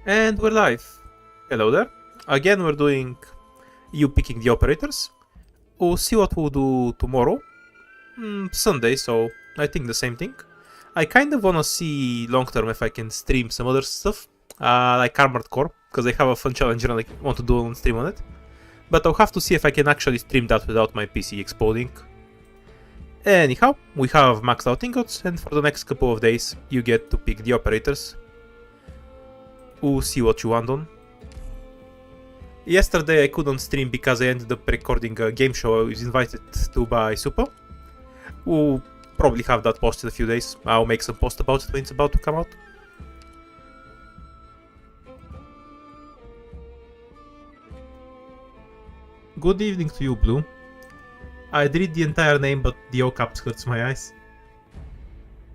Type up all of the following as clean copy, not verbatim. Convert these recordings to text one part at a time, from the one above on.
And we're live. Hello there. Again, we're doing you picking the operators. We'll see what we'll do tomorrow. Sunday, so I think the same thing. I kind of want to see long term if I can stream some other stuff, like Armored Core, because I have a fun challenge and I want to do on stream on it. But I'll have to see if I can actually stream that without my PC exploding. Anyhow, we have maxed out ingots, and for the next couple of days, you get to pick the operators. We'll see what you want on. Yesterday I couldn't stream because I ended up recording a game show I was invited to by Supo. We'll probably have that posted in a few days. I'll make some post about it when it's about to come out. Good evening to you, Blue. I'd read the entire name, but the O caps hurts my eyes.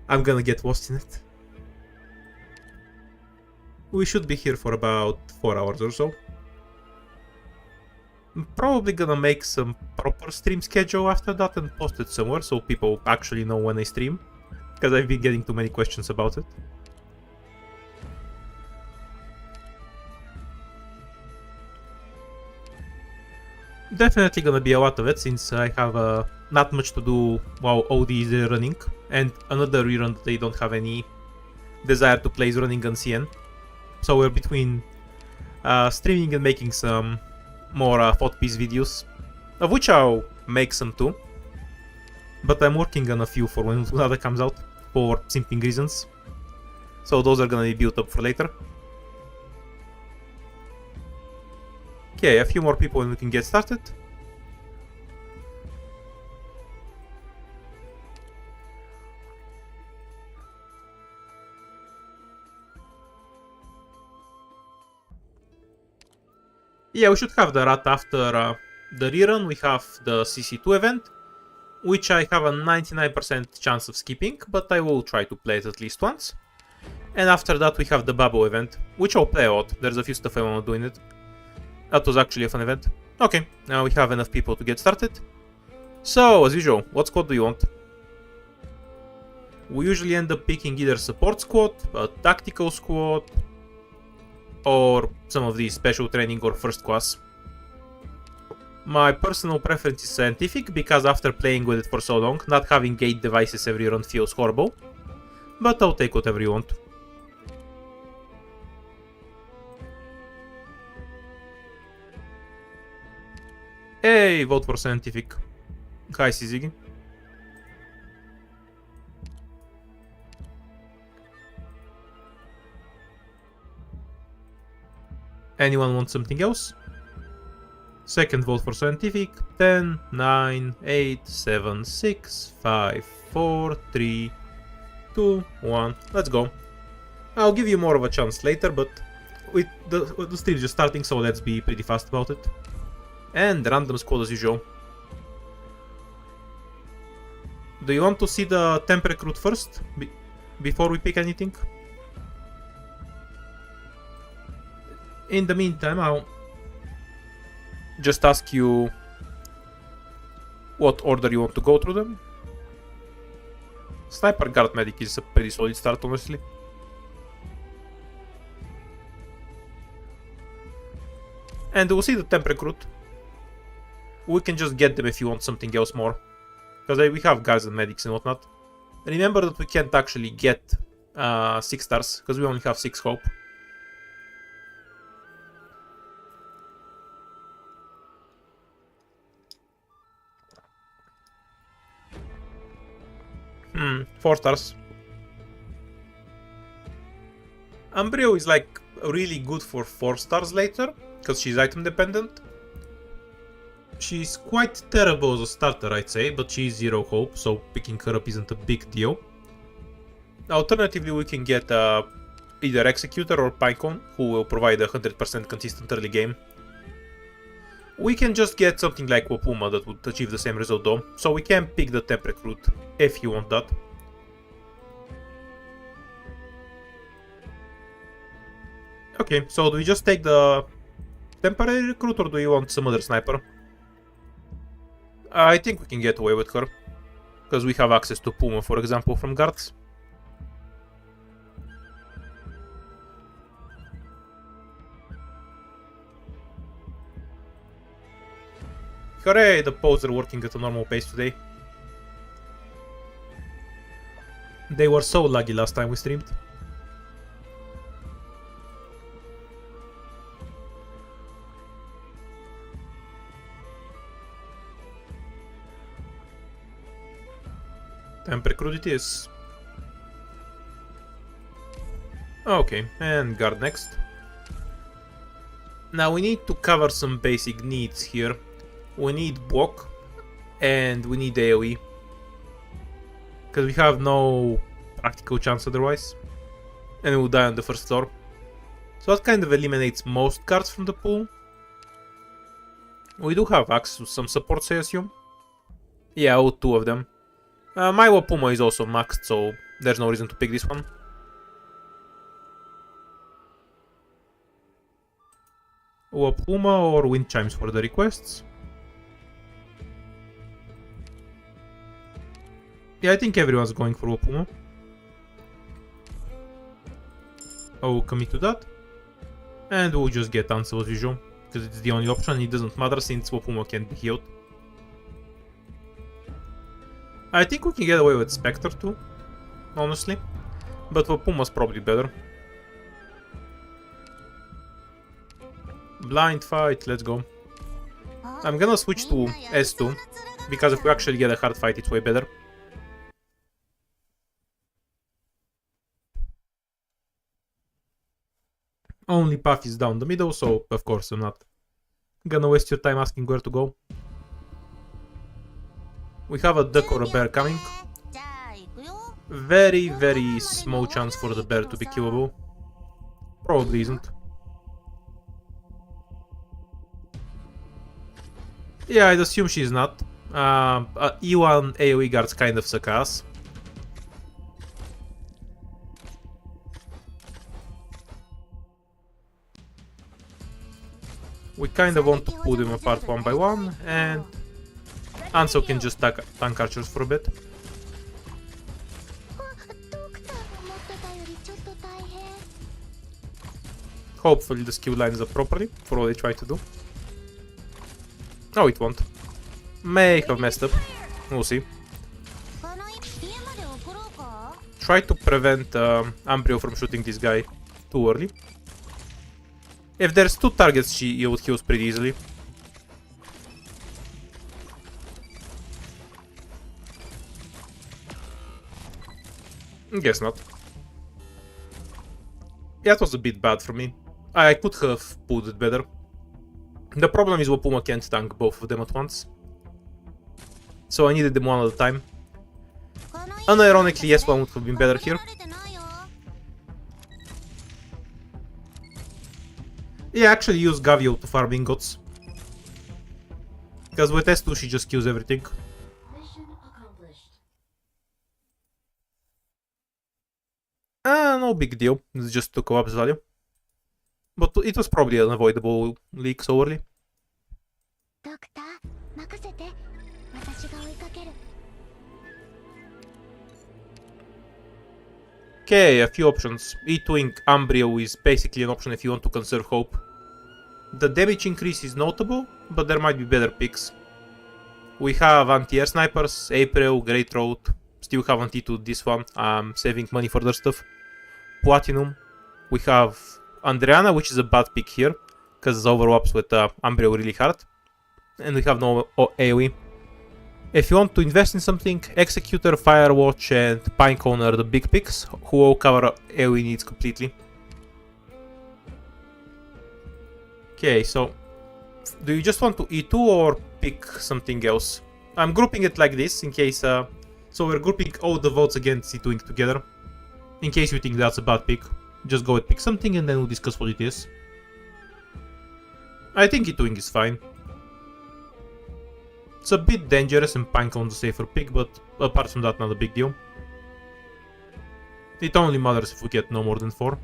I'm gonna get lost in it. We should be here for about 4 hours or so. I'm probably gonna make some proper stream schedule after that and post it somewhere so people actually know when I stream, because I've been getting too many questions about it. Definitely gonna be a lot of it since I have not much to do while OD is running, and another rerun that I don't have any desire to play is running on CN. So we're between streaming and making some more thought piece videos, of which I'll make some too. But I'm working on a few for when Lunada comes out for simping reasons. So those are gonna be built up for later. Okay, a few more people and we can get started. Yeah, we should have the rat after the rerun. We have the CC2 event, which I have a 99% chance of skipping, but I will try to play it at least once. And after that we have the Babo event, which I'll play a lot. There's a few stuff I want to do in it. That was actually a fun event. Okay, now we have enough people to get started. So, as usual, what squad do you want? We usually end up picking either support squad, a tactical squad, or some of these special training or first class. My personal preference is scientific because after playing with it for so long, not having 8 devices every run feels horrible. But I'll take whatever you want. Hey, vote for scientific. Hi, Sizigi. Anyone want something else? Second vote for scientific. 10, 9, 8, 7, 6, 5, 4, 3, 2, 1. Let's go. I'll give you more of a chance later, but the stream is just starting, so let's be pretty fast about it. And random squad as usual. Do you want to see the temp recruit first? Before we pick anything? In the meantime, I'll just ask you what order you want to go through them. Sniper Guard Medic is a pretty solid start, honestly. And we'll see the temp recruit. We can just get them if you want something else more, because we have guards and medics and whatnot. Remember that we can't actually get 6 stars, because we only have 6 hope. Hmm, 4 stars. Umbrio is like really good for 4 stars later, because she's item dependent. She's quite terrible as a starter, I'd say, but she's 0 hope, so picking her up isn't a big deal. Alternatively, we can get either Executor or Pinecone, who will provide a 100% consistent early game. We can just get something like Wapuma that would achieve the same result though, so we can pick the temp recruit if you want that. Okay, so do we just take the temporary recruit or do you want some other sniper? I think we can get away with her, because we have access to Puma, for example, from guards. Hooray, the pods are working at a normal pace today. They were so laggy last time we streamed. Temp recruit it is. Okay, and guard next. Now we need to cover some basic needs here. We need block and we need AoE. Because we have no practical chance otherwise. And we'll die on the first floor. So that kind of eliminates most cards from the pool. We do have access to some supports, I assume. Yeah, all two of them. My Wapuma is also maxed, so there's no reason to pick this one. Wapuma or Wind Chimes for the requests. Yeah, I think everyone's going for Wapuma. I will commit to that. And we'll just get Ansel as usual, because it's the only option. It doesn't matter since Wapuma can be healed. I think we can get away with Spectre too, honestly. But Wapuma's probably better. Blind fight, let's go. I'm gonna switch to S2, because if we actually get a hard fight, it's way better. Only path is down the middle, so of course I'm not gonna waste your time asking where to go. We have a duck or a bear coming. Very, very small chance for the bear to be killable. Probably isn't. Yeah, I'd assume she's not. E1 AoE guards kind of suck ass. We kind of want to pull them apart one by one, and Ansel can just tank archers for a bit. Hopefully the skill lines up properly for what they try to do. Oh, it won't. May have messed up. We'll see. Try to prevent Ambrio from shooting this guy too early. If there's two targets, she would heal pretty easily. Guess not. Yeah, it was a bit bad for me. I could have pulled it better. The problem is Wapuma can't tank both of them at once. So I needed them one at a time. Unironically, yes, one would have been better here. Yeah, actually use Gavio to farm ingots. Because with S2 she just kills everything. No big deal, it's just to collapse value. But it was probably an avoidable leak so early. Okay, a few options. E2ing Ambrio is basically an option if you want to conserve hope. The damage increase is notable, but there might be better picks. We have anti-air snipers, April, Great Road. Still haven't E2'd this one, I'm saving money for their stuff. Platinum. We have Andriana, which is a bad pick here, because it overlaps with Ambrio really hard. And we have no AoE. If you want to invest in something, Executor, Firewatch and Pinecone are the big picks, who all cover AoE needs completely. Okay, so do you just want to E2 or pick something else? I'm grouping it like this in case, so we're grouping all the votes against E2ing together. In case you think that's a bad pick, just go and pick something and then we'll discuss what it is. I think E2ing is fine. It's a bit dangerous and Pinecone's a safer pick, but apart from that, not a big deal. It only matters if we get no more than 4.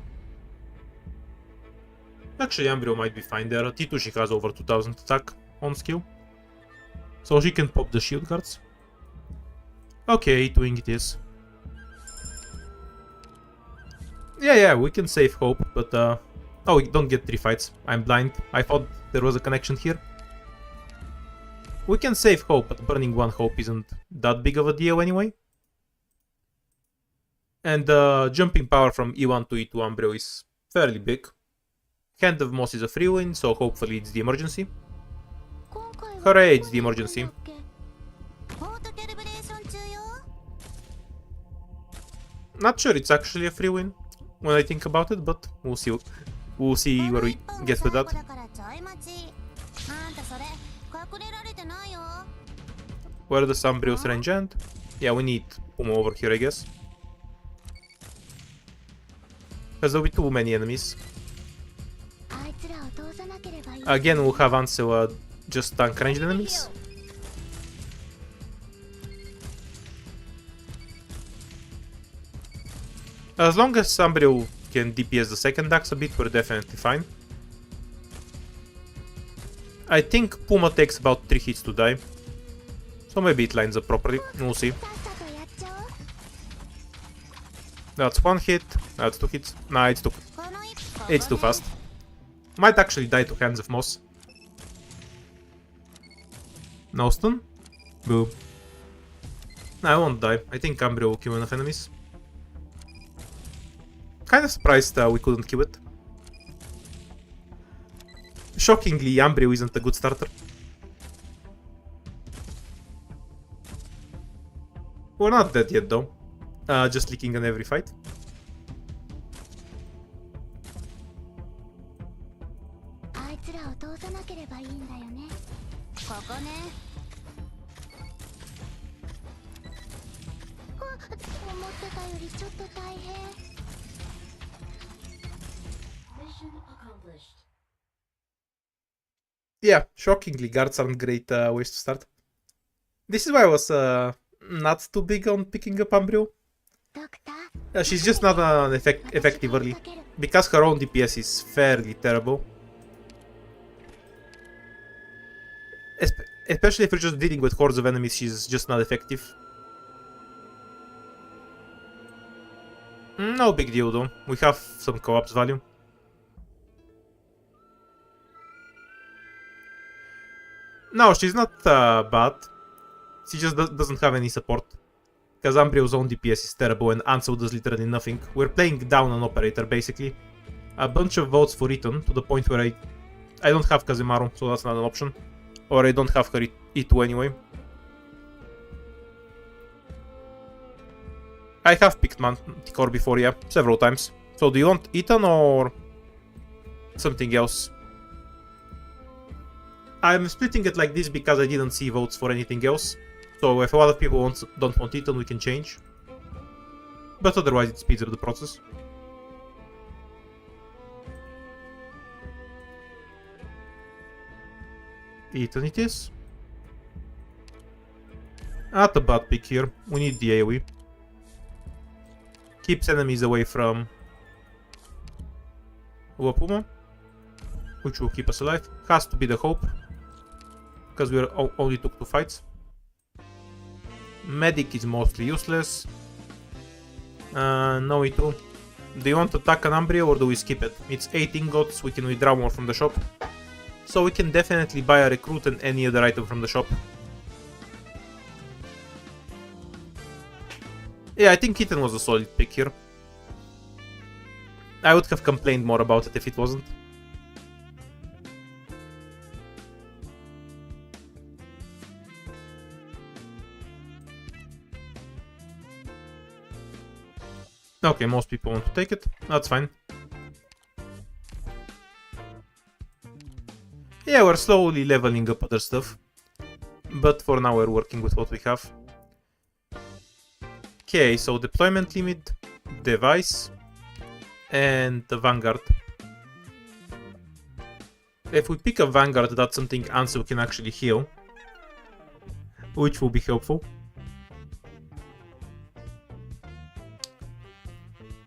Actually, Ambrio might be fine there. T2 she has over 2000 attack on skill. So she can pop the shield guards. Okay, E2ing it is. Yeah, we can save hope, but oh, we don't get 3 fights. I'm blind. I thought there was a connection here. We can save hope, but burning one hope isn't that big of a deal anyway. And jumping power from E1 to E2 Umbrio is fairly big. Hand of Moss is a free win, so hopefully it's the emergency. Hooray, it's the emergency. Not sure it's actually a free win when I think about it, but we'll see. We'll see where we get with that. Where does Umbrio's range end? Yeah, we need Puma over here, I guess. Because there'll be too many enemies. Again, we'll have Ansel just tank ranged enemies. As long as Umbrio can DPS the second axe a bit, we're definitely fine. I think Puma takes about 3 hits to die. So maybe it lines up properly, we'll see. That's 1 hit, that's 2 hits. Nah, it's too fast. Might actually die to hands of Moss. No stun? Boo. Nah, I won't die. I think Umbrio will kill enough enemies. Kinda surprised we couldn't kill it. Shockingly, Umbrio isn't a good starter. We're not dead yet though. Just leaking on every fight. Yeah, shockingly, guards aren't great ways to start. This is why I was not too big on picking up Umbrio. She's just not an effective early, because her own DPS is fairly terrible. Especially if you're just dealing with hordes of enemies, she's just not effective. No big deal though, we have some co-ops value. No, she's not bad. She just doesn't have any support. Because Umbrio's own DPS is terrible and Ansel does literally nothing. We're playing down an operator basically. A bunch of votes for Eton to the point where I don't have Kazemaru, so that's not an option. Or I don't have her E2 anyway. I have picked Manticore before, yeah, several times. So do you want Eton or something else? I'm splitting it like this because I didn't see votes for anything else. So if a lot of people don't want Eton, we can change. But otherwise it speeds up the process. Eton it is. Not a bad pick here. We need the AoE. Keeps enemies away from Puma, which will keep us alive. Has to be the hope, because we only took 2 fights. Medic is mostly useless. No E2. Do you want to attack an Umbrio or do we skip it? It's 8 ingots, we can withdraw more from the shop. So we can definitely buy a recruit and any other item from the shop. Yeah, I think Kitten was a solid pick here. I would have complained more about it if it wasn't. Okay, most people want to take it. That's fine. Yeah, we're slowly leveling up other stuff. But for now we're working with what we have. Okay, so deployment limit, device, and the Vanguard. If we pick a Vanguard, that's something Ansel can actually heal, which will be helpful.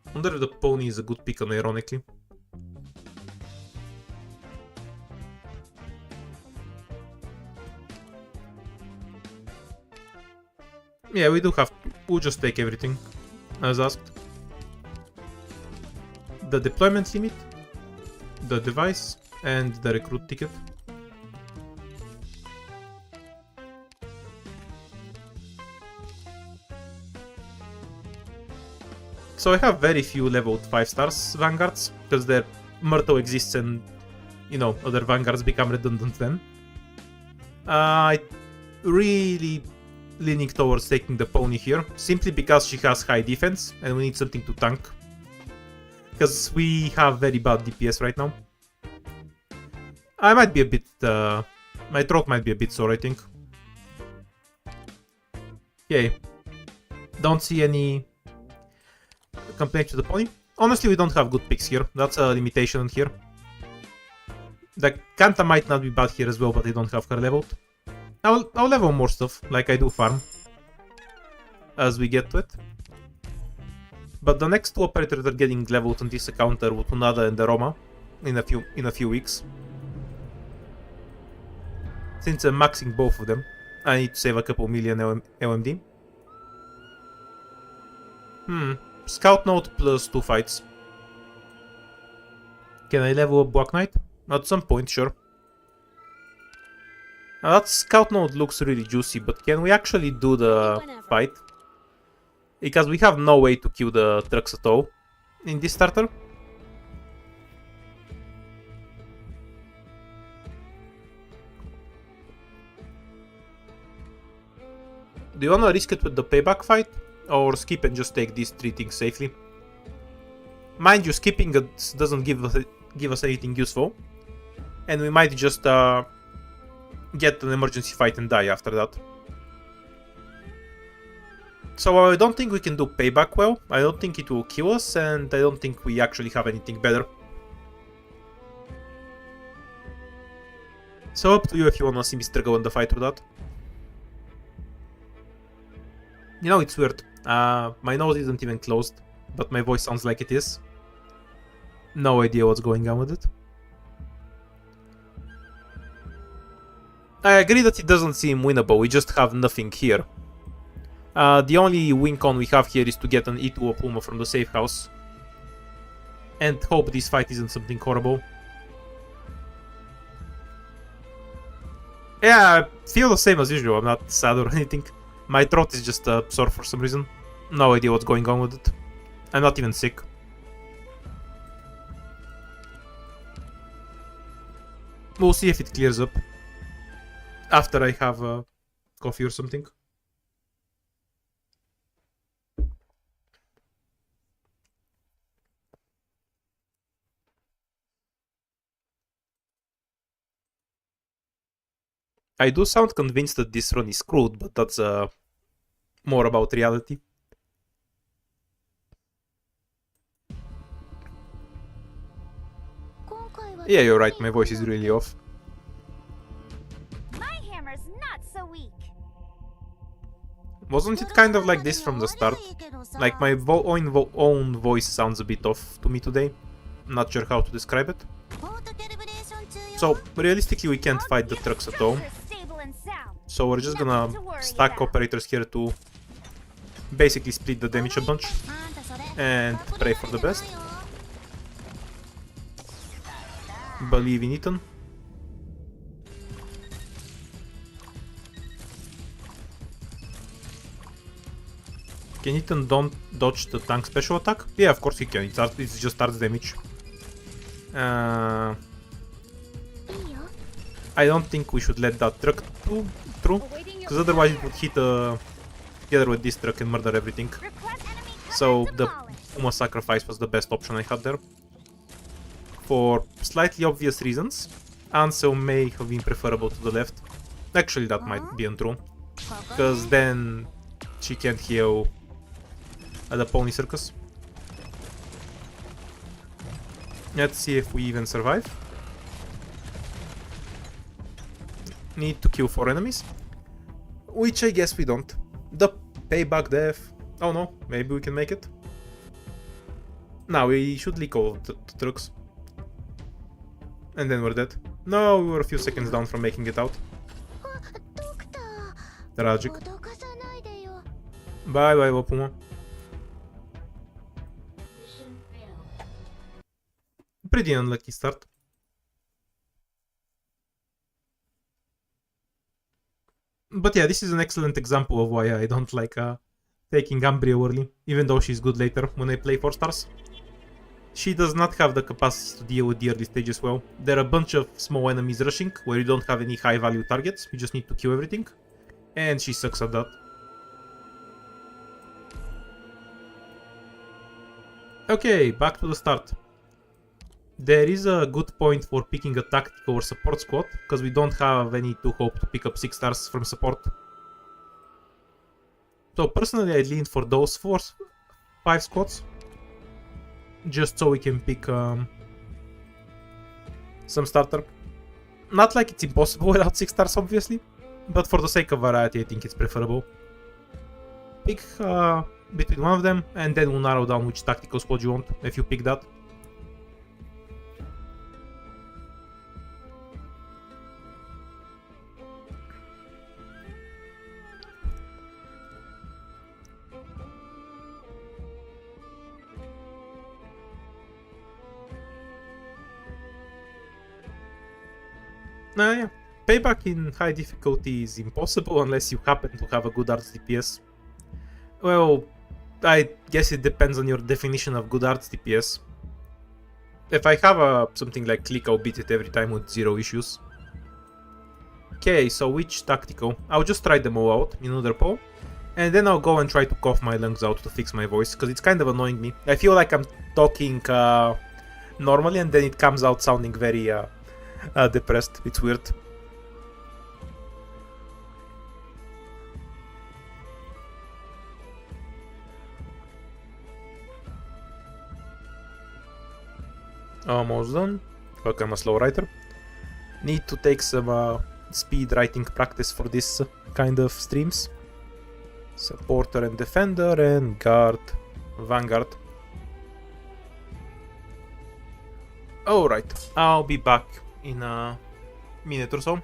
I wonder if the pony is a good pick on ironically. Yeah, we do have. We'll just take everything as asked. The deployment limit, the device, and the recruit ticket. So I have very few leveled 5 stars vanguards, because their Myrtle exists and, you know, other vanguards become redundant then. I really leaning towards taking the pony here, simply because she has high defense and we need something to tank. Because we have very bad DPS right now. I might be a bit... my throat might be a bit sore, I think. Yay. Don't see any complaints to the pony. Honestly, we don't have good picks here. That's a limitation here. The Kanta might not be bad here as well, but I don't have her leveled. I'll level more stuff, like I do farm, as we get to it. But the next two operators are getting leveled on this account are Wutunada and Aroma in a few weeks. Since I'm maxing both of them, I need to save a couple million LMD. Scout node plus 2 fights. Can I level up Black Knight? At some point, sure. Now that scout node looks really juicy, but can we actually do the fight? Because we have no way to kill the trucks at all in this starter. Do you wanna risk it with the payback fight? Or skip and just take these 3 things safely? Mind you, skipping it doesn't give us anything useful. And we might just get an emergency fight and die after that. So I don't think we can do payback well, I don't think it will kill us, and I don't think we actually have anything better. So up to you if you wanna see me struggle in the fight or that. You know, it's weird. My nose isn't even closed, but my voice sounds like it is. No idea what's going on with it. I agree that it doesn't seem winnable, we just have nothing here. The only win con we have here is to get an E2 Puma from the safe house. And hope this fight isn't something horrible. Yeah, I feel the same as usual, I'm not sad or anything. My throat is just sore for some reason. No idea what's going on with it. I'm not even sick. We'll see if it clears up after I have coffee or something. I do sound convinced that this run is screwed, but that's more about reality. Yeah, you're right, my voice is really off. My hammer's not so weak. Wasn't it kind of like this from the start? Like my own voice sounds a bit off to me today. Not sure how to describe it. So, realistically we can't fight the trucks at all. So we're just gonna stack operators here to basically split the damage a bunch and pray for the best. Believe in Ethan. Can Ethan don't dodge the tank special attack? Yeah, of course he can. It just starts damage. I don't think we should let that truck through, because otherwise it would hit together with this truck and murder everything. So the Puma sacrifice was the best option I had there. For slightly obvious reasons, Ansel may have been preferable to the left. Actually, that might be untrue, because then she can't heal at the pony circus. Let's see if we even survive. Need to kill 4 enemies, which I guess we don't. The payback death. Oh no, maybe we can make it. Now we should leak all of the trucks. And then we're dead. No, we were a few seconds down from making it out. Tragic. Bye bye, Wapuma. Pretty unlucky start. But yeah, this is an excellent example of why I don't like taking Umbria early, even though she's good later when I play 4 stars. She does not have the capacity to deal with the early stages well. There are a bunch of small enemies rushing, where you don't have any high value targets, you just need to kill everything. And she sucks at that. Okay, back to the start. There is a good point for picking a tactical or support squad, because we don't have any to hope to pick up 6 stars from support. So personally I leaned for those 5 squads, just so we can pick some starter. Not like it's impossible without 6 stars obviously, but for the sake of variety I think it's preferable. Pick between one of them, and then we'll narrow down which tactical squad you want if you pick that. Yeah. Payback in high difficulty is impossible unless you happen to have a good arts DPS. Well, I guess it depends on your definition of good arts DPS. If I have something like click, I'll beat it every time with 0 issues. Okay, so which tactical? I'll just try them all out in another poll, and then I'll go and try to cough my lungs out to fix my voice, because it's kind of annoying me. I feel like I'm talking normally, and then it comes out sounding very depressed. It's weird. Almost done. Look, I'm a slow writer. Need to take some speed writing practice for this kind of streams. Supporter and defender and guard, vanguard. Alright, I'll be back in a minute or so.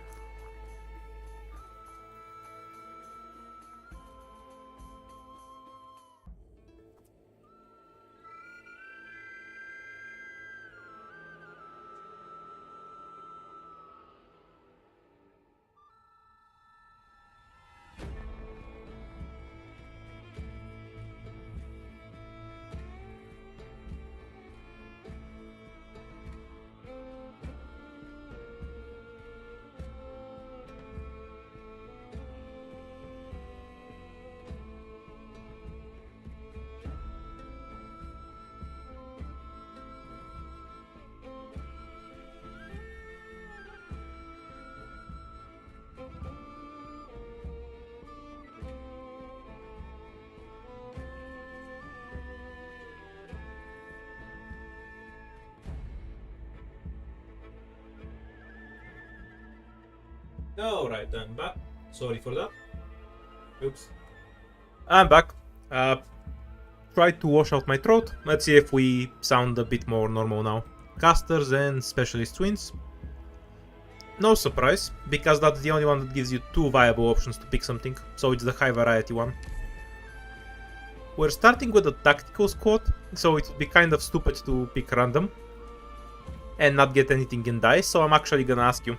Alright, I'm back. Sorry for that. Oops. I'm back. Try to wash out my throat. Let's see if we sound a bit more normal now. Casters and specialist twins. No surprise, because that's the only one that gives you 2 viable options to pick something, so it's the high variety one. We're starting with a tactical squad, so it would be kind of stupid to pick random and not get anything in dice, so I'm actually gonna ask you.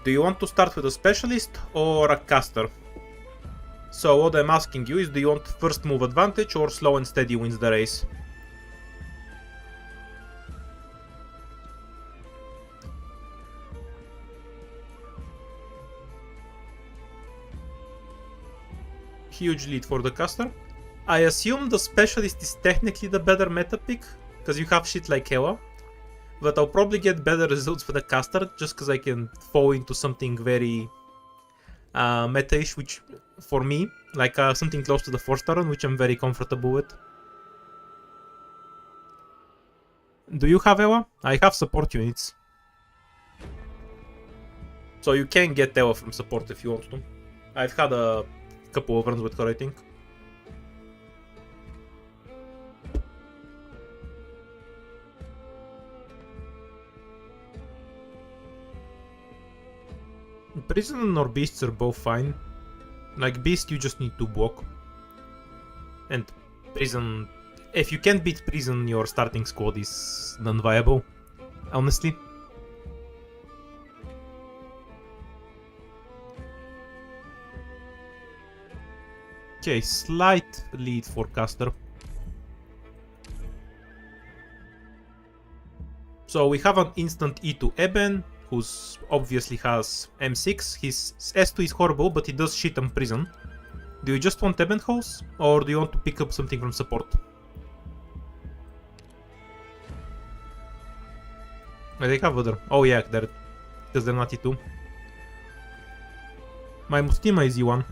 Do you want to start with a specialist or a caster? So what I'm asking you is, do you want first move advantage or slow and steady wins the race? Huge lead for the caster. I assume the specialist is technically the better meta pick, because you have shit like Hewa. But I'll probably get better results with the caster, just because I can fall into something very meta-ish, which, for me, like something close to the 4-star run, which I'm very comfortable with. Do you have Ewa? I have support units. So you can get Ewa from support if you want to. I've had a couple of runs with her, I think. Prison or beasts are both fine. Like beast, you just need to block. And prison, if you can't beat prison, your starting squad is non-viable, honestly. Okay, slight lead for caster. So we have an instant E to Eben, who's obviously has M6. His S2 is horrible, but he does shit on prison. Do you just want Eben house, or do you want to pick up something from support? They have other. Oh yeah, they're because they're not E2. My Mustima is E1.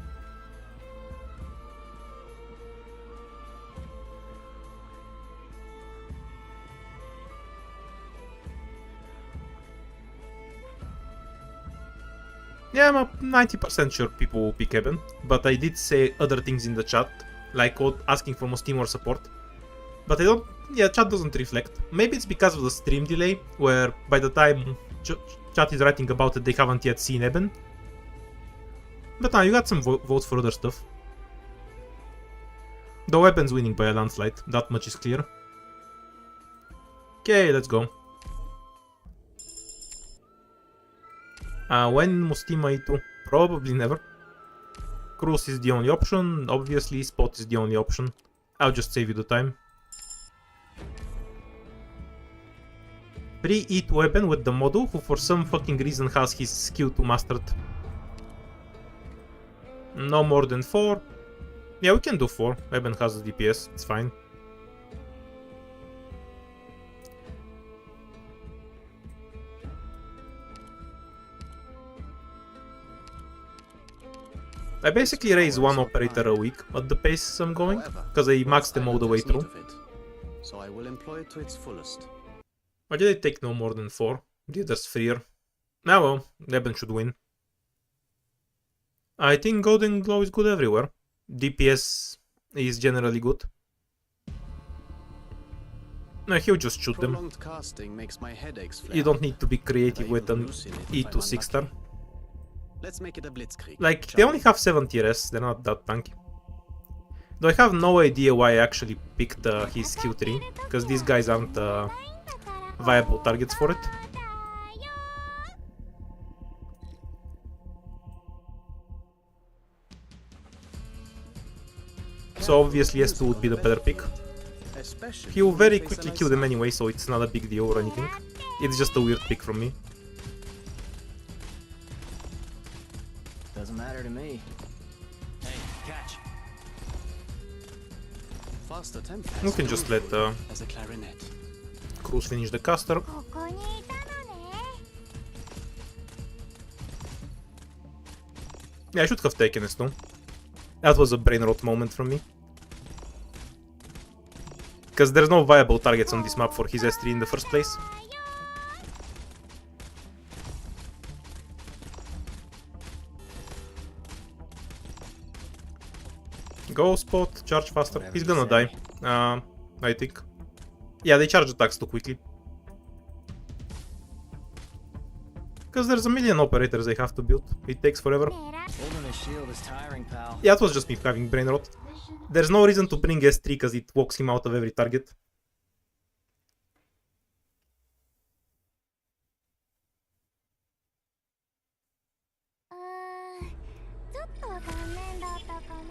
Yeah, I'm 90% sure people will pick Eben, but I did say other things in the chat, like asking for Mustima or support. But I don't. Yeah, chat doesn't reflect. Maybe it's because of the stream delay, where by the time chat is writing about it, they haven't yet seen Eben. But now you got some votes for other stuff. Though Eben's winning by a landslide, that much is clear. Okay, let's go. When Mustima E2? Probably never. Cruise is the only option, obviously Spot is the only option. I'll just save you the time. Pre-E2 Eben with the model, who for some fucking reason has his skill 2 mastered. No more than 4. Yeah, we can do 4. Eben has the DPS, it's fine. I basically raise one operator a week at the pace I'm going, because I max them all the way through. So I will employ it to its fullest. Why did I take no more than 4? The others freer. Now well, Eben should win. I think Golden Glow is good everywhere. DPS is generally good. No, he'll just shoot them. You don't need to be creative with an E2 6-star. Let's make it a blitzkrieg. Like, they only have 7 TRS, they're not that tanky. Though I have no idea why I actually picked his skill 3, because these guys aren't viable targets for it. So obviously S2 would be the better pick. He will very quickly kill them anyway, so it's not a big deal or anything. It's just a weird pick from me. Doesn't matter to me. Hey, catch. Fast attempt. We can just let as a clarinet. Cruz finish the caster. ここにいたのね。 Yeah, I should have taken S2. That was a brain rot moment from me. Because there's no viable targets on this map for his S3 in the first place. Go Spot, charge faster. He's gonna die. I think. Yeah, they charge attacks too quickly. Because there's a million operators they have to build. It takes forever. Holding a shield is tiring, pal. Yeah, it was just me having brain rot. There's no reason to bring S3 because it walks him out of every target.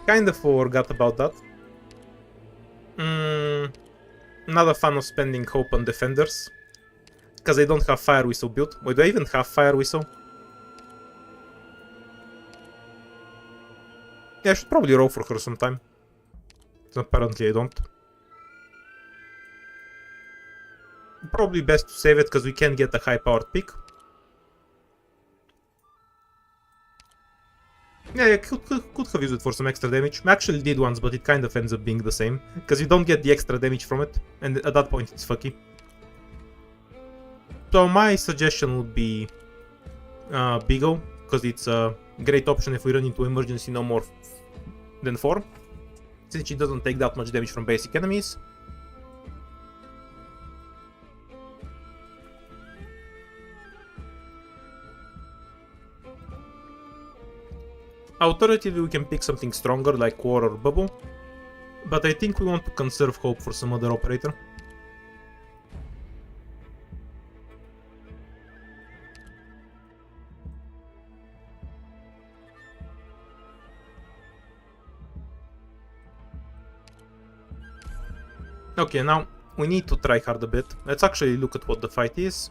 Kinda forgot about that. Not a fan of spending hope on defenders. Because I don't have Fire Whistle built. Wait, do I even have Fire Whistle? Yeah, I should probably roll for her sometime. Apparently I don't. Probably best to save it because we can get a high powered pick. Yeah, I could have used it for some extra damage. I actually did once, but it kind of ends up being the same. Because you don't get the extra damage from it, and at that point it's fucky. So my suggestion would be Beagle, because it's a great option if we run into emergency no more than 4. Since it doesn't take that much damage from basic enemies. Alternatively, we can pick something stronger like War or Bubble, but I think we want to conserve hope for some other operator. Okay, now we need to try hard a bit. Let's actually look at what the fight is.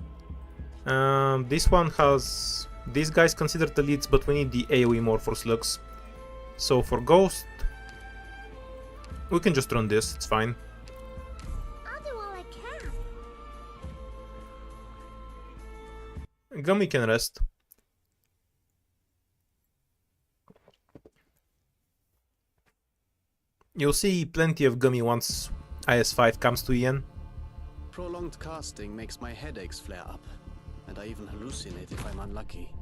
This one has these guys considered the leads, but we need the AoE more for slugs. So for Ghost, we can just run this, it's fine. I'll do all I can. Gummy can rest. You'll see plenty of Gummy once IS5 comes to Yen. Prolonged casting makes my headaches flare up, and I even hallucinate if I'm unlucky.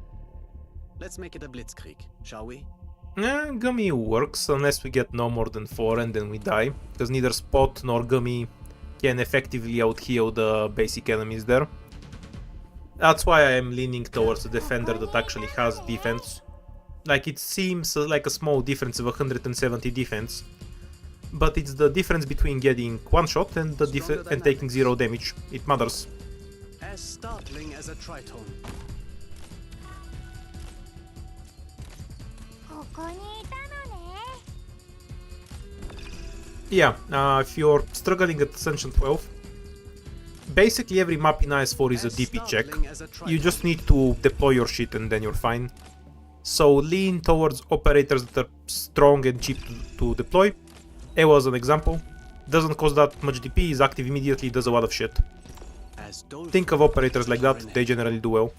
Let's make it a blitzkrieg, shall we? Gummy works unless we get no more than 4 and then we die, because neither Spot nor Gummy can effectively out-heal the basic enemies there. That's why I am leaning towards a defender that actually has defense. Like, it seems like a small difference of 170 defense, but it's the difference between getting one shot and and taking 0 damage. It matters. As startling as a tritone. ここにいたのね。 Yeah, if you're struggling at Ascension 12, basically every map in IS4 is a DP check. You just need to deploy your shit and then you're fine. So lean towards operators that are strong and cheap to deploy. Ewa as an example. Doesn't cost that much DP, is active immediately, does a lot of shit. Think of operators like that, they generally do well.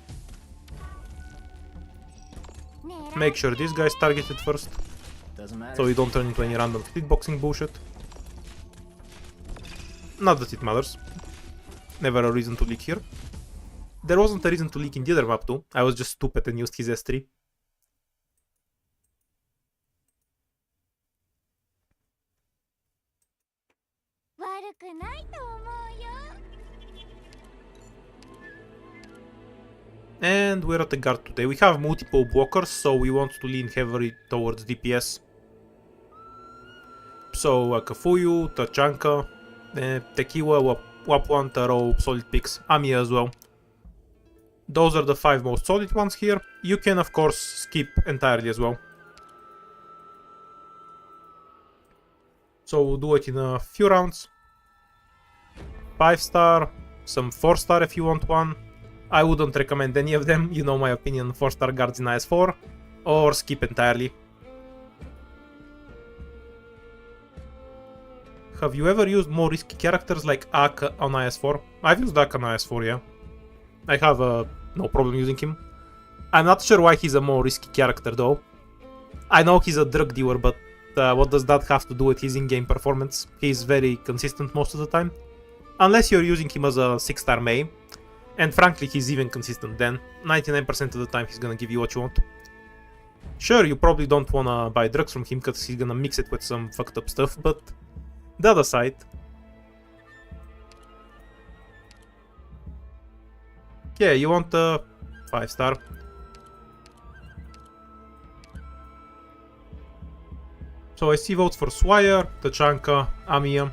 Make sure this guy's targeted first, Doesn't matter. so you don't turn into any random hitboxing bullshit. Not that it matters. Never a reason to leak here. There wasn't a reason to leak in the other map too, I was just stupid and used his S3. And we're at the guard today. We have multiple blockers, so we want to lean heavily towards DPS. So Kafuyu, Tachanka, Tequila, Wap1, Taro, solid picks, Amiya as well. Those are the 5 most solid ones here. You can of course skip entirely as well. So we'll do it in a few rounds. 5-star, some 4-star if you want one. I wouldn't recommend any of them, you know my opinion on 4-star guards in IS4, or skip entirely. Have you ever used more risky characters like Ak on IS4? I've used Ak on IS4, yeah. I have no problem using him. I'm not sure why he's a more risky character though. I know he's a drug dealer, but what does that have to do with his in-game performance? He's very consistent most of the time. Unless you're using him as a 6-star Mei. And frankly, he's even consistent then. 99% of the time he's gonna give you what you want. Sure, you probably don't wanna buy drugs from him because he's gonna mix it with some fucked up stuff, but the other side. Yeah, you want a 5-star. So I see votes for Swire, Tachanka, Amiya,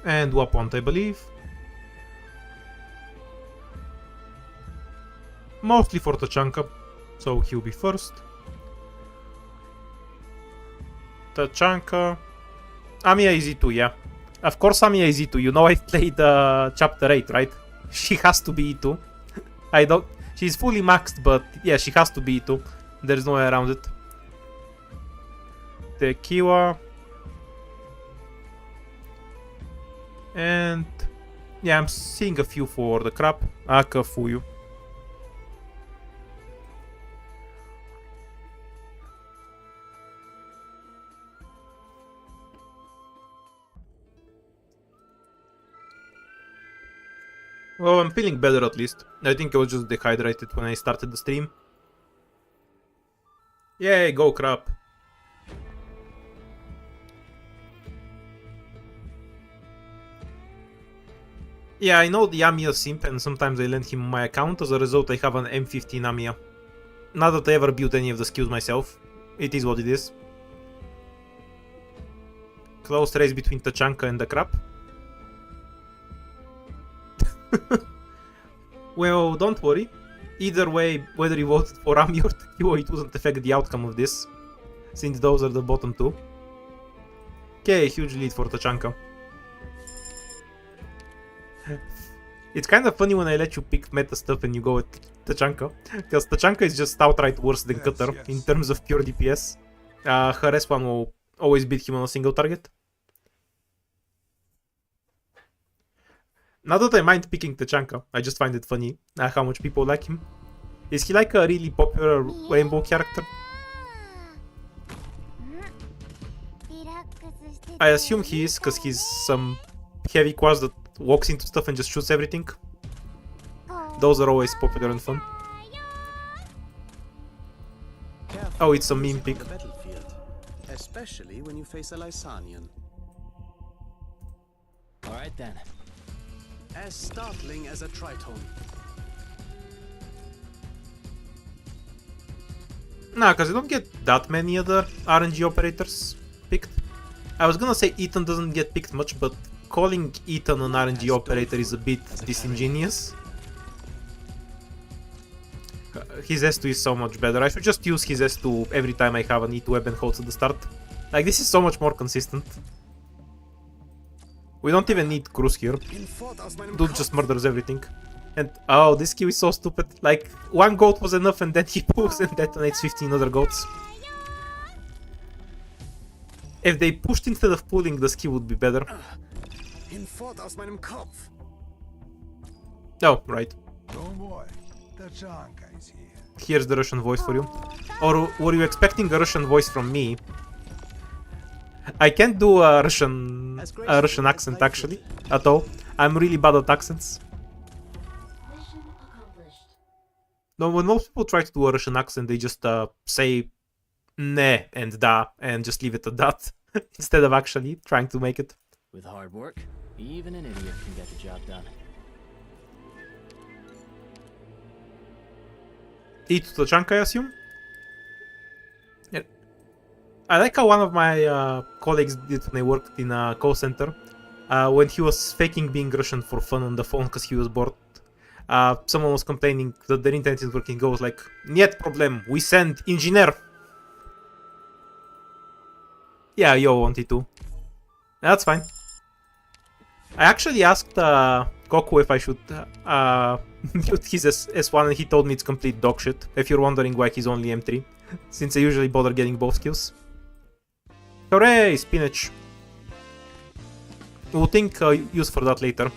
and Wapont, I believe. Mostly for Tachanka, so he'll be first. Tachanka. Amiya is E2, yeah. Of course Amiya is E2, you know I've played chapter 8, right? She has to be E2. I don't... She's fully maxed, but yeah, she has to be E2. There's no way around it. Tequila. And... yeah, I'm seeing a few for the crap. Akafuyu. Well, I'm feeling better at least. I think I was just dehydrated when I started the stream. Yay, go crap. Yeah, I know the Amiya simp and sometimes I lend him my account. As a result, I have an M15 Amiya. Not that I ever built any of the skills myself. It is what it is. Close race between Tachanka and the crap. Well, don't worry. Either way, whether you voted for Ami or Tequila, it wouldn't affect the outcome of this, since those are the bottom two. Okay, huge lead for Tachanka. It's kind of funny when I let you pick meta stuff and you go with Tachanka, because Tachanka is just outright worse than Cutter in terms of pure DPS. Her S1 will always beat him on a single target. Not that I mind picking Tachanka, I just find it funny how much people like him. Is he like a really popular rainbow character? I assume he is, because he's some heavy quads that walks into stuff and just shoots everything. Those are always popular and fun. Oh, it's a meme pick. Especially when you face a Lysanian. Alright then. As startling as a tritone. Nah, because you don't get that many other RNG operators picked. I was gonna say Ethan doesn't get picked much, but calling Ethan an RNG operator is a bit disingenuous. His S2 is so much better. I should just use his S2 every time I have an E2 weapon holds at the start. Like, this is so much more consistent. We don't even need Cruz here. Dude just murders everything. And oh, this skill is so stupid. Like, one goat was enough and then he pulls and detonates 15 other goats. If they pushed instead of pulling, the skill would be better. Oh, right. Here's the Russian voice for you. Or were you expecting a Russian voice from me? I can't do a Russian accent actually, at all. I'm really bad at accents. No, when most people try to do a Russian accent, they just say ne and da and just leave it at that instead of actually trying to make it. With hard work, even an idiot can get the job done. Eat the chunk, I assume? Yeah. I like how one of my colleagues did when I worked in a call center. When he was faking being Russian for fun on the phone because he was bored. Someone was complaining that their internet is working. Goes like, "Нет problem, we send engineer." Yeah, yo wanted to. That's fine. I actually asked Goku if I should mute his S1 and he told me it's complete dog shit. If you're wondering why he's only M3, since I usually bother getting both skills. Hooray, spinach. We'll think use for that later.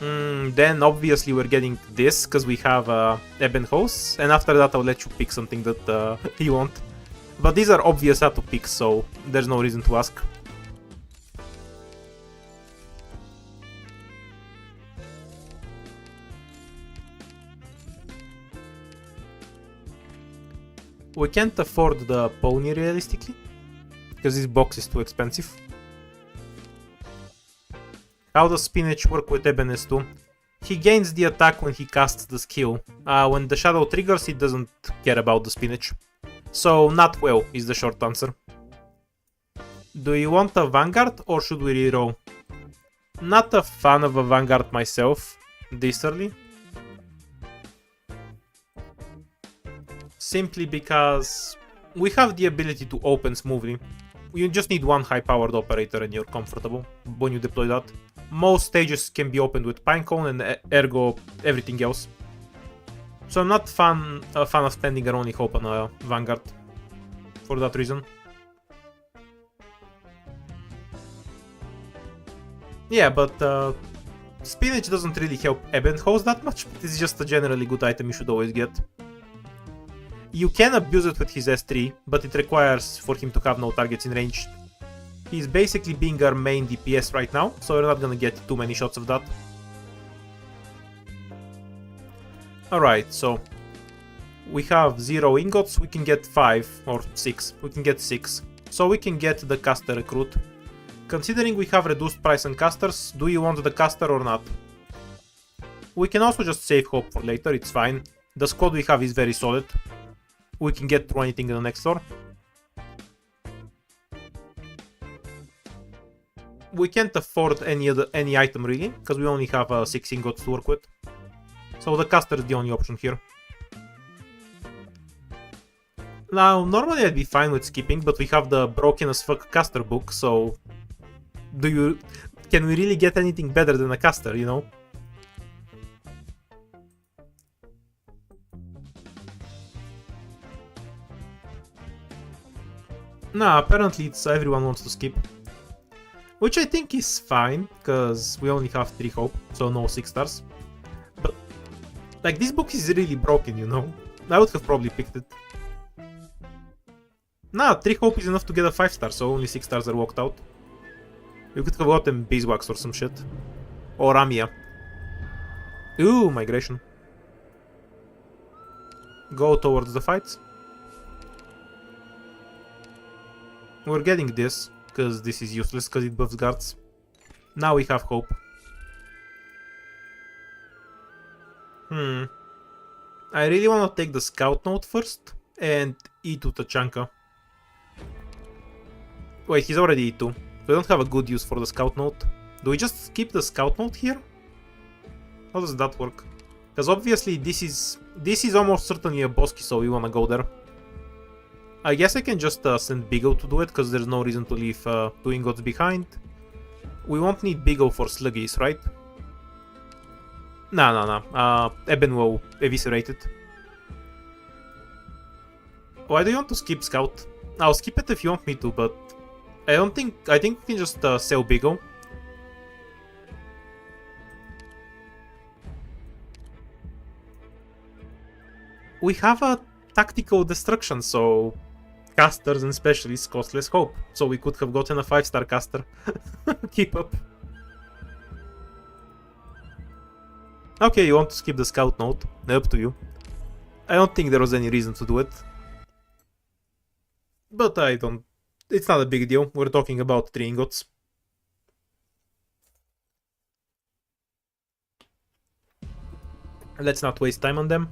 Then obviously we're getting this because we have Eben Hose, and after that I'll let you pick something that you want. But these are obvious how to pick, so there's no reason to ask. We can't afford the pony realistically, because this box is too expensive. How does Spinach work with Eben S2? He gains the attack when he casts the skill. When the shadow triggers, he doesn't care about the Spinach. So, not well is the short answer. Do you want a Vanguard or should we reroll? Not a fan of a Vanguard myself, this early. Simply because we have the ability to open smoothly. You just need one high-powered operator and you're comfortable when you deploy that. Most stages can be opened with Pinecone and ergo everything else. So I'm not a fan of spending our only hope on a Vanguard for that reason. Yeah, but Spinach doesn't really help Eben Hose that much, but it's just a generally good item you should always get. You can abuse it with his S3, but it requires for him to have no targets in range. He's basically being our main DPS right now, so we're not gonna get too many shots of that. Alright, so we have 0 ingots, we can get 5 or 6, we can get 6. So we can get the caster recruit. Considering we have reduced price on casters, do you want the caster or not? We can also just save hope for later, it's fine. The squad we have is very solid. We can get through anything in the next door. We can't afford any item really, because we only have 6 ingots to work with. So the caster is the only option here. Now, normally I'd be fine with skipping, but we have the broken as fuck caster book, so... can we really get anything better than a caster, you know? Nah, apparently it's everyone wants to skip. Which I think is fine, because we only have 3 hope, so no 6 stars. But, like, this book is really broken, you know? I would have probably picked it. Nah, 3 hope is enough to get a 5 star, so only 6 stars are walked out. You could have gotten beeswax or some shit. Or Amia. Ooh, migration. Go towards the fights. We're getting this, because this is useless, because it buffs guards. Now we have hope. I really want to take the scout note first, and E2 Tachanka. Wait, he's already E2. We don't have a good use for the scout note. Do we just skip the scout note here? How does that work? Because obviously this is almost certainly a bosky, so we want to go there. I guess I can just send Big O to do it, because there's no reason to leave 2 ingots behind. We won't need Big O for Sluggies, right? Nah. Eben will eviscerate it. Why do you want to skip Scout? I'll skip it if you want me to, but I think we can just sell Big O. We have a tactical destruction, so casters and specialists cost less hope. So we could have gotten a 5-star caster. Keep up. Okay, you want to skip the scout note? Up to you. I don't think there was any reason to do it. But I don't... It's not a big deal. We're talking about 3 ingots. Let's not waste time on them.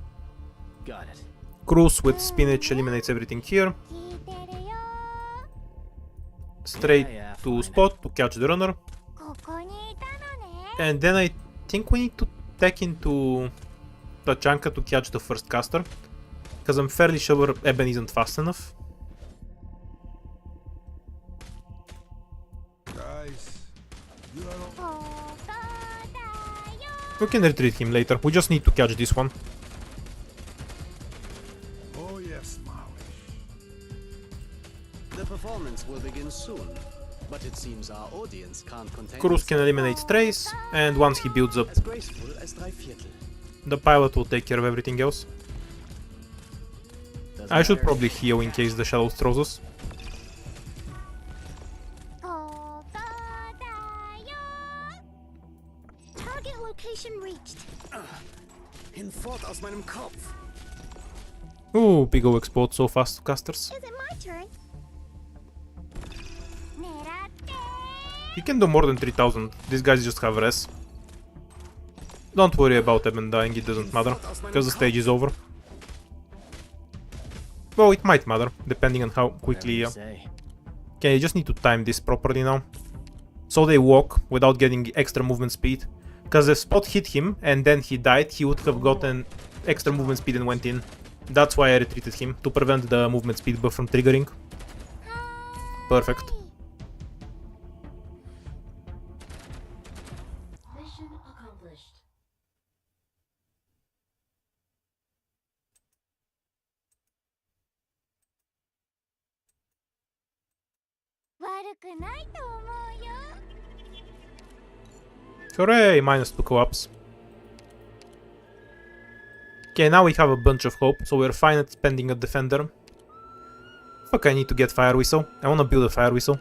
Got it. Cruise with spinach eliminates everything here. Straight to spot to catch the runner. And then I think we need to tech into Tachanka to catch the first caster. Because I'm fairly sure Eben isn't fast enough. We can retreat him later. We just need to catch this one. Oh yes, Maui. The performance will begin soon, but it seems our audience can't contain Kurus can eliminate strays, and once he builds up, as graceful as Dreiviertel. the pilot will take care of everything else. I should probably heal in case the shadow throws us. Target location reached. Hinfort aus meinem Kopf. Ooh, Big O explodes so fast to casters. Is it my turn? He can do more than 3000. These guys just have res. Don't worry about Eben dying, it doesn't matter, because the stage is over. Well, it might matter, depending on how quickly... Okay, you just need to time this properly now. So they walk without getting extra movement speed. Because if Spot hit him and then he died, he would have gotten extra movement speed and went in. That's why I retreated him, to prevent the movement speed buff from triggering. Perfect. Mission accomplished. Hooray, minus 2 co-ops. Okay, now we have a bunch of hope, so we're fine at spending a defender. Fuck, I need to get Fire Whistle. I wanna build a Fire Whistle.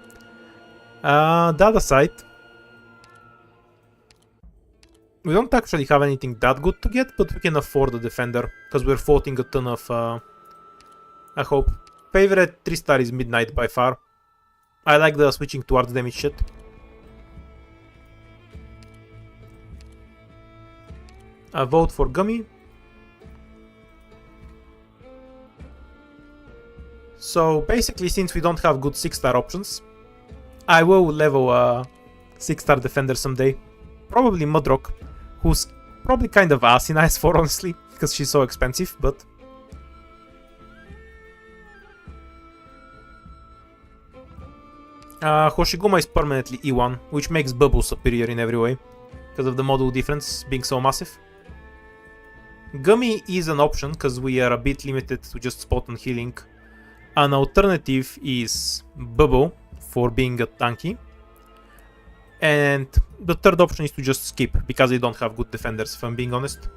The other side. We don't actually have anything that good to get, but we can afford a defender, because we're floating a ton of hope. Favorite 3-star is Midnight by far. I like the switching towards damage shit. A vote for Gummy. So basically, since we don't have good 6-star options, I will level a 6-star defender someday. Probably Mudrock, who's probably kind of ass in IS4 honestly, because she's so expensive, but... Hoshiguma is permanently E1, which makes Bubble superior in every way, because of the model difference being so massive. Gummy is an option, because we are a bit limited to just spot and healing. An alternative is Bubble, for being a tanky. And the third option is to just skip, because they don't have good defenders, if I'm being honest.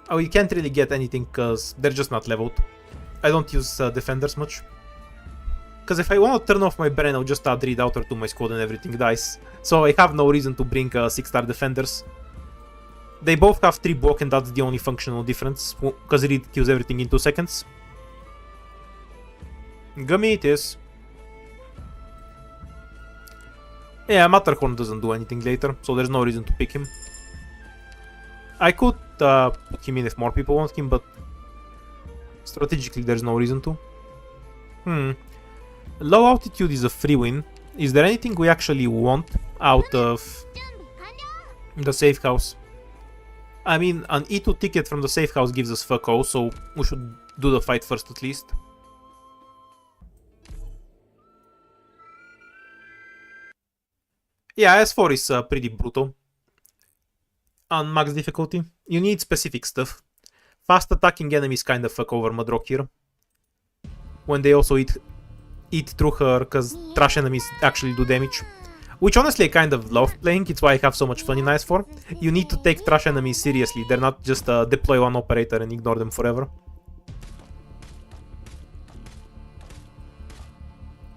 Oh, you can't really get anything, because they're just not leveled. I don't use defenders much. Because if I want to turn off my brain, I'll just add Redouter to my squad and everything dies. So I have no reason to bring 6-star defenders. They both have 3 block and that's the only functional difference, because Reed kills everything in 2 seconds. Gummy it is. Yeah, Matterhorn doesn't do anything later, so there's no reason to pick him. I could put him in if more people want him, but strategically there's no reason to. Low altitude is a free win. Is there anything we actually want out of the safe house? I mean, an E2 ticket from the safe house gives us fuck all, so we should do the fight first at least. Yeah, IS4 is pretty brutal. On max difficulty, you need specific stuff. Fast attacking enemies kind of fuck over Mudrock here. When they also eat through her, because trash enemies actually do damage. Which honestly I kind of love playing, it's why I have so much fun in IS4. You need to take trash enemies seriously, they're not just deploy one operator and ignore them forever.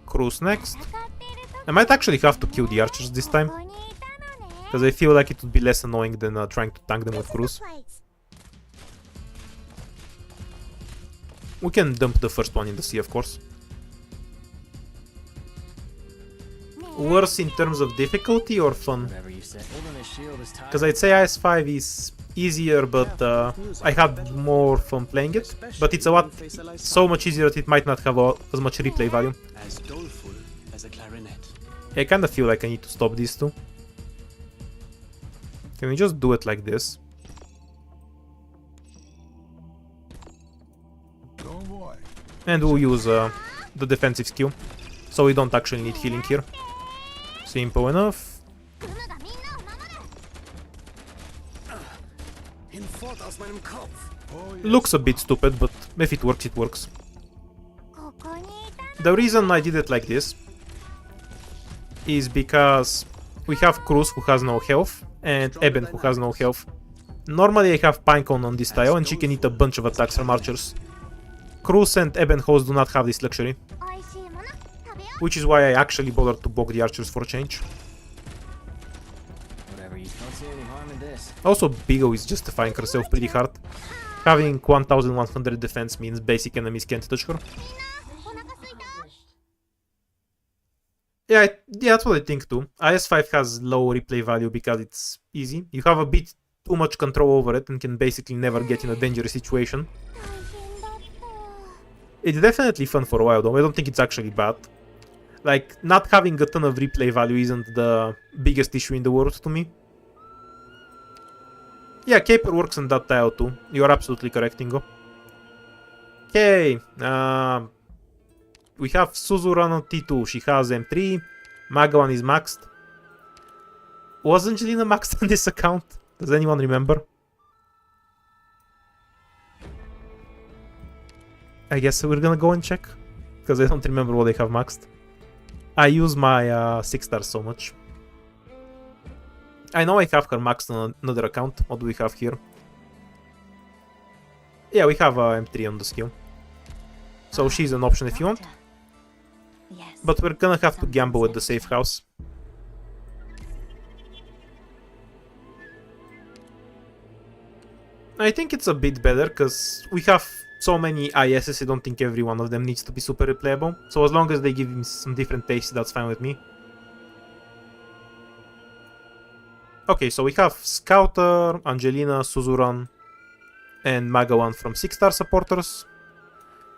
Cruise next. I might actually have to kill the archers this time, because I feel like it would be less annoying than trying to tank them with Cruise. We can dump the first one in the sea, of course. Worse in terms of difficulty or fun? Because I'd say IS5 is easier, but I had more fun playing it. But it's so much easier that it might not have as much replay value. As doleful as a clarinet. I kind of feel like I need to stop these two. Can we just do it like this? And we'll use the defensive skill, so we don't actually need healing here. Simple enough. Looks a bit stupid, but if it works, it works. The reason I did it like this is because we have Cruz who has no health and Eben who has no health. Normally I have Pinecone on this tile and she can eat a bunch of attacks from archers. Cruz and Eben host do not have this luxury, which is why I actually bothered to bog the archers for a change. Also, Bigo is justifying herself pretty hard. Having 1100 defense means basic enemies can't touch her. Yeah, that's what I think too. IS5 has low replay value because it's easy. You have a bit too much control over it and can basically never get in a dangerous situation. It's definitely fun for a while though, I don't think it's actually bad. Like, not having a ton of replay value isn't the biggest issue in the world to me. Yeah, Caper works on that tile too. You're absolutely correct, Ingo. Okay, we have Suzuran on T2. She has M3. Magawan is maxed. Was Angelina maxed on this account? Does anyone remember? I guess we're gonna go and check, because I don't remember what they have maxed. I use my 6-star so much. I know I have her maxed on another account. What do we have here? Yeah, we have M3 on the skill. So she's an option if you want. But we're gonna have to gamble at the safe house. I think it's a bit better, because we have so many ISs, I don't think every one of them needs to be super replayable. So as long as they give him some different tastes, that's fine with me. Okay, so we have Scouter, Angelina, Suzuran, and Magawan from 6-star supporters.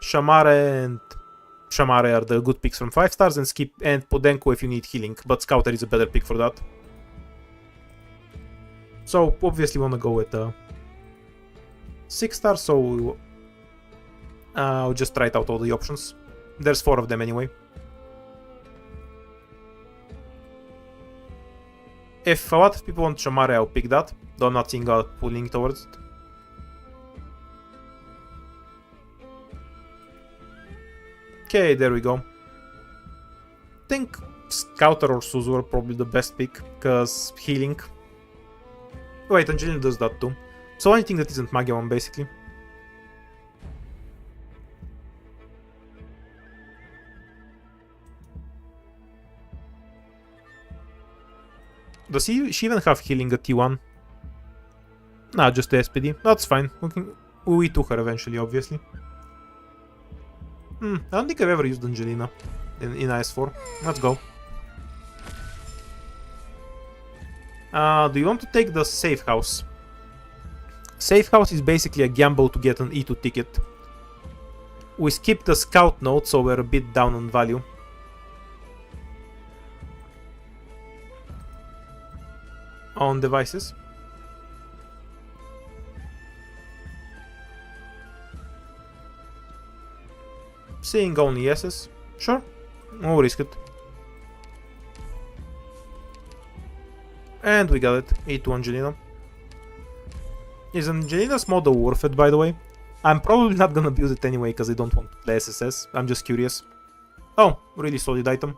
Shamare and Shamare are the good picks from 5 stars, and Skip and Podenko if you need healing, but Scouter is a better pick for that. So obviously want to go with 6 stars, so I'll just write out all the options. There's 4 of them anyway. If a lot of people want Shamare, I'll pick that, though I'm not seeing a pulling towards it. Okay, there we go. I think Scouter or Suzu are probably the best pick, because healing. Wait, Angelina does that too. So anything that isn't Magiamon, basically. Does she even have healing at T1? Nah, just the SPD. That's fine. We took her eventually, obviously. I don't think I've ever used Angelina in IS4. Let's go. Do you want to take the safe house? Safe house is basically a gamble to get an E2 ticket. We skipped the scout node, so we're a bit down on value. On devices. Seeing only yeses. Sure, we'll risk it. And we got it. E2 Angelina. Is Angelina's model worth it, by the way? I'm probably not gonna build it anyway because I don't want to play SSS. I'm just curious. Oh, really solid item.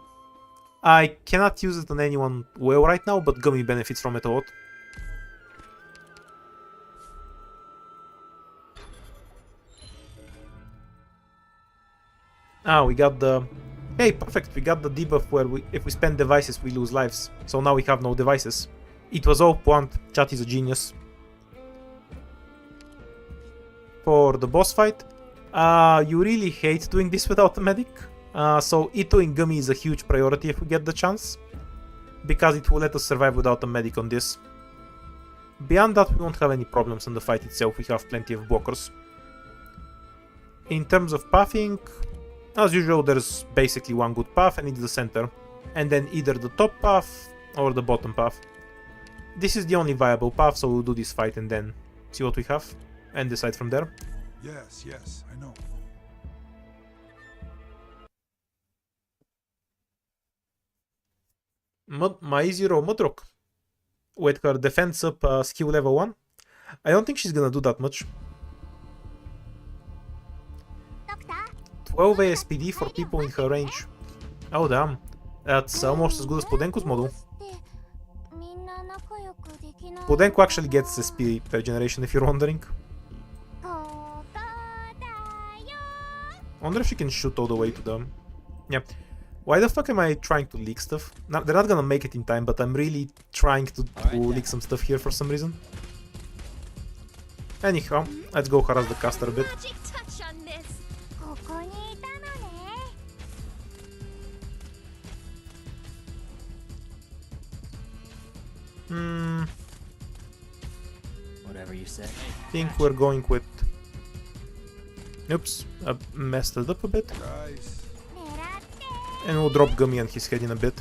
I cannot use it on anyone well right now, but Gummy benefits from it a lot. Ah, we got the... Hey, perfect, we got the debuff where if we spend devices, we lose lives. So now we have no devices. It was all planned. Chat is a genius. For the boss fight, you really hate doing this without a medic. So E2ing Gummy is a huge priority if we get the chance, because it will let us survive without a medic on this. Beyond that, we won't have any problems in the fight itself, we have plenty of blockers. In terms of pathing, as usual, there's basically one good path and it's the center, and then either the top path or the bottom path. This is the only viable path, so we'll do this fight and then see what we have and decide from there. Yes, yes, I know. My Zero Mudrock with her defense up skill level 1. I don't think she's gonna do that much. 12 ASPD for people in her range. Oh damn, that's almost as good as Podenko's model. Podenko actually gets SP per generation if you're wondering. I wonder if she can shoot all the way to them. Yeah. Why the fuck am I trying to leak stuff? No, they're not gonna make it in time, but I'm really trying to leak some stuff here for some reason. Anyhow, let's go harass the caster a bit. Whatever you say. Think we're going with... Oops, I messed it up a bit. Guys. And we'll drop Gummy and his head in a bit.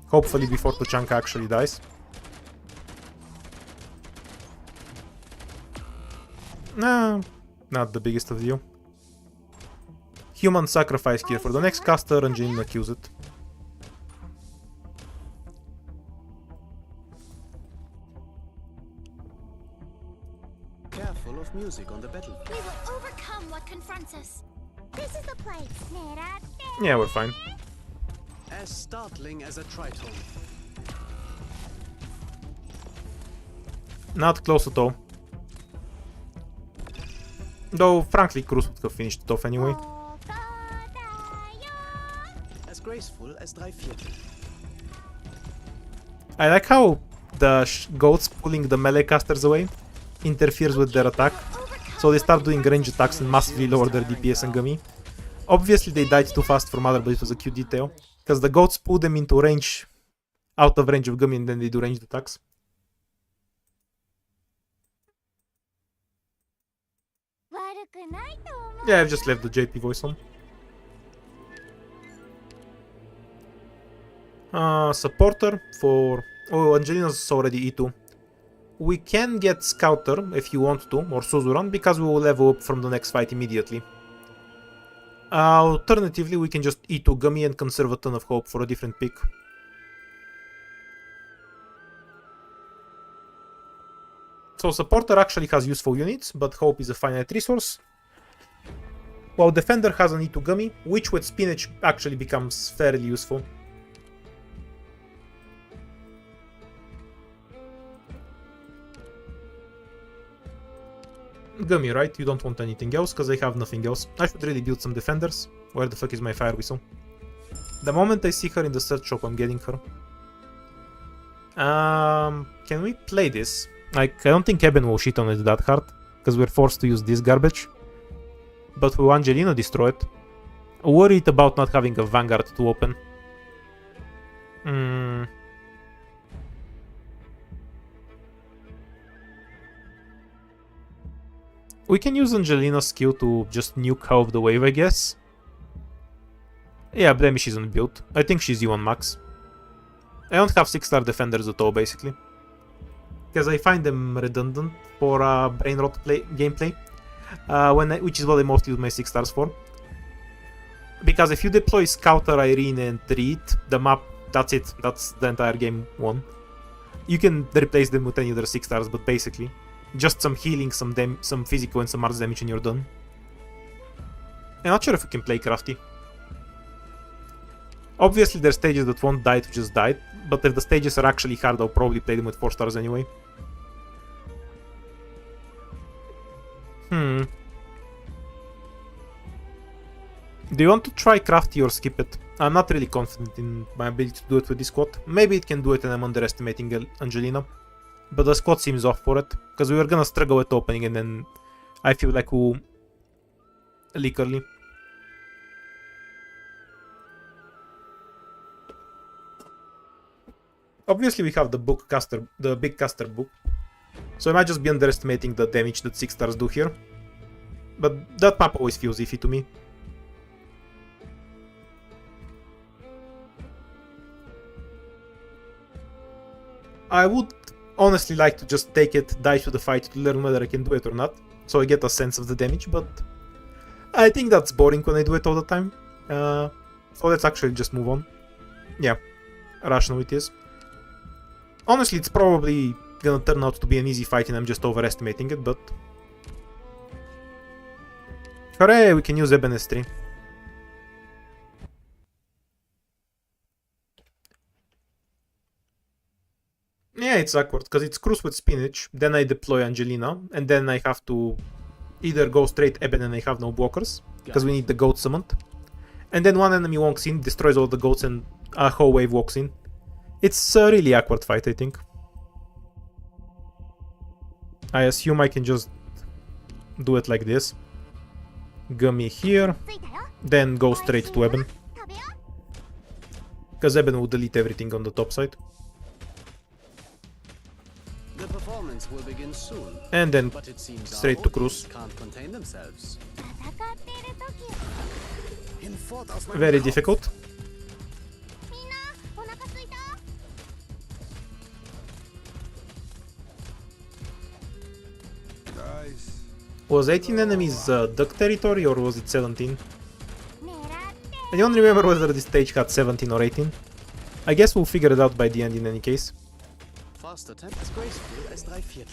Hopefully before Tachanka actually dies. Nah, not the biggest of deal. Human sacrifice here for the next caster, Angelina kills it. Careful of music on the battlefield. We will overcome what confronts us. This is the place. Yeah, we're fine. As startling as a tritone. Not close at all. Though, frankly, Cruz would have finished it off anyway. As graceful as drei Viertel. I like how the goats pulling the melee casters away interferes with their attack. So they start doing range attacks and massively lower their DPS and Gummy. Obviously they died too fast for Mother, but it was a cute detail. Because the goats pull them into range, out of range of Gummy, and then they do ranged attacks. Yeah, I've just left the JP voice on. Supporter for... Oh, Angelina's already E2. We can get Scouter if you want to, or Suzuran, because we will level up from the next fight immediately. Alternatively, we can just E2 Gummy and conserve a ton of hope for a different pick. So Supporter actually has useful units, but Hope is a finite resource. While Defender has an E2 Gummy, which with Spinach actually becomes fairly useful. Gummy, right? You don't want anything else, because I have nothing else. I should really build some defenders. Where the fuck is my fire whistle? The moment I see her in the search shop, I'm getting her. Can we play this? Like, I don't think Eben will shit on it that hard, because we're forced to use this garbage. But will Angelina destroy it? Worried about not having a Vanguard to open. We can use Angelina's skill to just nuke half the wave, I guess. Yeah, Blemish isn't built. I think she's E1 max. I don't have 6-star defenders at all, basically. Because I find them redundant for brain rot gameplay. Which is what I mostly use my 6 stars for. Because if you deploy Scouter, Irene, and Reed, the map, that's it. That's the entire game won. You can replace them with any other 6 stars, but basically, just some healing, some physical, and some arts damage, and you're done. I'm not sure if we can play Crafty. Obviously, there's stages that won't die to just die, but if the stages are actually hard, I'll probably play them with 4 stars anyway. Do you want to try Crafty or skip it? I'm not really confident in my ability to do it with this squad. Maybe it can do it and I'm underestimating Angelina. But the squad seems off for it, because we were gonna struggle at opening and then I feel like we'll leak early. Obviously we have the big caster book, so I might just be underestimating the damage that 6 stars do here. But that map always feels iffy to me. I would honestly like to just take it, die to the fight to learn whether I can do it or not, so I get a sense of the damage, but I think that's boring when I do it all the time. So let's actually just move on. Yeah, rational it is. Honestly, it's probably gonna turn out to be an easy fight and I'm just overestimating it, but... Hooray, we can use Eben S3. Yeah, it's awkward, because it's Cruise with Spinach, then I deploy Angelina, and then I have to either go straight Eben and I have no blockers, because we need the goat summoned. And then one enemy walks in, destroys all the goats, and a whole wave walks in. It's a really awkward fight, I think. I assume I can just do it like this. Gummy here, then go straight to Eben. Because Eben will delete everything on the top side. The performance will begin soon, And then but it seems straight to Cruise. can't contain themselves. Very difficult. Guys, Was 18 enemies duck territory or was it 17? I don't remember whether this stage had 17 or 18. I guess we'll figure it out by the end in any case. Fast attempt as graceful as 3/4.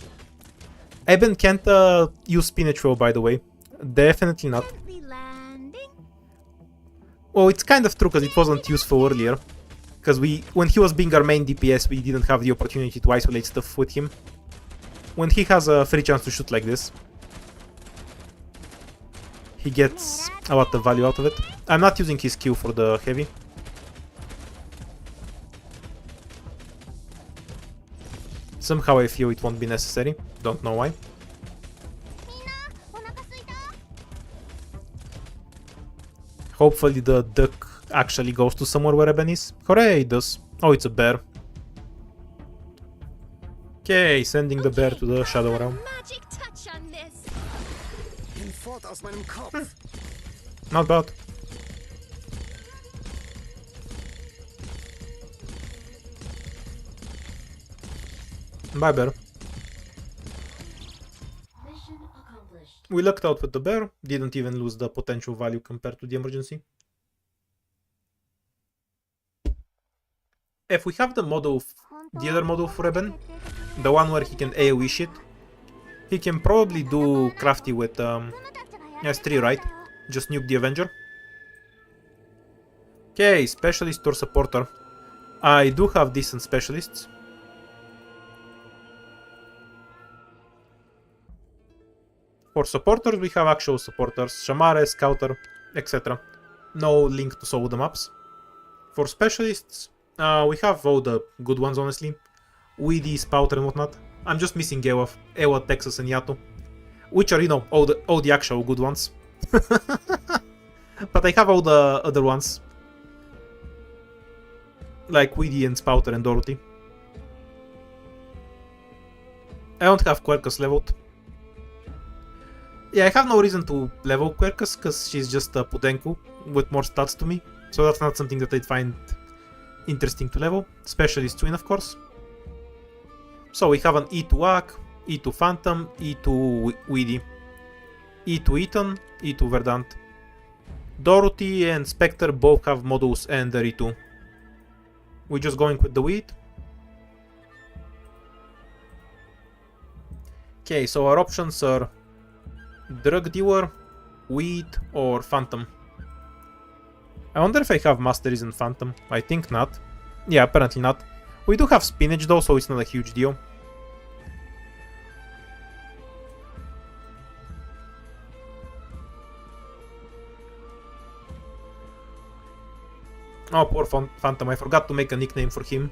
Eben can't use Spinach roll, by the way. Definitely not. Well, it's kind of true because it wasn't useful earlier. Because when he was being our main DPS, we didn't have the opportunity to isolate stuff with him. When he has a free chance to shoot like this, he gets a lot of value out of it. I'm not using his Q for the heavy. Somehow I feel it won't be necessary. Don't know why. Hopefully the duck actually goes to somewhere where Eben is. Hooray, it does. Oh, it's a bear. Okay, sending the bear to the shadow realm. Magic touch on this. Not bad. Bye, bear. We lucked out with the bear, didn't even lose the potential value compared to the emergency. If we have the model, the other model for Eben, the one where he can AoE shit, he can probably do crafty with S3, right? Just nuke the Avenger. Okay, specialist or supporter. I do have decent specialists. For supporters, we have actual supporters, Shamare, Scouter, etc. No link to solve the maps. For specialists, we have all the good ones, honestly. Weedy, Spouter and whatnot. I'm just missing Ewa, Texas and Yato. Which are, you know, all the actual good ones. But I have all the other ones. Like Weedy and Spouter and Dorothy. I don't have Quercus leveled. Yeah, I have no reason to level Quercus, because she's just a Pudenku with more stats to me. So that's not something that I'd find interesting to level. Specialist Twin, of course. So we have an E2 Ak, E2 Phantom, E2 Weedy, E2 Eton, E2 Verdant. Dorothy and Spectre both have models and the E2. We're just going with the weed. Okay, so our options are Drug Dealer, Weed, or Phantom. I wonder if I have Masteries in Phantom. I think not. Yeah, apparently not. We do have Spinach though, so it's not a huge deal. Oh, poor Phantom, I forgot to make a nickname for him.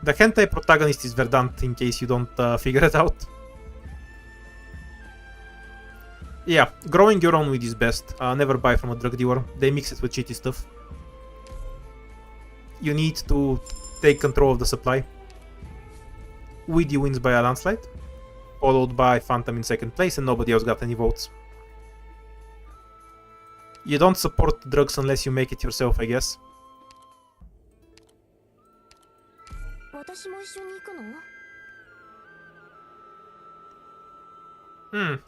The hentai protagonist is Verdant, in case you don't figure it out. Yeah, growing your own weed is best. Never buy from a drug dealer. They mix it with shitty stuff. You need to take control of the supply. Weedy wins by a landslide, followed by Phantom in second place, and nobody else got any votes. You don't support drugs unless you make it yourself, I guess.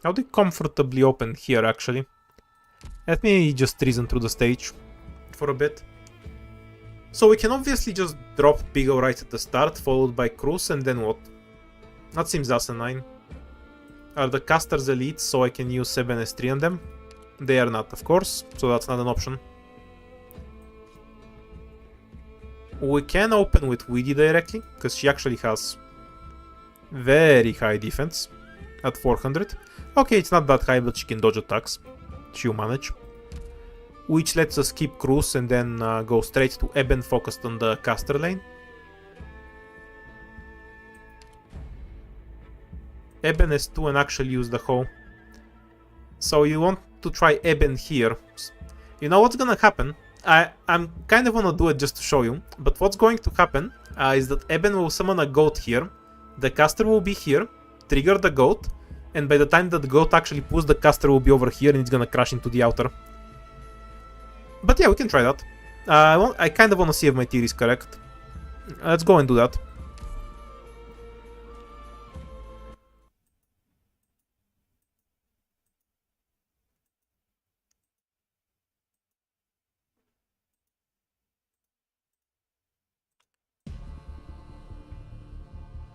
How do you comfortably open here, actually? Let me just reason through the stage for a bit. So we can obviously just drop Pigo right at the start, followed by Cruise, and then what? That seems asinine. Are the casters elites, so I can use 7S3 on them? They are not, of course, so that's not an option. We can open with Weedy directly, because she actually has very high defense at 400. Okay, it's not that high, but she can dodge attacks. She'll manage. Which lets us keep Cruise and then go straight to Eben focused on the caster lane. Eben S2 and actually use the hoe. So you want to try Eben here. You know what's gonna happen? I'm kind of wanna do it just to show you, but what's going to happen is that Eben will summon a goat here, the caster will be here, trigger the goat, and by the time that the goat actually pulls, the caster will be over here and it's gonna crash into the outer. But yeah, we can try that. I kind of wanna see if my theory is correct. Let's go and do that.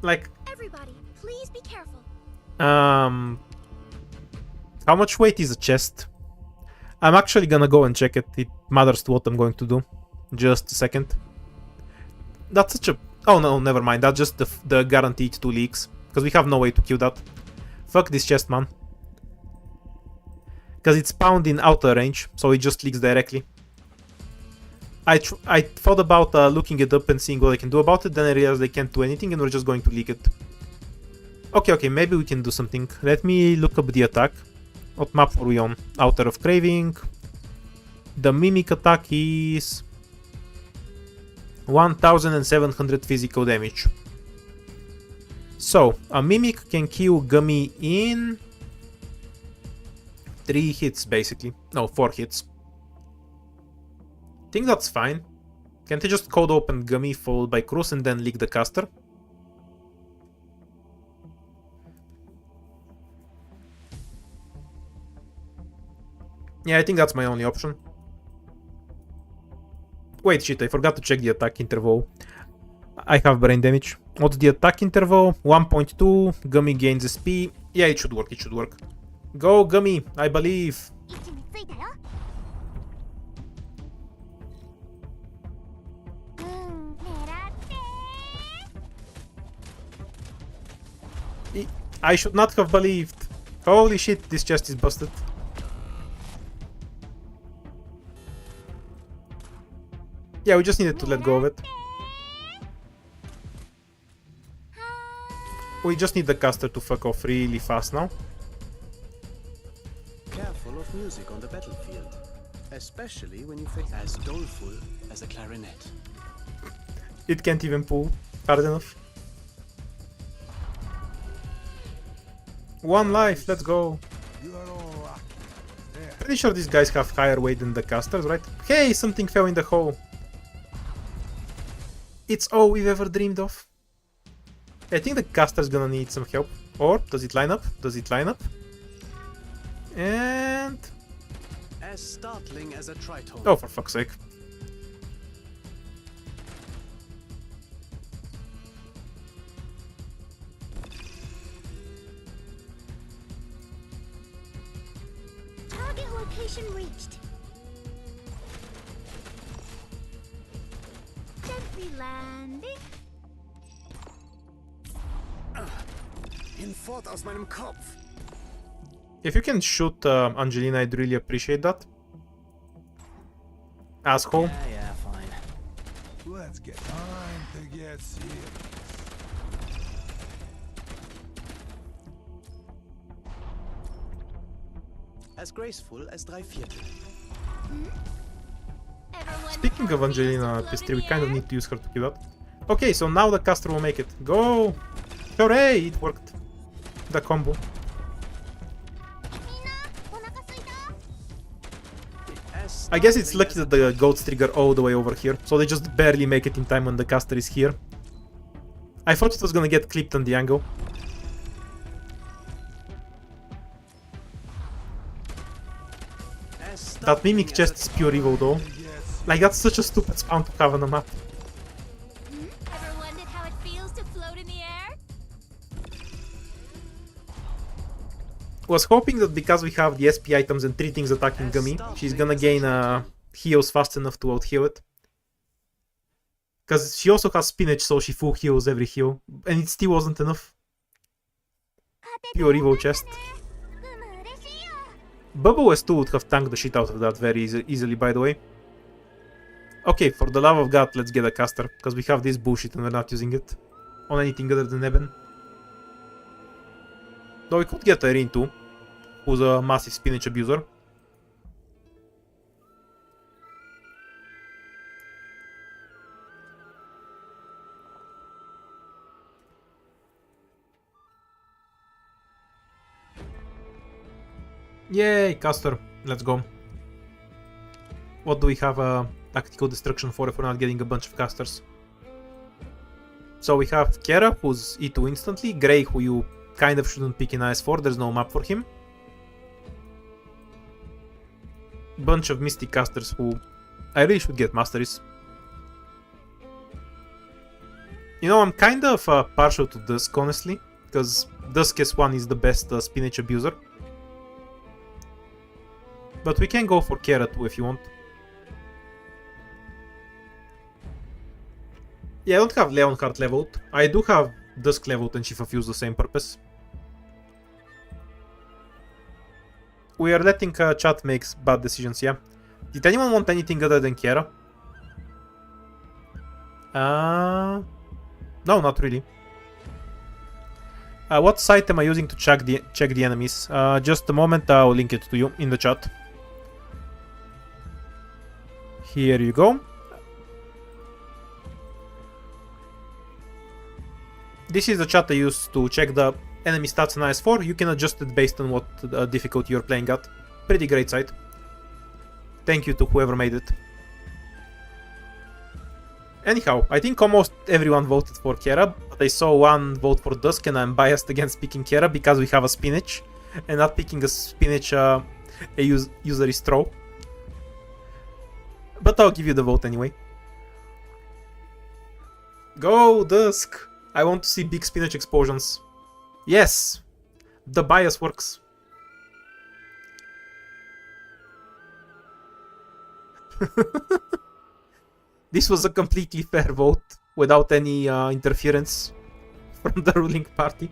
Like, Everybody, please be careful. how much weight is a chest? I'm actually gonna go and check it. It matters to what I'm going to do. Just a second. That's such a... Oh no, never mind. That's just the guaranteed 2 leaks. Because we have no way to kill that. Fuck this chest, man. Because it's spawned in outer range, so it just leaks directly. I thought about looking it up and seeing what I can do about it, then I realized I can't do anything and we're just going to leak it. Okay, maybe we can do something. Let me look up the attack. What map are we on? Outer of Craving. The Mimic attack is 1700 physical damage. So, a Mimic can kill Gummy in 3 hits, basically. No, 4 hits. I think that's fine. Can't he just code open Gummy followed by Cruise and then leak the caster? Yeah, I think that's my only option. Wait, shit, I forgot to check the attack interval. I have brain damage. What's the attack interval? 1.2. Gummy gains SP. Yeah, it should work, it should work. Go, Gummy, I believe. 位置についたよ。狙って。 I should not have believed. Holy shit, this chest is busted. Yeah, we just needed to let go of it. We just need the caster to fuck off really fast now. Careful of music on the battlefield, especially when you face as doleful as a clarinet. It can't even pull hard enough. One life, let's go. You are all right. There. Pretty sure these guys have higher weight than the casters, right? Hey, something fell in the hole. It's all we've ever dreamed of. I think the caster's gonna need some help. Or, does it line up? Does it line up? And... As startling as a tritone. oh, for fuck's sake. Target location reached. Gently landing. Hinfort aus meinem Kopf. If you can shoot Angelina, I'd really appreciate that. Asshole. Yeah, fine. Let's get time to get serious. As graceful as 3/4. Speaking of Angelina Pistri, we kind of need to use her to kill that. Okay, so now the caster will make it. Go! Hooray! It worked. The combo. みんなお腹すいた？ As I guess it's startling lucky as that the goats trigger all the way over here, so they just barely make it in time when the caster is here. I thought it was gonna get clipped on the angle. as That mimic startling chest as is pure evil though. Yes. Like, that's such a stupid spawn to have on a map. Ever wondered how it feels to float in the air? Was hoping that because we have the SP items and 3 things attacking Gummy, she's gonna gain heals fast enough to out-heal it. Because she also has spinach, so she full heals every heal. And it still wasn't enough. Pure evil chest. うむ嬉しいよ。 Bubble S2 would have tanked the shit out of that very easily, by the way. Okay, for the love of God, let's get a caster, because we have this bullshit and we're not using it on anything other than Eben. Though we could get Erin too, who's a massive spinach abuser. Yay, caster, let's go. What do we have tactical destruction for if we're not getting a bunch of casters? So we have Kera, who's E2 instantly, Grey, who you kind of shouldn't pick in IS4, there's no map for him. Bunch of Mystic casters who I really should get masteries. You know, I'm kind of partial to Dusk, honestly, because Dusk S1 is the best spinach abuser. But we can go for Kera too if you want. Yeah, I don't have Leonhardt leveled. I do have Dusk leveled and she fulfills the same purpose. We are letting chat make bad decisions, yeah. Did anyone want anything other than Kera? No, not really. What site am I using to check the enemies? Just a moment, I'll link it to you in the chat. Here you go. This is the chat I use to check the enemy stats in IS4. You can adjust it based on what difficulty you're playing at. Pretty great site. Thank you to whoever made it. Anyhow, I think almost everyone voted for Kera, but I saw one vote for Dusk and I'm biased against picking Kera because we have a spinach. And not picking a spinach A user is throw. But I'll give you the vote anyway. Go, Dusk! I want to see big spinach explosions. Yes! The bias works. This was a completely fair vote, without any interference from the ruling party.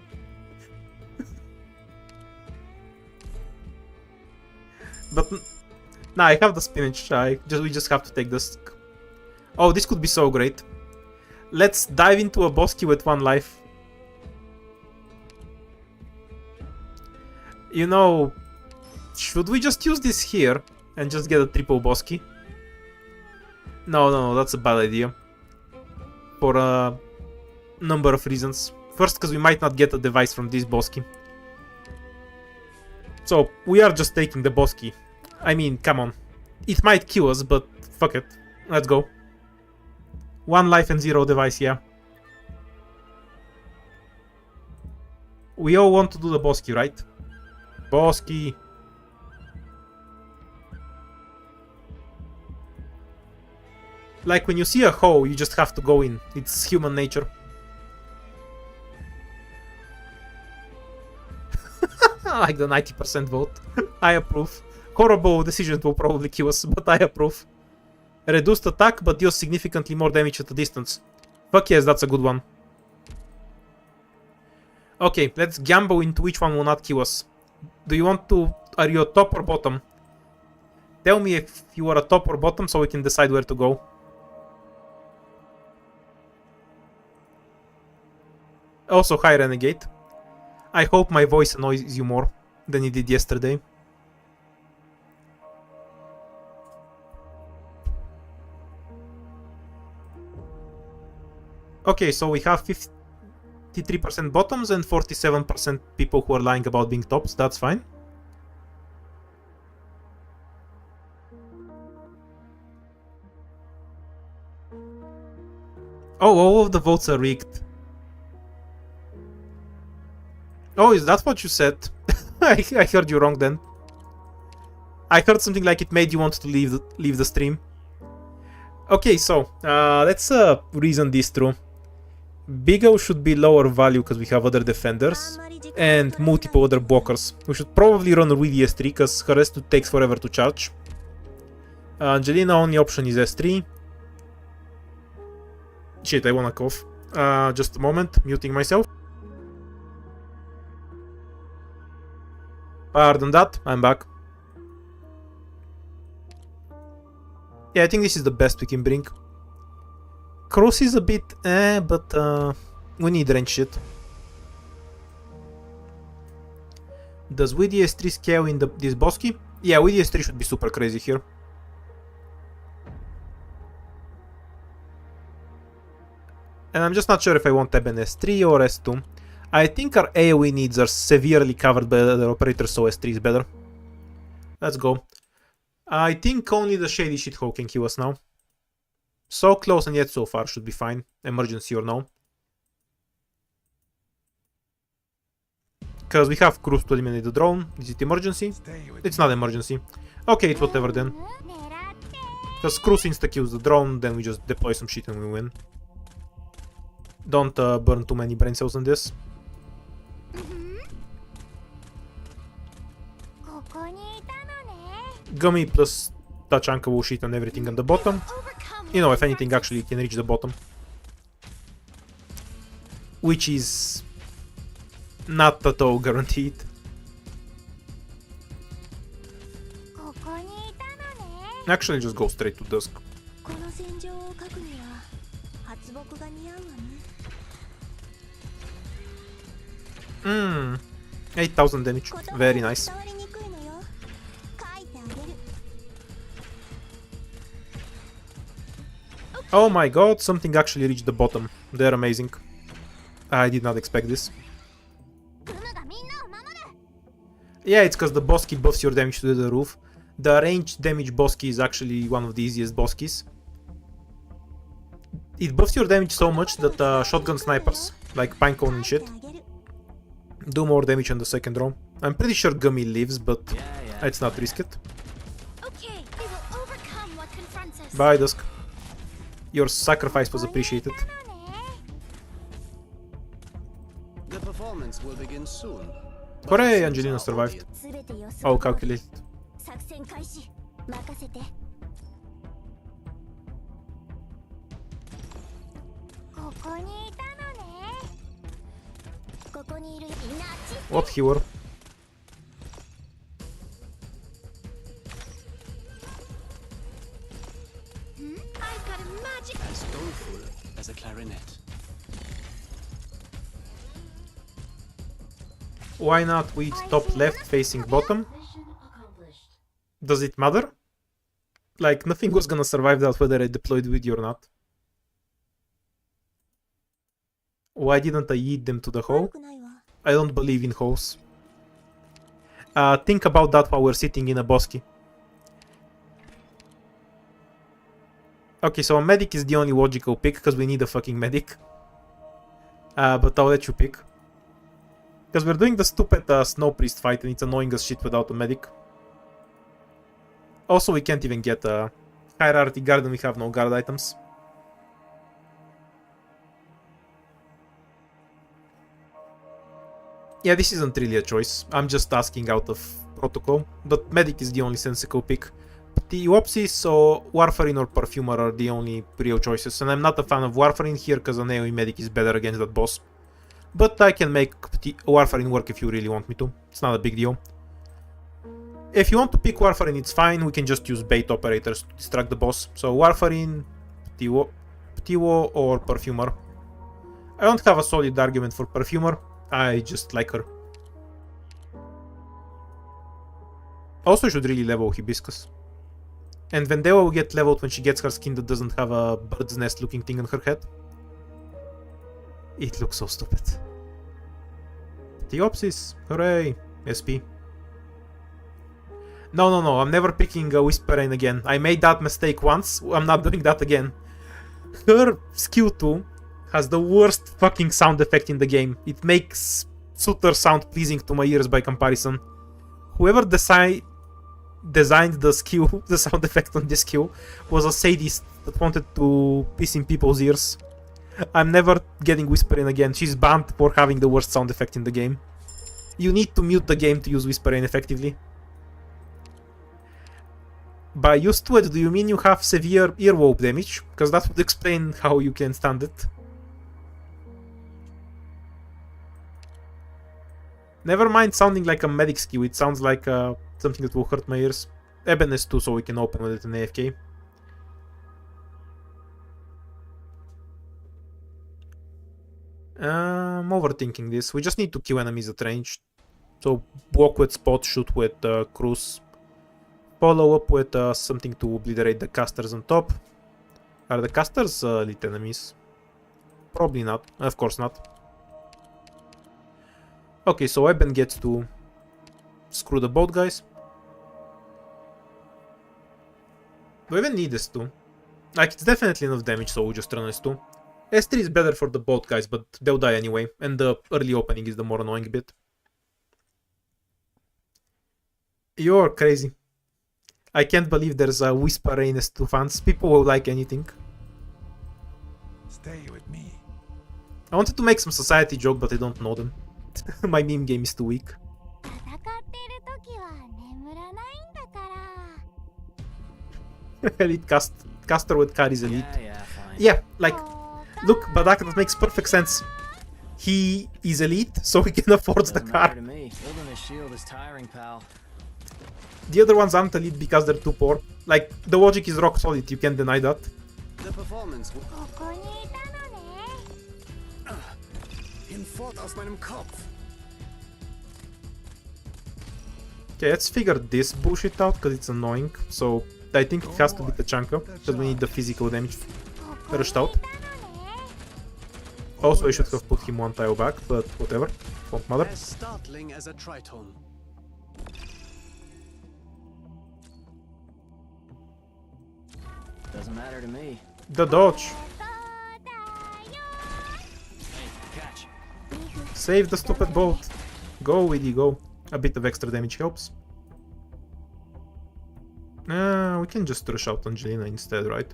But nah, I have the spinach. We just have to take this. Oh, this could be so great. Let's dive into a bosky with 1 life. You know, should we just use this here and just get a triple bosky? No, that's a bad idea. For a number of reasons. First, because we might not get a device from this bosky. So, we are just taking the bosky. I mean, come on. It might kill us, but fuck it. Let's go. 1 life and 0 device, yeah. We all want to do the bosky, right? Bosky. Like when you see a hole, you just have to go in. It's human nature. Like the 90% vote. I approve. Horrible decision will probably kill us, but I approve. Reduced attack, but deals significantly more damage at a distance. Fuck yes, that's a good one. Okay, let's gamble into which one will not kill us. Do you want to... Are you a top or bottom? Tell me if you are a top or bottom so we can decide where to go. Also, hi Renegade. I hope my voice annoys you more than it did yesterday. Okay, so we have 53% bottoms and 47% people who are lying about being tops. That's fine. Oh, all of the votes are rigged. Oh, is that what you said? I heard you wrong then. I heard something like it made you want to leave the stream. Okay, so let's reason this through. Big O should be lower value because we have other defenders and multiple other blockers. We should probably run with S3 because her S2 takes forever to charge. Angelina only option is S3. Shit, I wanna cough. Just a moment, muting myself. Pardon that, I'm back. Yeah, I think this is the best we can bring. Cross is a bit but we need range shit. Does WDS3 scale in this bosky? Yeah, WDS3 should be super crazy here. And I'm just not sure if I want tab in S3 or S2. I think our AoE needs are severely covered by other operators, so S3 is better. Let's go. I think only the shady shithole can kill us now. So close and yet so far should be fine. Emergency or no. Because we have cruise to eliminate the drone. Is it emergency? It's not emergency. Okay, it's whatever then. Because cruise insta-kills the drone, then we just deploy some shit and we win. Don't burn too many brain cells on this. Gummy plus Tachanka will shit on everything on the bottom. You know, if anything actually can reach the bottom. Which is not at all guaranteed. Actually, just go straight to Dusk. 8,000 damage. Very nice. Oh my god, something actually reached the bottom. They're amazing. I did not expect this. Yeah, it's because the bosky buffs your damage to the roof. The ranged damage bosky is actually one of the easiest boskies. It buffs your damage so much that shotgun snipers, like Pinecone and shit, do more damage on the second row. I'm pretty sure Gummy lives, but Yeah. let's not risk it. Okay, we will overcome what confronts us. Bye, Dusk. Your sacrifice was appreciated. The performance will begin soon. but Hooray, it seems Angelina our survived. audience- 全て予想 Oh, 通り calculated. 作戦開始任せてここにいたのねここにいるみんなあっち What he were? I've got a magic as doleful as a clarinet. Why not with top left facing bottom? Does it matter? Like, nothing was gonna survive that whether I deployed with you or not. Why didn't I eat them to the hole? くないわ I don't believe in holes. Think about that while we're sitting in a bosky. Okay, so a medic is the only logical pick, because we need a fucking medic. But I'll let you pick. Because we're doing the stupid Snow Priest fight, and it's annoying as shit without a medic. Also, we can't even get a hierarchy guard, and we have no guard items. Yeah, this isn't really a choice. I'm just asking out of protocol. But medic is the only sensible pick. The Wopsies or Warfarin or Perfumer are the only real choices. And I'm not a fan of Warfarin here because an AoE medic is better against that boss. But I can make the Warfarin work if you really want me to. It's not a big deal. If you want to pick Warfarin, it's fine. We can just use bait operators to distract the boss. So Warfarin, Ptiwo or Perfumer. I don't have a solid argument for Perfumer. I just like her. Also should really level Hibiscus. And Vendeva will get leveled when she gets her skin that doesn't have a bird's nest looking thing on her head. It looks so stupid. Theopsis! Hooray! SP. No, I'm never picking a Whisper Rain again. I made that mistake once, I'm not doing that again. Her skill 2 has the worst fucking sound effect in the game. It makes Sutter sound pleasing to my ears by comparison. Whoever designed the skill, the sound effect on this skill, was a sadist that wanted to piss in people's ears. I'm never getting Whispering again. She's banned for having the worst sound effect in the game. You need to mute the game to use Whispering effectively. By used to it, do you mean you have severe earlobe damage? Because that would explain how you can stand it. Never mind sounding like a medic skill, it sounds like something that will hurt my ears. Eben S2 so we can open with it in AFK. I'm overthinking this. We just need to kill enemies at range. So walk with spot, shoot with cruise. Follow up with something to obliterate the casters on top. Are the casters elite enemies? Probably not. Of course not. Okay, so Eben gets to screw the boat guys. Do I even need S2? Like, it's definitely enough damage, so we'll just run S2. S3 is better for the boat guys, but they'll die anyway, and the early opening is the more annoying bit. You're crazy. I can't believe there's a Whisper Rain S2 fans. People will like anything. Stay with me. I wanted to make some society joke, but I don't know them. My meme game is too weak. 戦っている時は眠らないんだから Elite caster with carries elite. Yeah, fine. Yeah, like, look, Badak, that makes perfect sense. He is elite, so he can afford the Doesn't matter car. to me. Building a shield is tiring, pal. The other ones aren't elite because they're too poor. Like, the logic is rock solid, you can't deny that. The performance will... ここにいたのね Hinfort aus meinem Kopf. Okay, let's figure this bullshit out, because it's annoying. So, I think it has to be the Chanka, because we need the physical damage rushed out. Also, I should have put him one tile back, but whatever. Won't matter. As startling as a tritone. Doesn't matter to me. The dodge. そうだよ Hey, catch. Save the stupid boat. Go, Widdy, go. A bit of extra damage helps. We can just rush out Angelina instead, right?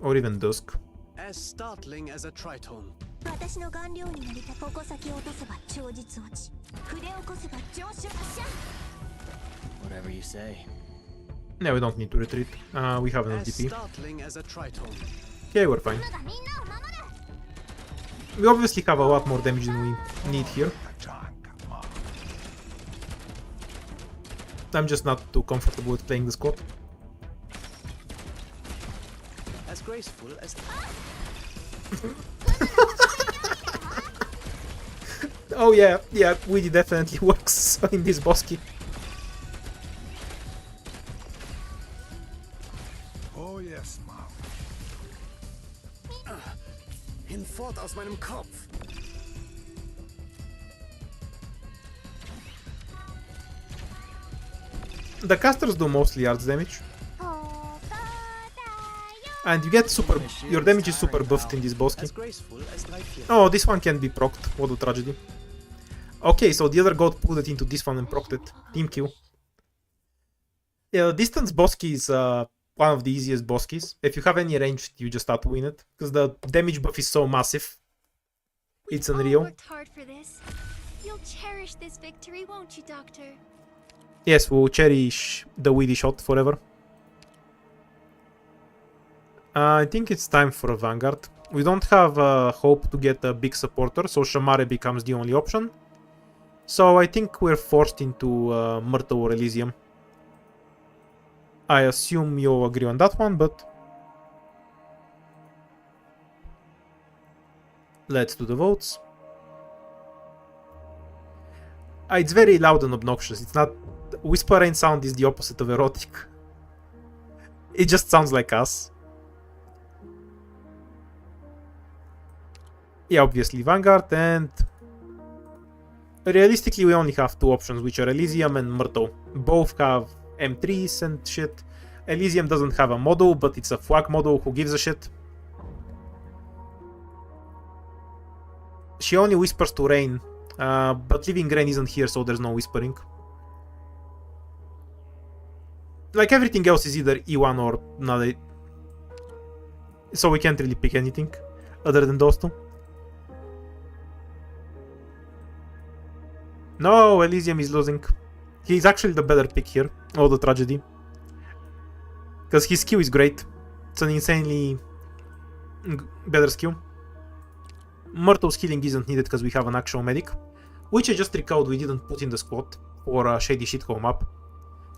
Or even Dusk. As startling as a tritone. 私の顔料になりた矛先を落とせば超実落ち筆を起こせば上昇発射 Whatever you say. Yeah, we don't need to retreat. We have an As LDP. startling as a tritone. Okay, we're fine. がみんなを守る We obviously have a lot more damage than we need here. I'm just not too comfortable with playing the squad. As graceful as... Oh yeah, Weedy definitely works in this bosky. Oh yes, Mom. Hinfort aus meinem Kopf. The casters do mostly yards damage. 他だよ And you get super... Your damage is super buffed in this bosky. As graceful as Dreifviertel. Oh, this one can be procced. What a tragedy. Okay, so the other god pulled it into this one and procced it. Team kill. Yeah, distance bosky is one of the easiest boskies. If you have any range, you just start to win it. Because the damage buff is so massive. It's We've all unreal. worked hard for this. You'll cherish this victory, won't you, Doctor? Yes, we'll cherish the Weedy shot forever. I think it's time for a Vanguard. We don't have hope to get a big supporter, so Shamare becomes the only option. So I think we're forced into Myrtle or Elysium. I assume you'll agree on that one, but... Let's do the votes. It's very loud and obnoxious. It's not... Whisper Rain sound is the opposite of erotic. It just sounds like us. Yeah, obviously Vanguard, and... Realistically, we only have two options, which are Elysium and Myrtle. Both have M3s and shit. Elysium doesn't have a model, but it's a FWAC model, who gives a shit. She only whispers to Rain, but Living Rain isn't here, so there's no whispering. Like, everything else is either E1 or not. So we can't really pick anything other than those two. No, Elysium is losing. He's actually the better pick here. Oh, the tragedy. Because his skill is great. It's an insanely better skill. Myrtle's healing isn't needed because we have an actual medic. Which I just recalled we didn't put in the squad for a shady shithole map.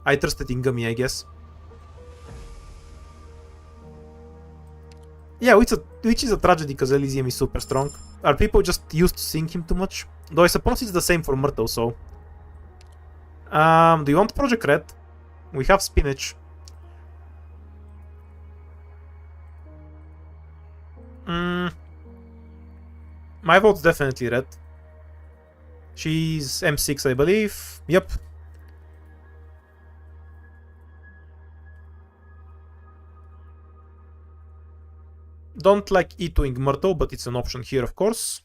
I trusted in Gummy, I guess. Yeah, which is a tragedy because Elysium is super strong. Are people just used to seeing him too much? Though I suppose it's the same for Myrtle, so... do you want Project Red? We have Spinach. My vote's definitely Red. She's M6, I believe. Yep. Don't like E2ing Myrtle, but it's an option here, of course.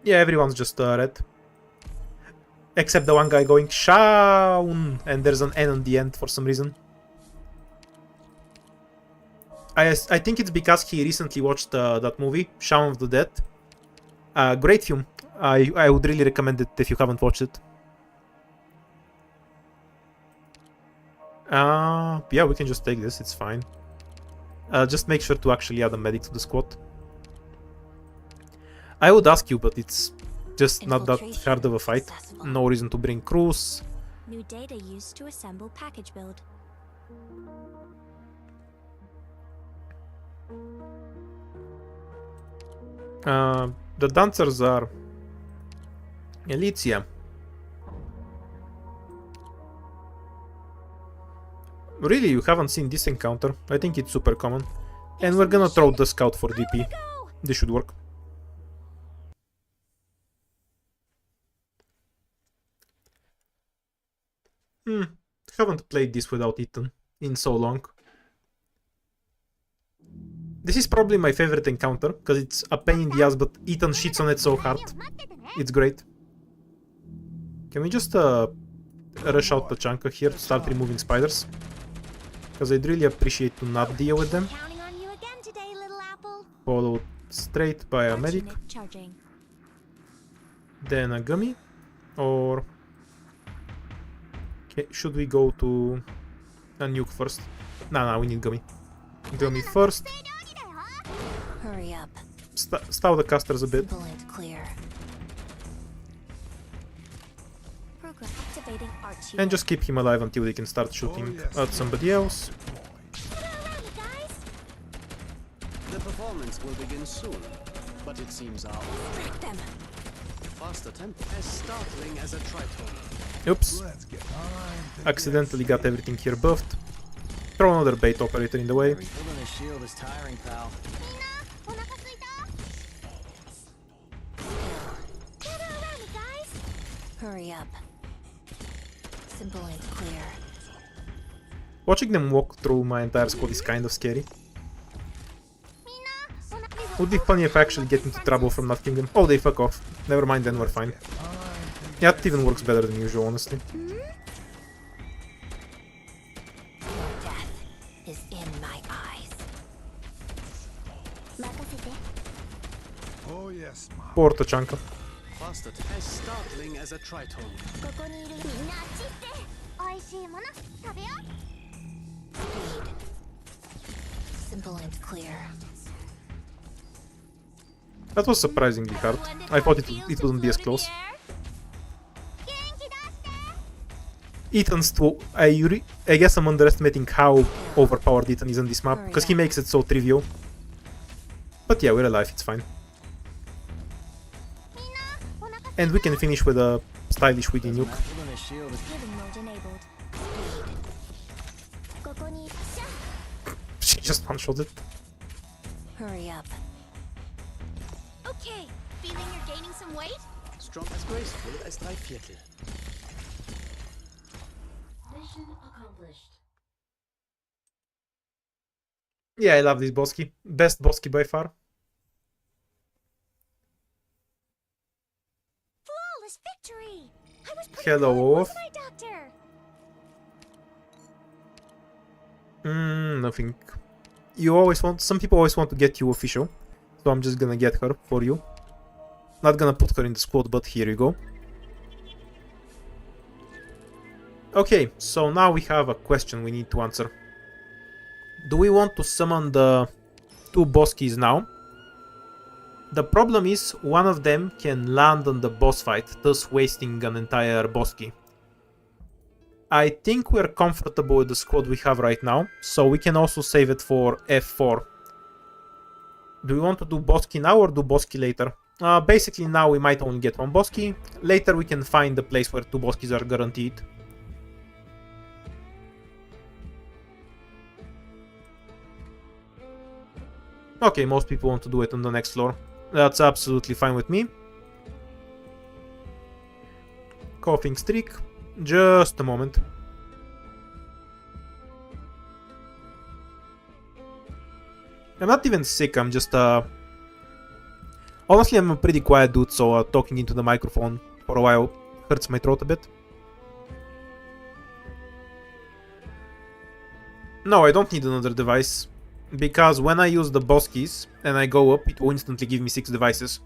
Yeah, everyone's just red. Except the one guy going Shaun, and there's an N on the end for some reason. I think it's because he recently watched that movie, Shaun of the Dead. Great film. I would really recommend it if you haven't watched it. Yeah, we can just take this, it's fine. Just make sure to actually add a medic to the squad. I would ask you, but it's just not that hard of a fight. No reason to bring crews. New data used to assemble package build. The dancers are Elysia. Really, you haven't seen this encounter? I think it's super common. And we're gonna throw the scout for DP. This should work. Haven't played this without Ethan in so long. This is probably my favorite encounter, because it's a pain in the ass, but Ethan shits on it so hard. It's great. Can we just rush out the Tachanka here to start removing spiders? Because I'd really appreciate to not deal with them. Counting on you again today, little apple. Followed straight by a medic, Charging. then a gummy, or... Okay, should we go to a nuke first? No, we need gummy. Gummy first. Hurry up. Stall the casters a bit. Simple and clear. Program activating Archie. And just keep him alive until they can start shooting at somebody else. The performance will begin soon, but it seems our Track them. fast attempt as startling as a tritone. Oops. Let's get on. Accidentally got everything here buffed. Throw another bait operator in the way. Refilling the shield is tiring, pal. Hurry up. Simple and clear. Watching them walk through my entire squad is kind of scary. Would be funny if I actually get into trouble from not killing them. Oh, they fuck off. Never mind, then we're fine. Yeah, it even works better than usual, honestly. Your death is in my eyes. Oh yes, ma. Poor Tachanka. Fast attempt as startling as a tritone. Simple and clear. That was surprisingly hard. I thought it wouldn't be as close. Ethan's too... I guess I'm underestimating how overpowered Ethan is on this map, because he makes it so trivial. But yeah, we're alive, it's fine. And we can finish with a stylish witty nuke. Refilling the shield is Giving mode enabled. She just one-shot it. Hurry up. Okay, feeling you're gaining some weight? Strong as graceful as drei Viertel. Mission accomplished. Yeah, I love this Bosky. Best Bosky by far. Flawless victory! I was pretty Hello, good, Wolf. wasn't I, Doctor? Nothing. You always want... Some people always want to get you official. So I'm just gonna get her for you. Not gonna put her in the squad, but here you go. Okay, so now we have a question we need to answer. Do we want to summon the two Boskies now? The problem is, one of them can land on the boss fight, thus wasting an entire Bosky. I think we're comfortable with the squad we have right now, so we can also save it for F4. Do we want to do Bosky now or do Bosky later? Basically now we might only get one Bosky. Later we can find a place where two Boskies are guaranteed. Okay, most people want to do it on the next floor. That's absolutely fine with me. Coughing streak. Just a moment. I'm not even sick, I'm just honestly, I'm a pretty quiet dude, so talking into the microphone for a while hurts my throat a bit. No, I don't need another device, because when I use the boss keys and I go up, it will instantly give me 6 devices.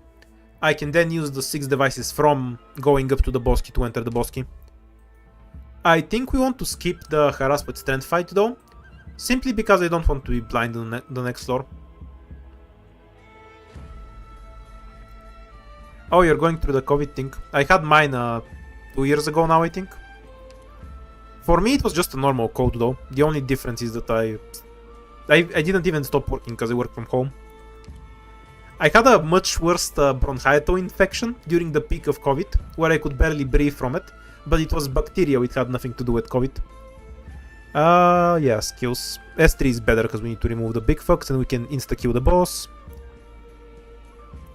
I can then use the 6 devices from going up to the boss key to enter the boss key. I think we want to skip the harass with strength fight though, simply because I don't want to be blind on the next floor. Oh, you're going through the COVID thing. I had mine 2 years ago now, I think. For me, it was just a normal cold though. The only difference is that I didn't even stop working because I work from home. I had a much worse bronchitis infection during the peak of COVID, where I could barely breathe from it, but it was bacterial, it had nothing to do with COVID. Yeah, skills. S3 is better because we need to remove the big fucks and we can insta-kill the boss.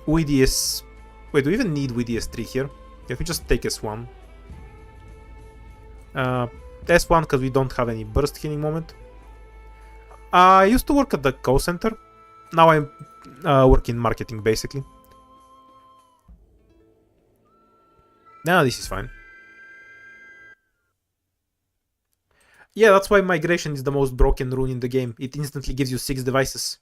WDS... Wait, do we even need WDS3 here? Can we just take S1? S1 because we don't have any burst healing moment. I used to work at the call center, Now I'm working marketing, basically. Now this is fine. Yeah, that's why migration is the most broken rune in the game. It instantly gives you 6 devices.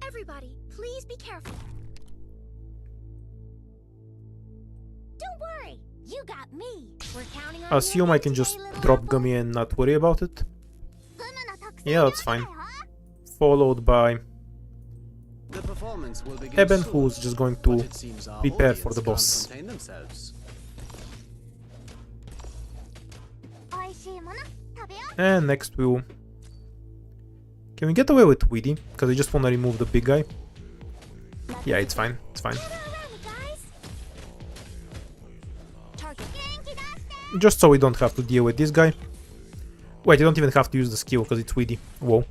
Everybody, please be careful. Don't worry, you got me. We're counting on you. Assume I can just drop Gummy and not worry about it. Yeah, that's fine. Followed by The performance will begin Eben, soon, who's just going but to it seems our prepare for audience the can't boss. contain themselves. And next we'll... Can we get away with Weedy? Because I just want to remove the big guy. Yeah, it's fine. It's fine. Just so we don't have to deal with this guy. Wait, you don't even have to use the skill because it's Weedy. Whoa.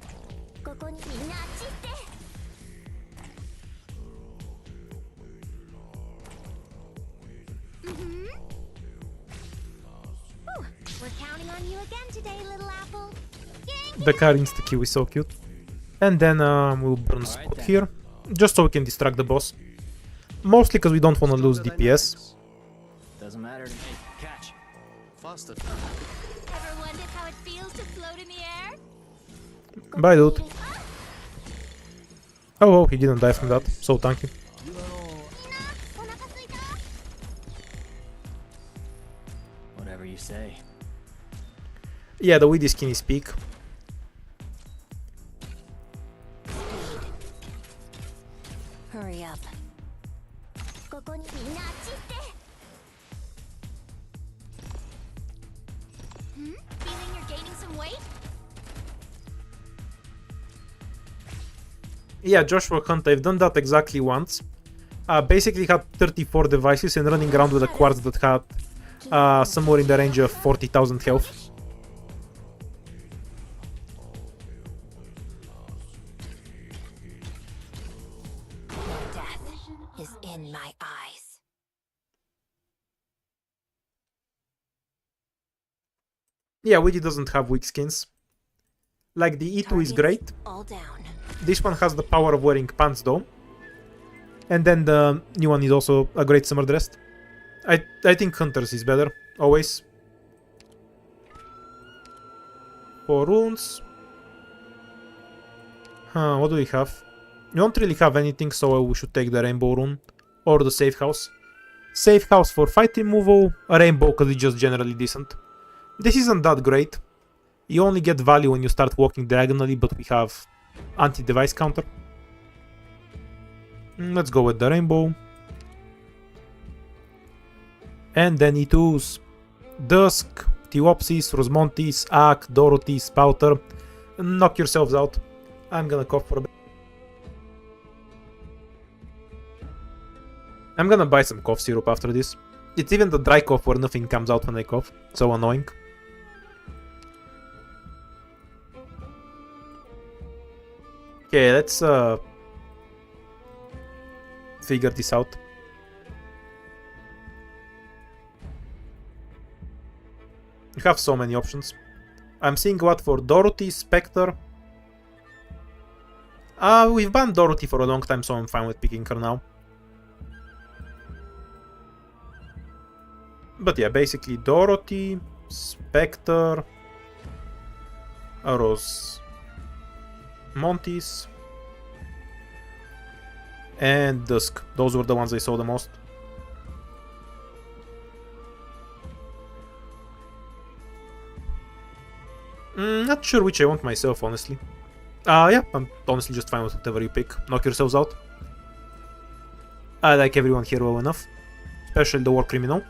The car insta-kill is so cute. And then we'll burn spot here, just so we can distract the boss. Mostly because we don't want to lose DPS. Doesn't matter to me. Catch. Faster. Ever wondered how it feels to float in the air? Bye, dude. Oh, he didn't die from that, so thank you. Whatever you say. Yeah, the Weedy skin is peak. Hurry up. Feeling you're gaining some weight? Yeah, Joshua Hunt, I've done that exactly once. Basically had 34 devices and running around with a quartz that had somewhere in the range of 40,000 health. Death is in my eyes. Yeah, Weedy doesn't have weak skins. Like, the E2 is great. All down. This one has the power of wearing pants though. And then the new one is also a great summer dress. I think Hunter's is better, always. For runes. What do we have? We don't really have anything, so we should take the rainbow rune. Or the safe house. Safe house for fight removal, a rainbow because it's just generally decent. This isn't that great. You only get value when you start walking diagonally, but we have anti-device counter. Let's go with the rainbow. And then E2s. Dusk, Theopsis, Rosmontis, Ak, Dorothy, Spouter. Knock yourselves out. I'm gonna cough for a bit. I'm gonna buy some cough syrup after this. It's even the dry cough where nothing comes out when I cough. So annoying. Okay, let's figure this out. We have so many options. I'm seeing what for Dorothy, Spectre. We've banned Dorothy for a long time, so I'm fine with picking her now. But yeah, basically Dorothy, Spectre, Rose, Montis, and Dusk. Those were the ones I saw the most. Not sure which I want myself, honestly. Yeah, I'm honestly just fine with whatever you pick. Knock yourselves out. I like everyone here well enough. Especially the war criminal.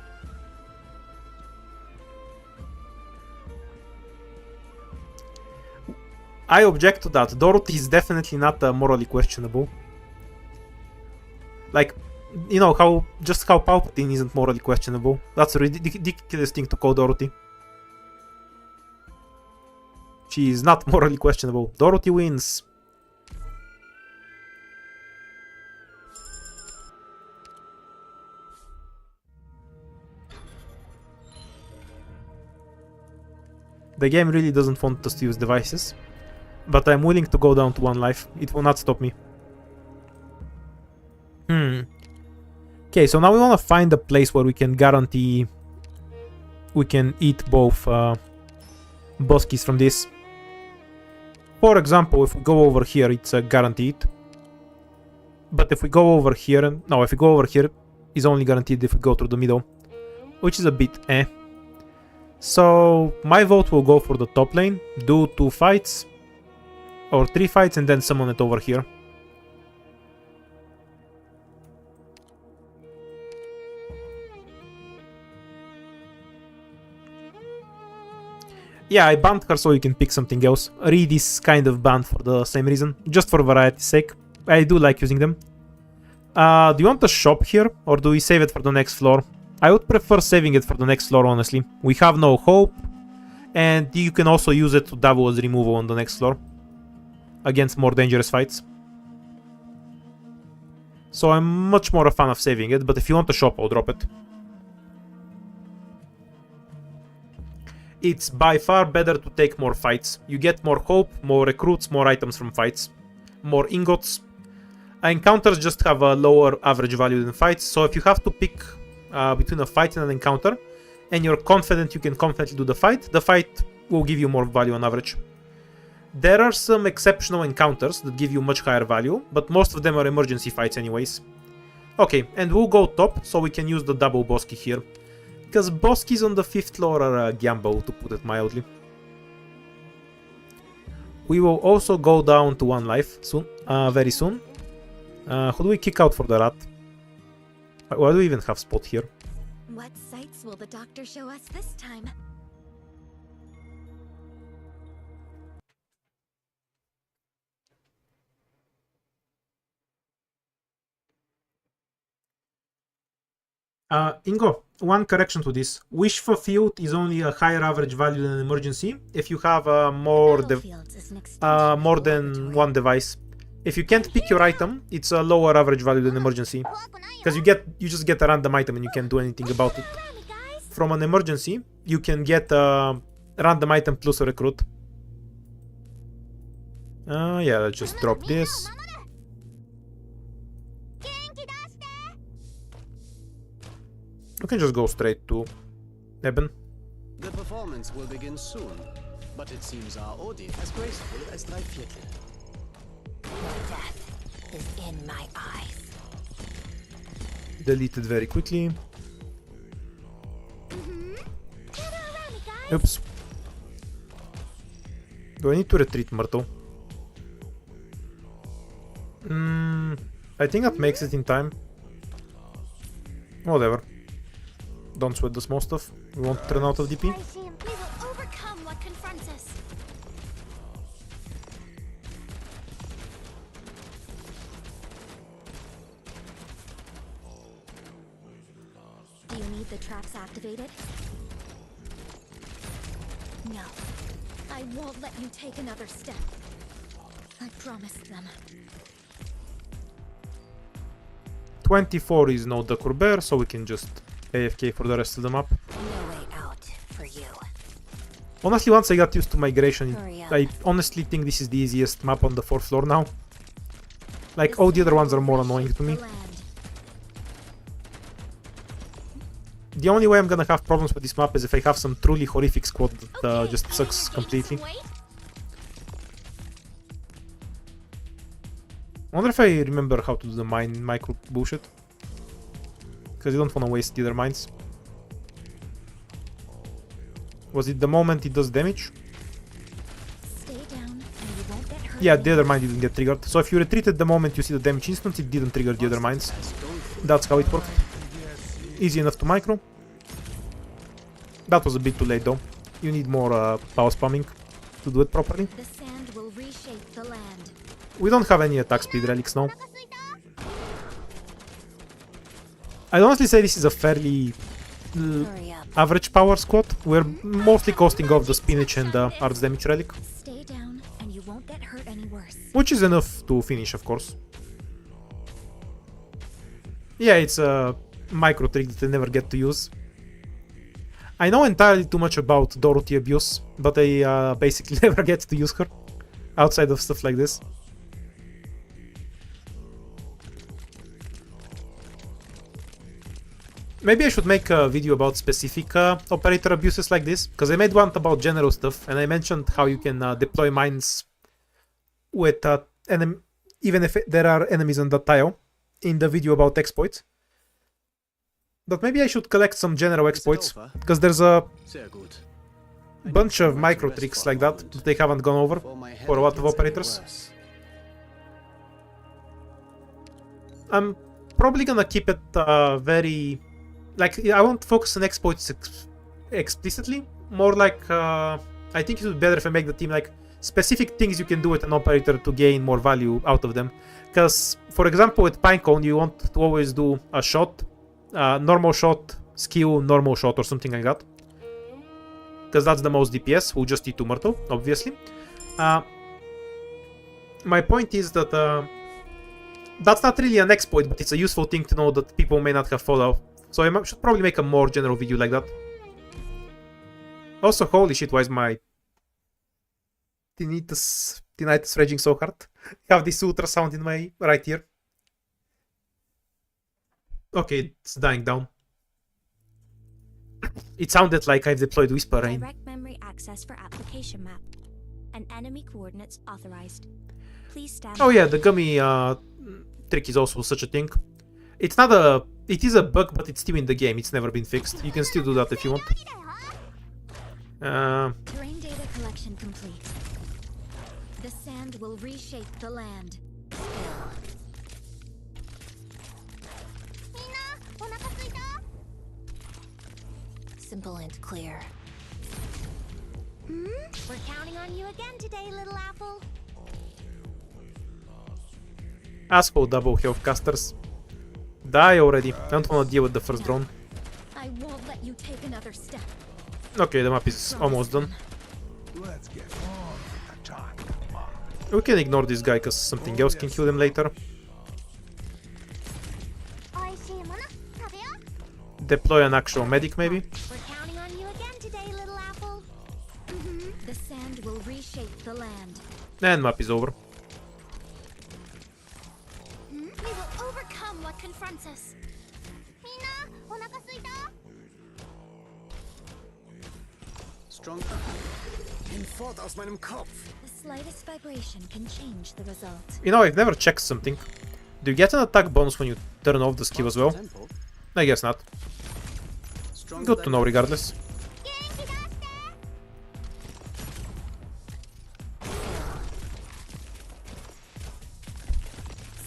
I object to that. Dorothy is definitely not morally questionable. Like, you know, how Palpatine isn't morally questionable. That's a ridiculous thing to call Dorothy. She is not morally questionable. Dorothy wins. The game really doesn't want us to use devices, but I'm willing to go down to 1 life. It will not stop me. Okay, so now we want to find a place where we can guarantee we can eat both boskies from this. For example, if we go over here, it's a guaranteed. But if we go over here, no, if we go over here, it's only guaranteed if we go through the middle, which is a bit eh. So my vote will go for the top lane, do 2 fights or 3 fights and then summon it over here. Yeah, I banned her so you can pick something else. Reed is kind of banned for the same reason, just for variety's sake. I do like using them. Do you want to shop here, or do we save it for the next floor? I would prefer saving it for the next floor, honestly. We have no hope, and you can also use it to double as removal on the next floor against more dangerous fights. So I'm much more a fan of saving it, but if you want to shop, I'll drop it. It's by far better to take more fights. You get more hope, more recruits, more items from fights, more ingots. Encounters just have a lower average value than fights, so if you have to pick between a fight and an encounter, and you're confident you can confidently do the fight will give you more value on average. There are some exceptional encounters that give you much higher value, but most of them are emergency fights anyways. Okay, and we'll go top, so we can use the double bosky here. Because boskies on the 5th floor are a gamble, to put it mildly. We will also go down to 1 life soon, very soon. Who do we kick out for the rat? Why do we even have spot here? What sights will the doctor show us this time? Ingo, one correction to this. Wish fulfilled is only a higher average value than emergency if you have more than 1 device. If you can't pick your item, it's a lower average value than emergency. Because you just get a random item and you can't do anything about it. From an emergency, you can get a random item plus a recruit. Yeah, let's just drop this. You can just go straight to Eben. The performance will begin soon, but it seems our audience as graceful as drei Viertel. Death is in my eyes. Deleted very quickly. Oops. Do I need to retreat, Myrtle? I think that makes it in time. Whatever. Don't sweat the small stuff. We won't run out of DP. We will overcome what confronts us. Do you need the traps activated? No. I won't let you take another step. I promised them. 24 is no Dakur Bear, so we can just AFK for the rest of the map. No way out for you. Honestly, once I got used to migration, Hurry up. I honestly think this is the easiest map on the 4th floor now. Like, all the other ones are more annoying to me. The only way I'm gonna have problems with this map is if I have some truly horrific squad that just sucks completely. I wonder if I remember how to do the mine micro bullshit. Because you don't want to waste the other mines. Was it the moment it does damage? Stay down and you won't get hurt. Yeah, the other mine didn't get triggered. So if you retreated the moment you see the damage instant, it didn't trigger the other mines. That's how it worked. Easy enough to micro. That was a bit too late though. You need more power spamming to do it properly. The sand will reshape the land. We don't have any attack speed relics now. I'd honestly say this is a fairly Hurry up. average power squad. We're mostly costing off the spinach and the arts damage relic, Stay down and you won't get hurt any worse. which is enough to finish, of course. Yeah, it's a micro trick that I never get to use. I know entirely too much about Dorothy abuse, but I basically never get to use her outside of stuff like this. Maybe I should make a video about specific operator abuses like this, because I made one about general stuff, and I mentioned how you can deploy mines with even if there are enemies on that tile in the video about exploits. But maybe I should collect some general exploits, because there's a Sehr gut. bunch of micro tricks like that that they haven't gone over for a lot of operators. I'm probably gonna keep it very... Like, I won't focus on exploits explicitly, more like I think it would be better if I make the team like specific things you can do with an operator to gain more value out of them. Because, for example, with Pinecone, you want to always do a shot, normal shot, skill, normal shot, or something like that. Because that's the most DPS, who just need to Myrtle, obviously. My point is that that's not really an exploit, but it's a useful thing to know that people may not have followed. So I should probably make a more general video like that. Also, holy shit, why is my tinnitus raging so hard? I have this ultrasound in my right ear. Okay, it's dying down. It sounded like I've deployed Whisper Rain. Direct memory access for application map. And enemy coordinates authorized. Please stand. Oh yeah, the gummy trick is also such a thing. It's not a... It is a bug, but it's still in the game. It's never been fixed. You can still do that if you want. Terrain data collection complete. The sand will reshape the land. Simple and clear. We're counting on you again today, little apple. Asshole double health casters. Die already. I don't want to deal with the first drone. I won't let you take another step. Okay, the map is almost done. Let's get on with the time. Come on. We can ignore this guy because something else can kill him later. Deploy an actual medic, maybe. We're counting on you again today, little apple. The sand will reshape the land. And map is over. We will overcome what confronts us. Strong. Hinfort aus meinem Kopf. The slightest vibration can change the result. You know, I've never checked something. Do you get an attack bonus when you turn off the skill as well? Tempo. I guess not. Stronger Good to than know regardless.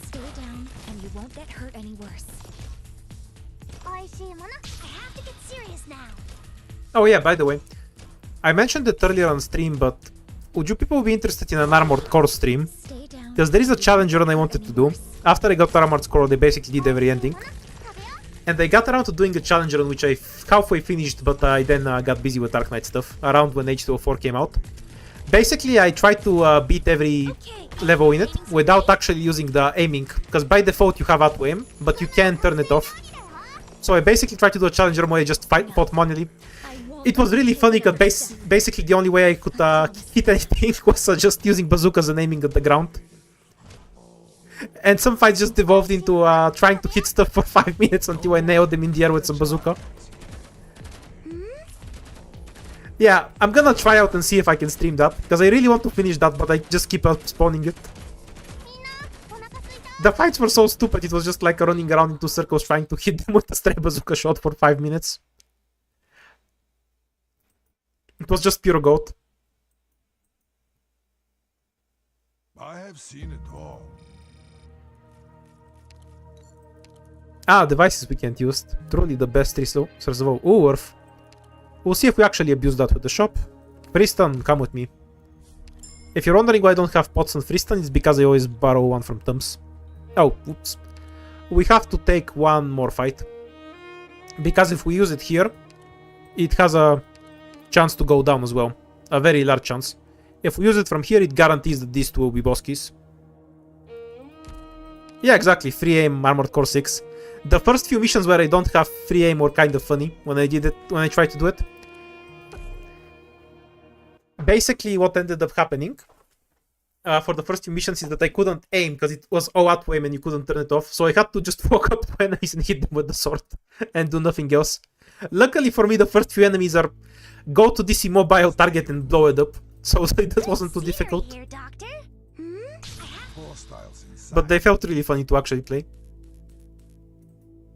Stay down and you won't get hurt any worse. I have to get serious now. Oh yeah, by the way. I mentioned it earlier on stream, but would you people be interested in an Armored Core stream? Stay down. Because there is a challenge run I wanted to do. After I got Armored Core, they basically did every ending. And I got around to doing a challenge run which I halfway finished, but I then got busy with Dark Knight stuff around when H204 came out. Basically, I tried to beat every level in it without actually using the aiming, because by default you have auto aim, but you can turn it off. So I basically tried to do a challenge run where I just fought manually. It was really funny because basically the only way I could hit anything was just using bazookas and aiming at the ground. And some fights just devolved into trying to hit stuff for 5 minutes until I nailed them in the air with some bazooka. Yeah, I'm gonna try out and see if I can stream that, because I really want to finish that, but I just keep spawning it. The fights were so stupid, it was just like running around in 2 circles trying to hit them with a stray bazooka shot for 5 minutes. It was just pure goat. I have seen it all. Ah, devices we can't use. Truly the best resource of all. Ooh, worth. We'll see if we actually abuse that with the shop. Freestone, come with me. If you're wondering why I don't have pots on Freestone, it's because I always borrow one from Tums. Oh, oops. We have to take one more fight. Because if we use it here, it has a chance to go down as well. A very large chance. If we use it from here, it guarantees that these two will be boss keys. Yeah, exactly. Free aim, Armored Core 6. The first few missions where I don't have free aim were kind of funny when I tried to do it. basically what ended up happening for the first few missions is that I couldn't aim because it was all auto aim and you couldn't turn it off. So I had to just walk up to enemies and hit them with the sword and do nothing else. Luckily for me, the first few enemies are go to this immobile target and blow it up. So that wasn't too difficult. Here, Doctor? Hostiles inside. But they felt really funny to actually play.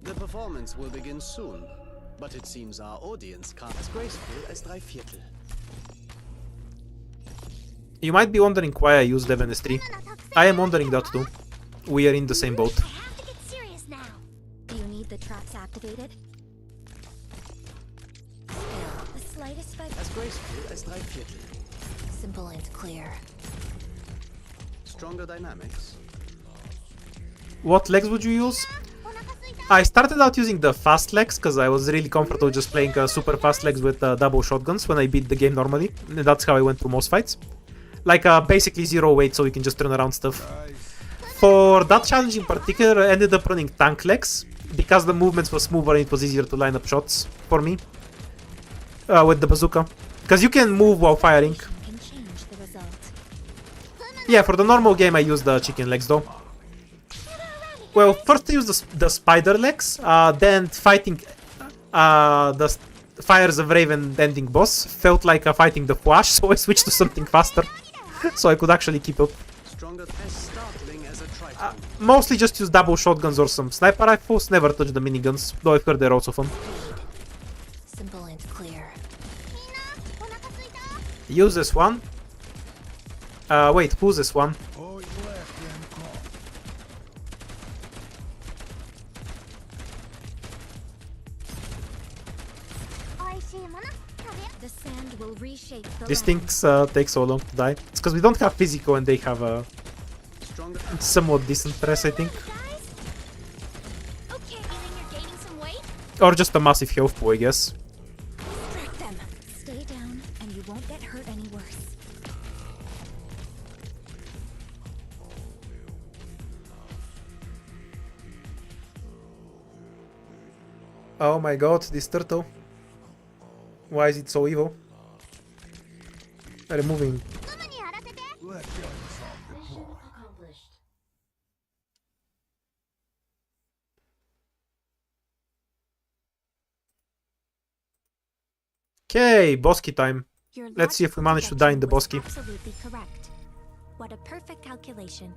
The performance will begin soon, but it seems our audience can't as graceful as drei Viertel. You might be wondering why I use Dev NS3. I am wondering that too. We are in the same boat. I have to get serious now. Do you need the traps activated? The slightest As graceful as drei Viertel. simple and clear. Stronger dynamics. What legs would you use? I started out using the fast legs because I was really comfortable just playing super fast legs with double shotguns when I beat the game normally. And that's how I went through most fights. Like basically zero weight so you can just turn around stuff. For that challenge in particular, I ended up running tank legs because the movements were smoother and it was easier to line up shots for me with the bazooka. Because you can move while firing. Can change the result. Yeah, for the normal game I use the chicken legs though. Well, first I used the spider legs, then fighting the Fires of Raven ending boss felt like fighting the Flash, so I switched to something faster, so I could actually keep up. Stronger as startling as a Triton. Mostly just use double shotguns or some sniper rifles, never touch the miniguns, though I've heard they're also fun. Simple and clear. Use this one. Wait, who's this one? Oh, you left them call. The sand will reshape the These land. things take so long to die. It's because we don't have physical and they have a Stronger. somewhat decent press, I think. Okay, you think you're gaining some weight? Or just a massive health pool, I guess. Distract them. Stay down, and you won't get hurt any worse. Oh my god, this turtle. Why is it so evil? Removing. Let guns on deploy. Okay, bosky time. Your Let's see if we manage to die in the logical bosky. deduction was absolutely correct. What a perfect calculation.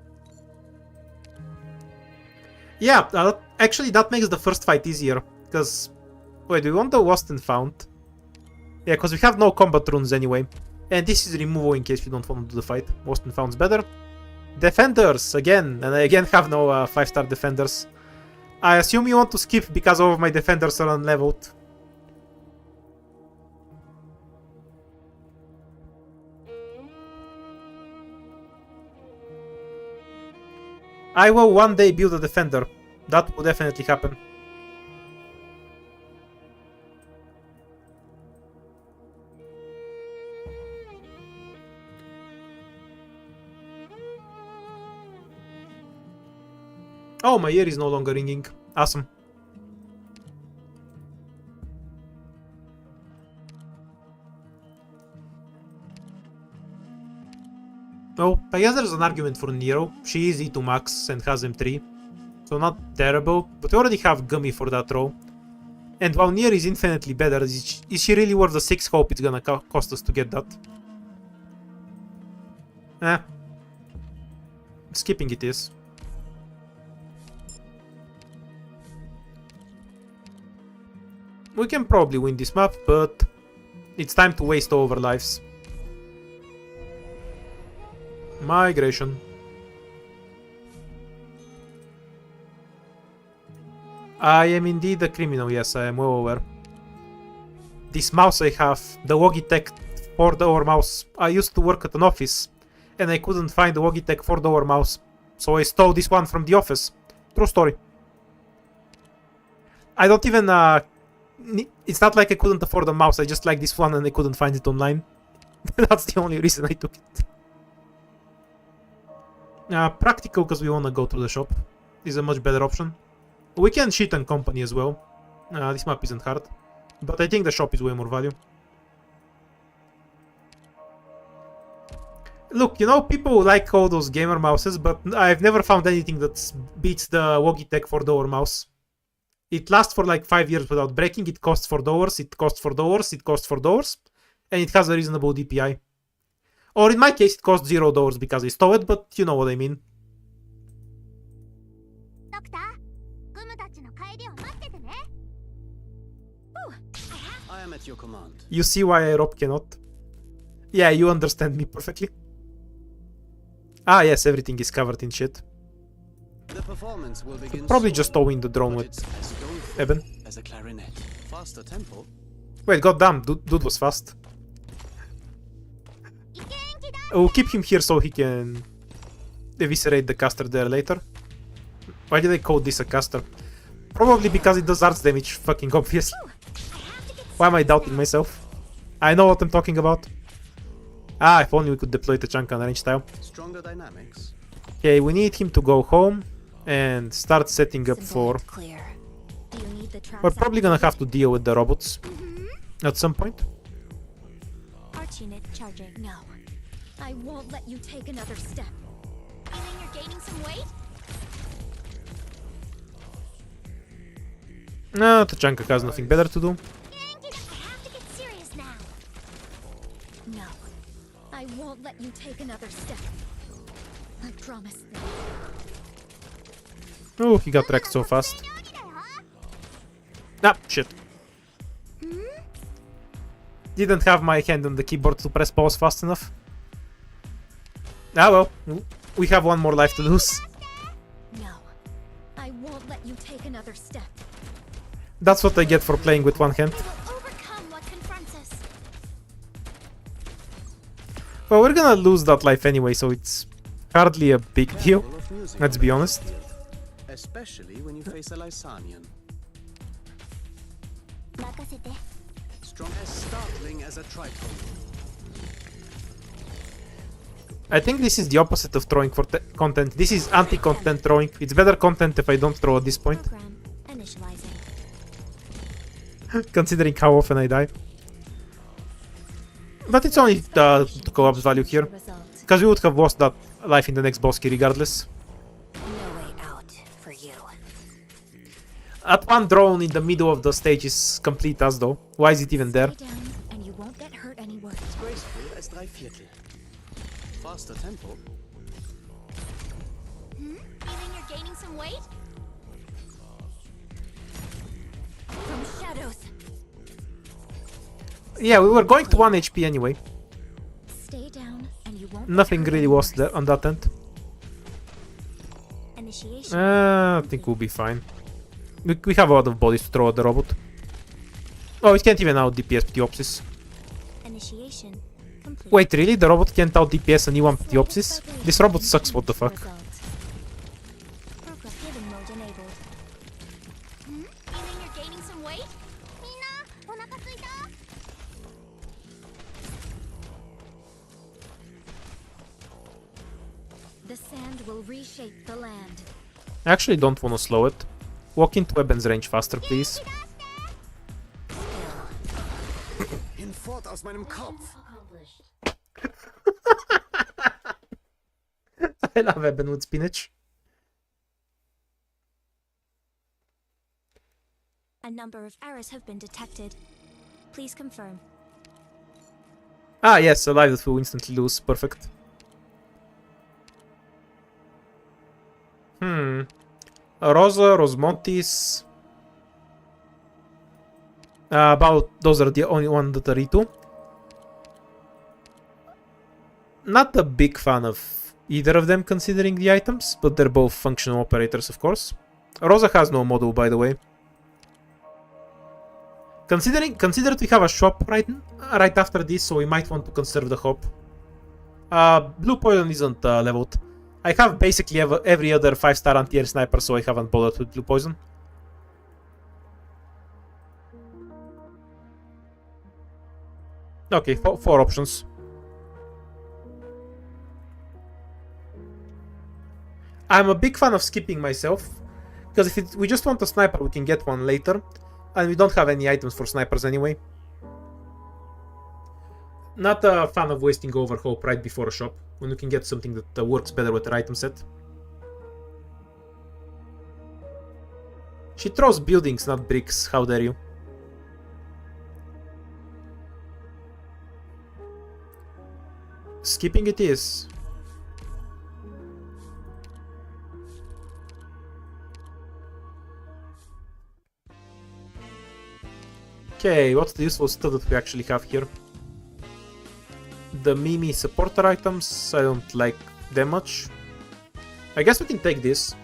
Yeah, actually that makes the first fight easier. Because... Wait, do we want the lost and found? Yeah, because we have no combat runes anyway. And this is removal in case we don't want to do the fight. Lost and found's better. Defenders, again. And I again have no 5-star defenders. I assume you want to skip because all of my defenders are unleveled. I will one day build a defender. That will definitely happen. Oh, my ear is no longer ringing. Awesome. Oh, I guess there's an argument for Nero. She is E2 max and has M3. So not terrible, but we already have Gummy for that role. And while Nier is infinitely better, is she really worth the 6 hope it's gonna cost us to get that? Eh. Skipping it is. We can probably win this map, but it's time to waste all of our lives. Migration. I am indeed a criminal, yes, I am well aware. This mouse I have, the Logitech 4-door mouse, I used to work at an office, and I couldn't find the Logitech 4-door mouse, so I stole this one from the office. True story. I don't even, it's not like I couldn't afford a mouse, I just like this one and I couldn't find it online. That's the only reason I took it. Practical because we want to go to the shop is a much better option. We can cheat on company as well. This map isn't hard. But I think the shop is way more value. Look, you know, people like all those gamer mouses, but I've never found anything that beats the Logitech 4-door mouse. It lasts for like 5 years without breaking. It costs $4. It costs $4. It costs $4, and it has a reasonable DPI. Or in my case, it costs $0 because I stole it, but you know what I mean. ドクター、グムたちの帰りを待っててね。 I am at your command. You see why I rob cannot? Yeah, you understand me perfectly. Ah, yes, everything is covered in shit. The performance will begin Probably soon, just towing the drone but with it's as doleful Eben. as a clarinet. Faster tempo. Wait, goddamn, dude was fast. We'll keep him here so he can eviscerate the caster there later. Why did I call this a caster? Probably because it does arts damage, fucking obviously. Why am I doubting myself? I know what I'm talking about. Ah, if only we could deploy the chunk on range style. Stronger dynamics. Okay, we need him to go home and start setting up for... Clear. Do you need the traps We're probably gonna have to deal with the robots at some point. Arch unit charging. No. I won't let you take another step. You mean you're gaining some weight? No, Tachanka has nothing better to do. 元気だ。I have to get serious now. No. I won't let you take another step. I promise that. Oh, he got wrecked so fast. 料理だよ。 Ah, shit. Didn't have my hand on the keyboard to press pause fast enough. Ah well, we have one more life to lose. No. I won't let you take another step. That's what I get for playing with one hand. We will overcome what confronts us. Well, we're gonna lose that life anyway, so it's hardly a big deal. Full of music Let's on be the honest. battlefield, especially when you face a Lysanian. 任せて。 Strong as startling as a triton. I think this is the opposite of throwing for content. This is anti-content throwing. It's better content if I don't throw at this point, Program initializing. considering how often I die. But it's only the collapse value here, Result. because we would have lost that life in the next boss key regardless. No way out for you. That one drone in the middle of the stage is complete as though. Why is it even there? Stay down and you won't get hurt any worse. Graceful as drei Viertel. Faster tempo. You mean you're gaining some weight? From shadows. Yeah, we were going to 1 HP anyway. Stay down and you won't Nothing get hurt really any was worse. there on that end. Initiation. I think we'll be fine. We have a lot of bodies to throw at the robot. Oh, it can't even out DPS Pteopsis. Initiation complete. Wait, really? The robot can't out DPS a new one Pteopsis? This robot sucks, what the fuck? Result. Program hidden mode enabled. You mean you're gaining some weight? みんな、お腹すいた？ The sand will reshape the land. I actually don't want to slow it. Walk into Eben's range faster, please. Hinfort aus meinem Kopf. I love Eben with spinach. A number of errors have been detected. Please confirm. Ah, yes, a life that we'll instantly lose. Perfect. Rosa, Rosmontis. About those are the only one that are E2. Not a big fan of either of them considering the items, but they're both functional operators, of course. Rosa has no model, by the way. Consider we have a shop right after this, so we might want to conserve the hope. Blue Poison isn't leveled. I have basically every other 5-star anti-air sniper, so I haven't bothered with Blue Poison. Okay, four options. I'm a big fan of skipping myself, because if we just want a sniper, we can get one later, and we don't have any items for snipers anyway. Not a fan of wasting overhope right before a shop, when you can get something that works better with their item set. She throws buildings, not bricks, how dare you. Skipping it is. Okay, what's the useful stuff that we actually have here? The Mimi supporter items, I don't like them much. I guess we can take this.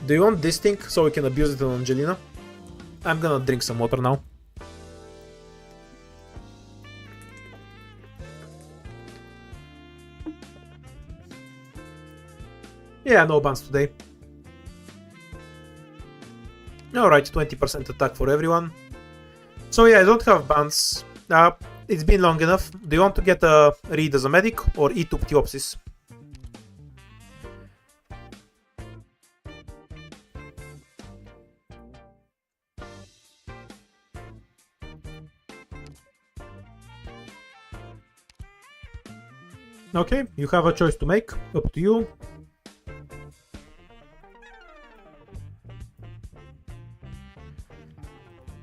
Do you want this thing so we can abuse it on Angelina? I'm gonna drink some water now. Yeah, no bans today. Alright, 20% attack for everyone. So yeah, I don't have bans. It's been long enough. Do you want to get a Reed as a medic or E2 Ptiopsis? Okay, you have a choice to make. Up to you.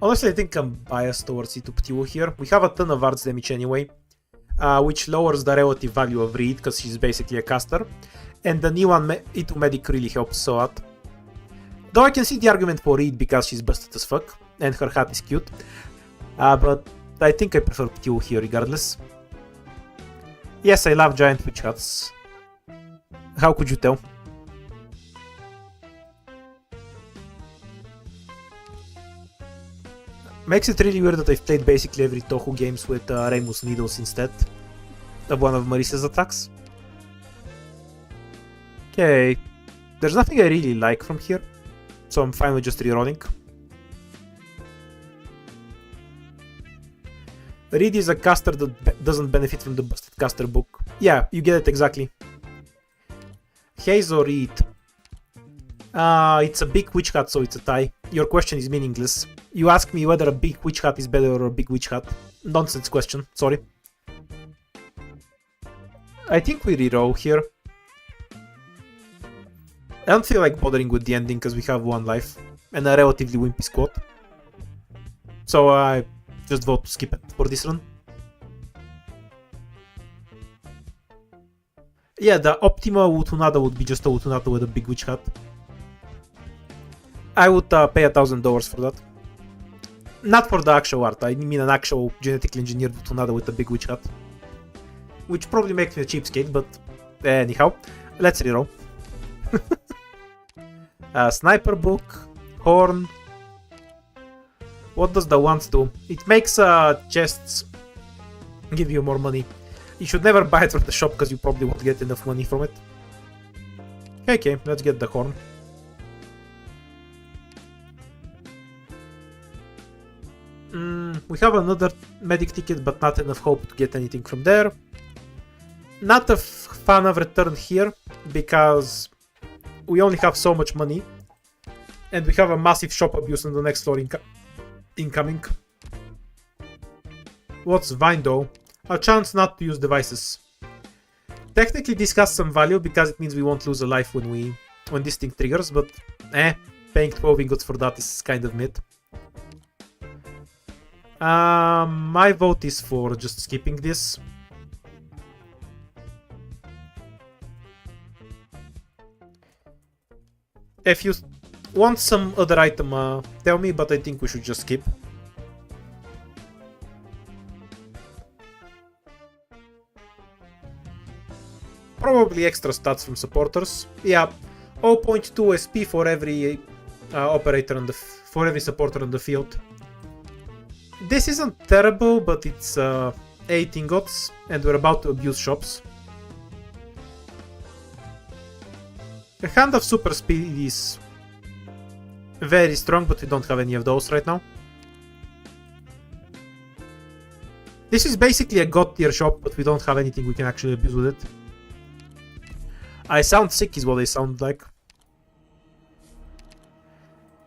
Honestly, I think I'm biased towards E2 Ptiwo here. We have a ton of arts damage anyway, which lowers the relative value of Reed because she's basically a caster. And the new one, E2 Medic, really helps a lot. Though I can see the argument for Reed because she's busted as fuck, and her hat is cute. But I think I prefer Ptiwo here regardless. Yes, I love giant witch hats. How could you tell? Makes it really weird that I've played basically every Tohu games with Remus Needles instead of one of Marissa's attacks. Okay, there's nothing I really like from here, so I'm fine with just rerolling. Reed is a caster that doesn't benefit from the busted caster book. Yeah, you get it exactly. Haze or Reed? It's a big witch hat, so it's a tie. Your question is meaningless. You ask me whether a big witch hat is better or a big witch hat. Nonsense question, sorry. I think we reroll here. I don't feel like bothering with the ending because we have one life and a relatively wimpy squad. So I just vote to skip it for this run. Yeah, the optimal Utunada would be just a Utunada with a big witch hat. I would pay $1,000 for that. Not for the actual art, I mean an actual genetically engineered Utunada with a big witch hat. Which probably makes me a cheapskate, but anyhow, let's reroll. Sniper book, horn. What does the wands do? It makes chests give you more money. You should never buy it from the shop because you probably won't get enough money from it. Okay, let's get the horn. We have another medic ticket, but not enough hope to get anything from there. Not a fan of return here, because we only have so much money. And we have a massive shop abuse on the next floor incoming. What's Vine though? A chance not to use devices. Technically this has some value, because it means we won't lose a life when this thing triggers, but paying 12 ingots for that is kind of mid. My vote is for just skipping this. If you want some other item, tell me, but I think we should just skip. Probably extra stats from supporters. Yeah, 0.2 SP for every operator on for every supporter on the field. This isn't terrible, but it's 8 ingots, and we're about to abuse shops. A hand of super speed is very strong, but we don't have any of those right now. This is basically a god tier shop, but we don't have anything we can actually abuse with it. I sound sick is what I sound like.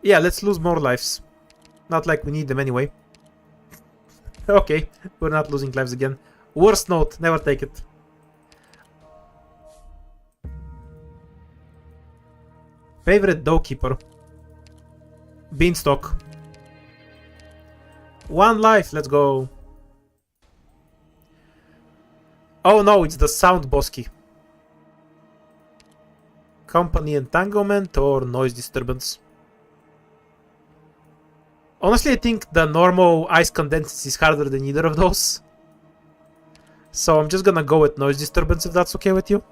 Yeah, let's lose more lives. Not like we need them anyway. Okay, we're not losing lives again. Worst note, never take it. Favorite doorkeeper? Beanstalk. 1 life, let's go. Oh no, it's the sound boss key. Company entanglement or noise disturbance? Honestly, I think the normal ice condensate is harder than either of those. So I'm just gonna go with noise disturbance if that's okay with you.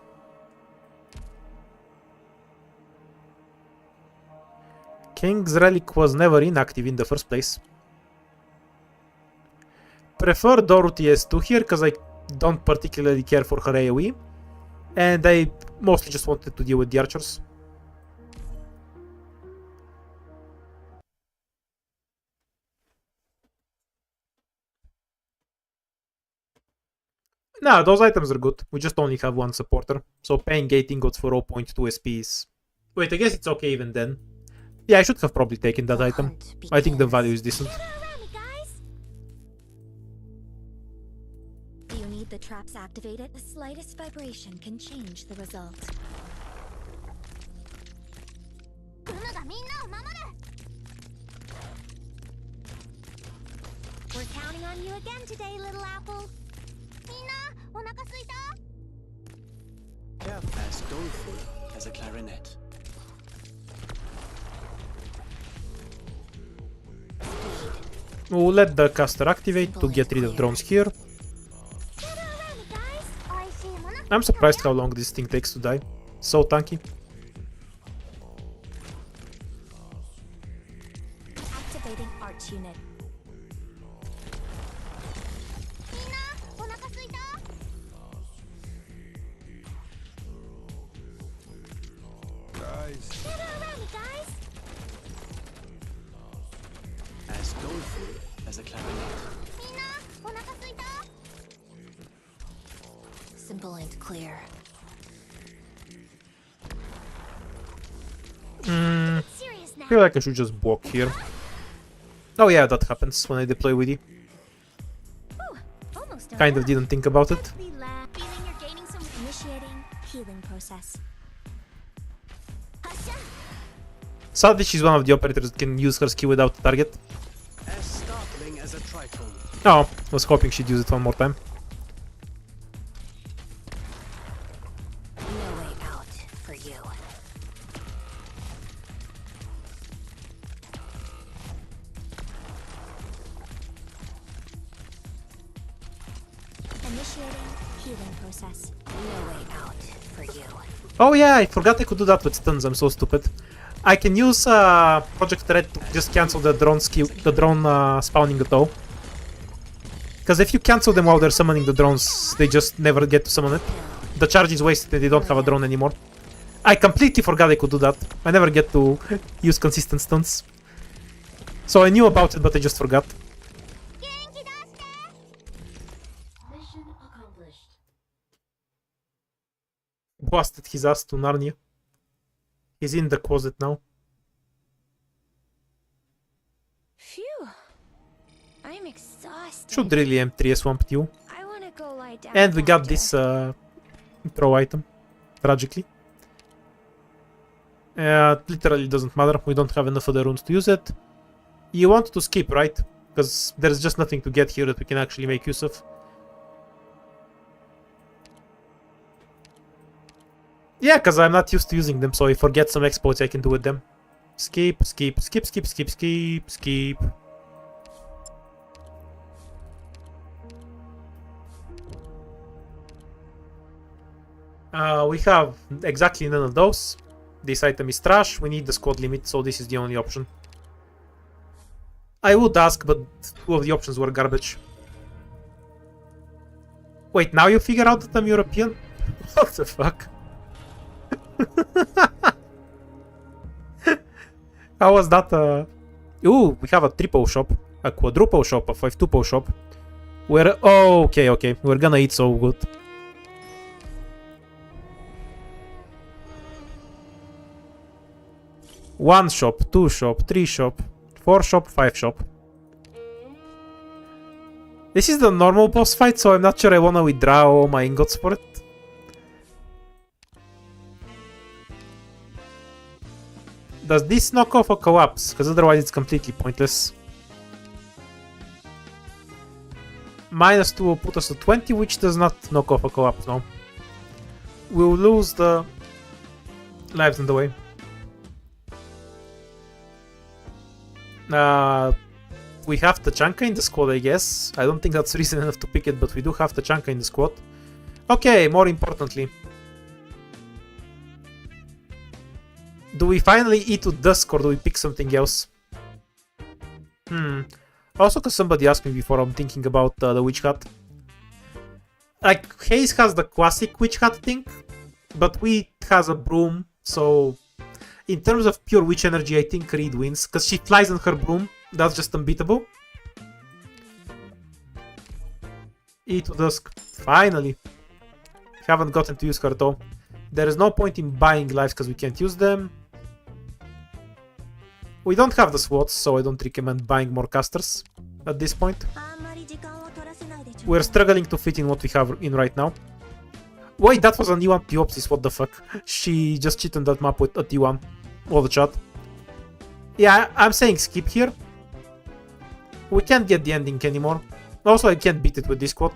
King's Relic was never inactive in the first place. Prefer Dorothy S2 here because I don't particularly care for her AoE. And I mostly just wanted to deal with the archers. Nah, those items are good. We just only have one supporter. So paying 8 ingots for 0.2 SP is... Wait, I guess it's okay even then. Yeah, I should have probably taken that item. I think the value is decent. Do you need the traps activated? The slightest vibration can change the result. We're counting on you again today, little apple. They're as doleful as a clarinet. We'll let the caster activate to get rid of drones here. I'm surprised how long this thing takes to die. So tanky. Activating arch unit. As doleful as a clarinet. Simple and clear. I feel like I should just walk here. Oh yeah, that happens when I deploy with you. Kind of didn't think about it. Feeling you're gaining some initiating healing process. Sadly, she's one of the operators that can use her skill without a target. As startling as a tritone. Oh, I was hoping she'd use it one more time. No way out for you. Initiating healing process. No way out for you. Oh yeah, I forgot I could do that with stuns, I'm so stupid. I can use Project Red to just cancel the drone skill, the drone spawning at all. Because if you cancel them while they're summoning the drones, they just never get to summon it. The charge is wasted and they don't have a drone anymore. I completely forgot I could do that. I never get to use consistent stuns. So I knew about it, but I just forgot. Mission accomplished. Busted his ass to Narnia. He's in the closet now. Phew. I'm exhausted. Should really M3 swamped you. I want to go lie down. And we got after. this throw item. Tragically. Literally doesn't matter. We don't have enough of the runes to use it. You want to skip, right? Because there's just nothing to get here that we can actually make use of. Yeah, because I'm not used to using them, so I forget some exploits I can do with them. Skip, skip, skip, skip, skip, skip, skip. We have exactly none of those. This item is trash. We need the squad limit, so this is the only option. I would ask, but 2 of the options were garbage. Wait, now you figure out that I'm European? What the fuck? How was that? Ooh, we have a triple shop, a quadruple shop, a 5-tuple shop. We're... Oh, okay, okay. We're gonna eat so good. One shop, 2 shop, 3 shop, 4 shop, 5 shop. This is the normal boss fight, so I'm not sure I wanna withdraw all my ingots for it. Does this knock off a collapse? Because otherwise it's completely pointless. -2 will put us to 20, which does not knock off a collapse, no. We'll lose the lives in the way. We have Tachanka in the squad, I guess. I don't think that's reason enough to pick it, but we do have Tachanka in the squad. Okay, more importantly. Do we finally eat to dusk or do we pick something else? Also, because somebody asked me before, I'm thinking about the witch hat. Like, Haze has the classic witch hat thing, but Wheat has a broom, so in terms of pure witch energy, I think Reed wins, because she flies on her broom. That's just unbeatable. Eat to dusk. Finally. Haven't gotten to use her though. There is no point in buying lives because we can't use them. We don't have the slots, so I don't recommend buying more casters at this point. We're struggling to fit in what we have in right now. Wait, that was an E1 Piopsis, what the fuck? She just cheated that map with a T1. All the chat. Yeah, I'm saying skip here. We can't get the ending anymore. Also, I can't beat it with this squad.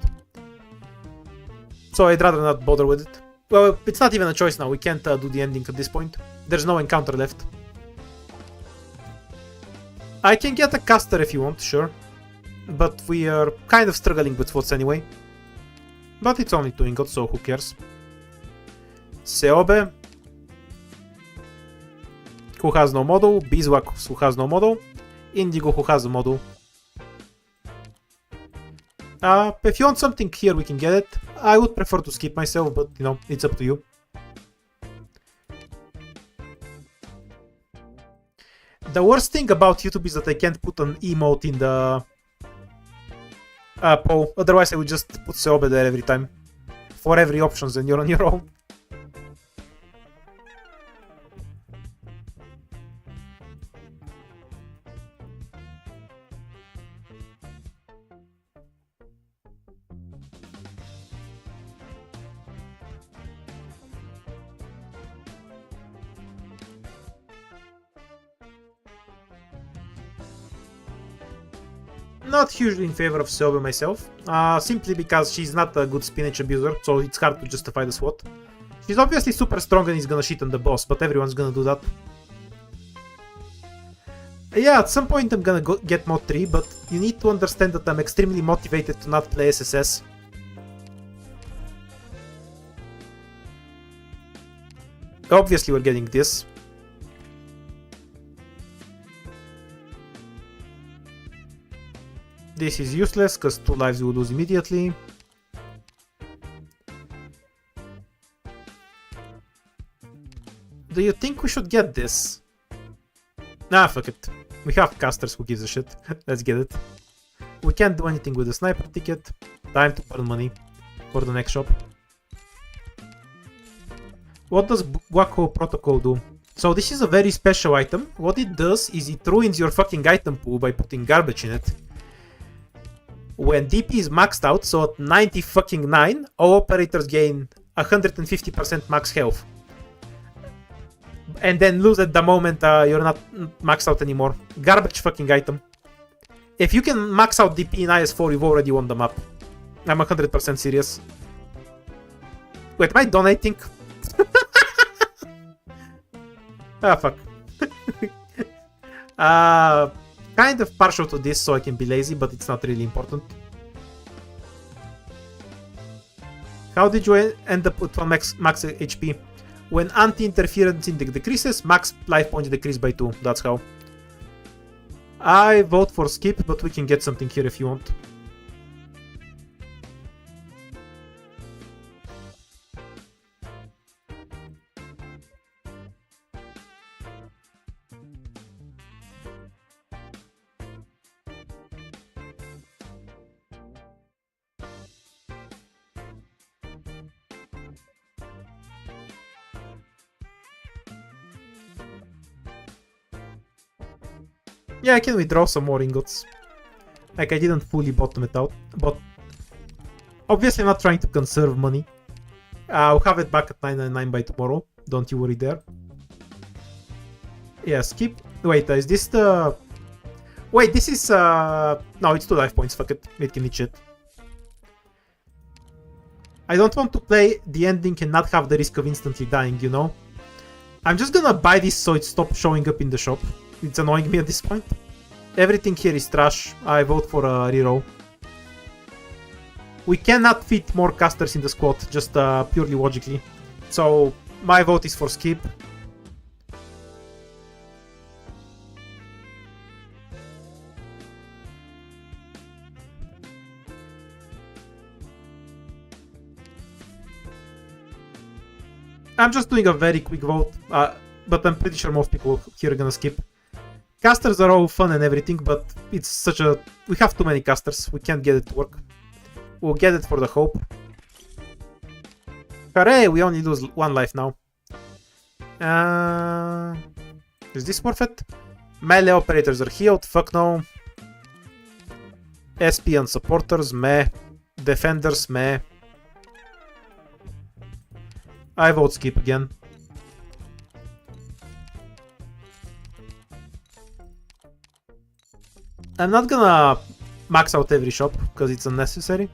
So I'd rather not bother with it. Well, it's not even a choice now. We can't do the ending at this point. There's no encounter left. I can get a caster if you want, sure. But we are kind of struggling with slots anyway. But it's only 2 ingots, so who cares? Seobe, who has no model. Beeswax, who has no model. Indigo, who has a model. If you want something here, we can get it. I would prefer to skip myself, but you know, it's up to you. The worst thing about YouTube is that I can't put an emote in the poll. Otherwise, I would just put Seobe there every time. For every options, and you're on your own. Not hugely in favor of Seobe myself, simply because she's not a good spinach abuser, so it's hard to justify the SWAT. She's obviously super strong and is gonna shit on the boss, but everyone's gonna do that. Yeah, at some point I'm gonna get mod 3, but you need to understand that I'm extremely motivated to not play SSS. Obviously we're getting this. This is useless, because 2 lives we will lose immediately. Do you think we should get this? Nah, fuck it. We have casters, who gives a shit. Let's get it. We can't do anything with the sniper ticket. Time to burn money for the next shop. What does Wacko Protocol do? So this is a very special item. What it does is it ruins your fucking item pool by putting garbage in it. When DP is maxed out, so at 90 fucking 9, all operators gain 150% max health. And then lose at the moment you're not maxed out anymore. Garbage fucking item. If you can max out DP in IS4, you've already won the map. I'm 100% serious. Wait, am I donating? Ah, fuck. Kind of partial to this so I can be lazy, but it's not really important. How did you end up with 1 max HP? When anti-interference index decreases, max life points decrease by 2. That's how. I vote for skip, but we can get something here if you want. Yeah, I can withdraw some more ingots. Like, I didn't fully bottom it out, but obviously I'm not trying to conserve money. I'll have it back at 999 by tomorrow. Don't you worry there. Yeah, skip. Wait, is this the... Wait, this is... No, it's 2 life points. Fuck it. It can eat shit. I don't want to play the ending and not have the risk of instantly dying, you know? I'm just gonna buy this so it stops showing up in the shop. It's annoying me at this point. Everything here is trash. I vote for a reroll. We cannot fit more casters in the squad, just purely logically. So, my vote is for skip. I'm just doing a very quick vote, but I'm pretty sure most people here are gonna skip. Casters are all fun and everything, but it's such a... We have too many casters, we can't get it to work. We'll get it for the hope. Hooray, we only lose 1 life now. Is this worth it? Melee operators are healed, fuck no. SP and supporters, meh. Defenders, meh. I vote skip again. I'm not gonna max out every shop, because it's unnecessary.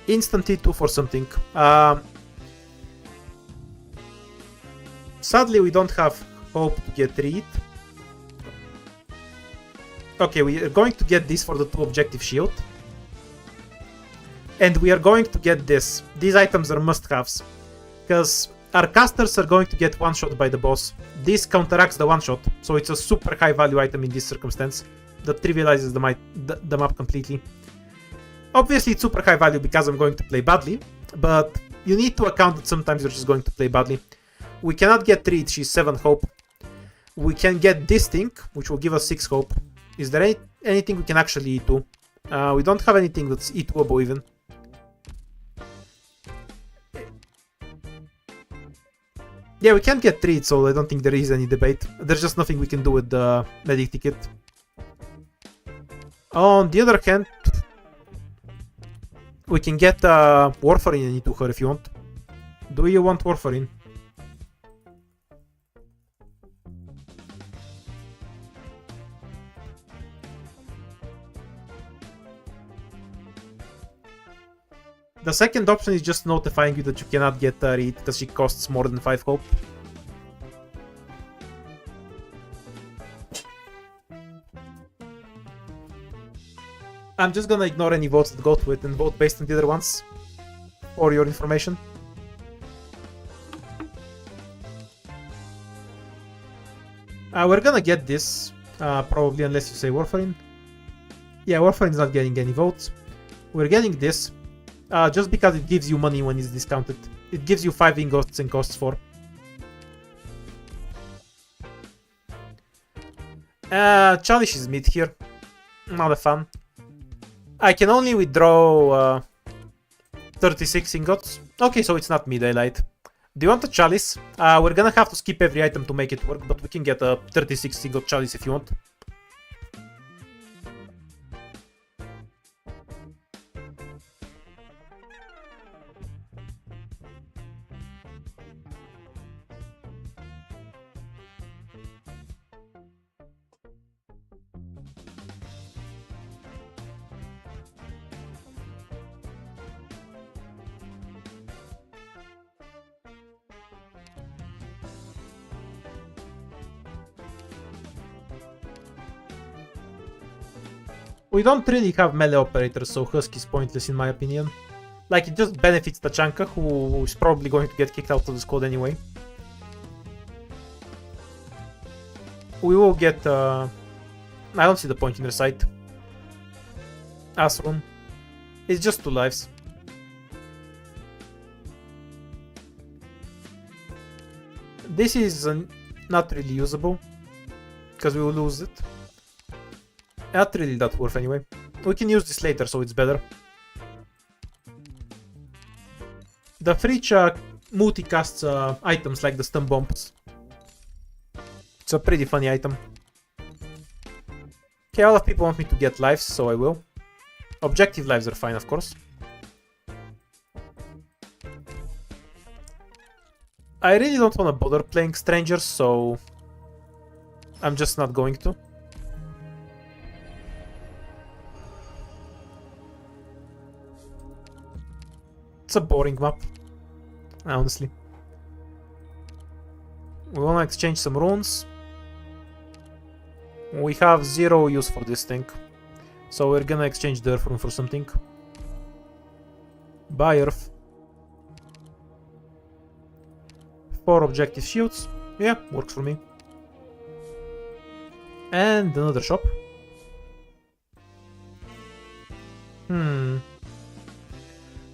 Instant T2 for something. Sadly, we don't have hope to get read. Okay, we are going to get this for the 2 objective shield. And we are going to get this. These items are must-haves. Because our casters are going to get one-shot by the boss. This counteracts the one-shot, so it's a super high-value item in this circumstance that trivializes the map completely. Obviously, it's super high-value because I'm going to play badly, but you need to account that sometimes you're just going to play badly. We cannot get Reed, she's 7 hope. We can get this thing, which will give us 6 hope. Is there anything we can actually E2? We don't have anything that's E2able even. Yeah, we can't get Reed, so I don't think there is any debate. There's just nothing we can do with the medic ticket. On the other hand, we can get Warfarin into her if you want. Do you want Warfarin? The second option is just notifying you that you cannot get Reed because she costs more than 5 hope. I'm just gonna ignore any votes that go to it and vote based on the other ones, for your information. We're gonna get this, probably, unless you say Warfarin. Yeah, Warfarin's not getting any votes. We're getting this, just because it gives you money when it's discounted. It gives you 5 ingots and costs 4. Chalice is mid here. Not a fan. I can only withdraw 36 ingots. Okay, so it's not mid, I lied. Do you want a chalice? We're gonna have to skip every item to make it work, but we can get a 36 ingot chalice if you want. We don't really have melee operators, so Husky is pointless in my opinion. Like, it just benefits Tachanka, who is probably going to get kicked out of the squad anyway. We will get... I don't see the point in their side. Asrun. It's just 2 lives. This is not really usable, because we will lose it. Not really that worth anyway. We can use this later, so it's better. The Fricha multicast items like the stun bombs. It's a pretty funny item. Okay, a lot of people want me to get lives, so I will. Objective lives are fine, of course. I really don't want to bother playing strangers, so I'm just not going to. It's a boring map, honestly. We want to exchange some runes. We have 0 use for this thing, so we're gonna exchange the earth rune for something. Buy earth. 4 objective shields. Yeah, works for me. And another shop.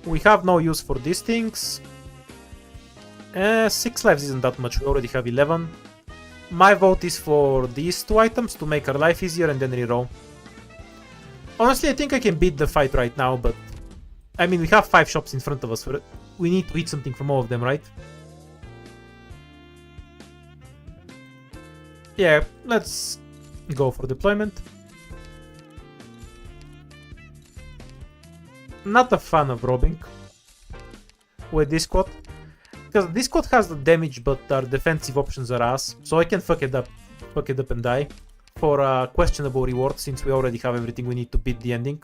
We have no use for these things. 6 lives isn't that much, we already have 11. My vote is for these 2 items to make our life easier and then reroll. Honestly, I think I can beat the fight right now, but... I mean, we have 5 shops in front of us. We need to eat something from all of them, right? Yeah, let's go for deployment. Not a fan of robbing with this squad. Because this squad has the damage, but our defensive options are ass. So I can fuck it up and die. For a questionable reward, since we already have everything we need to beat the ending.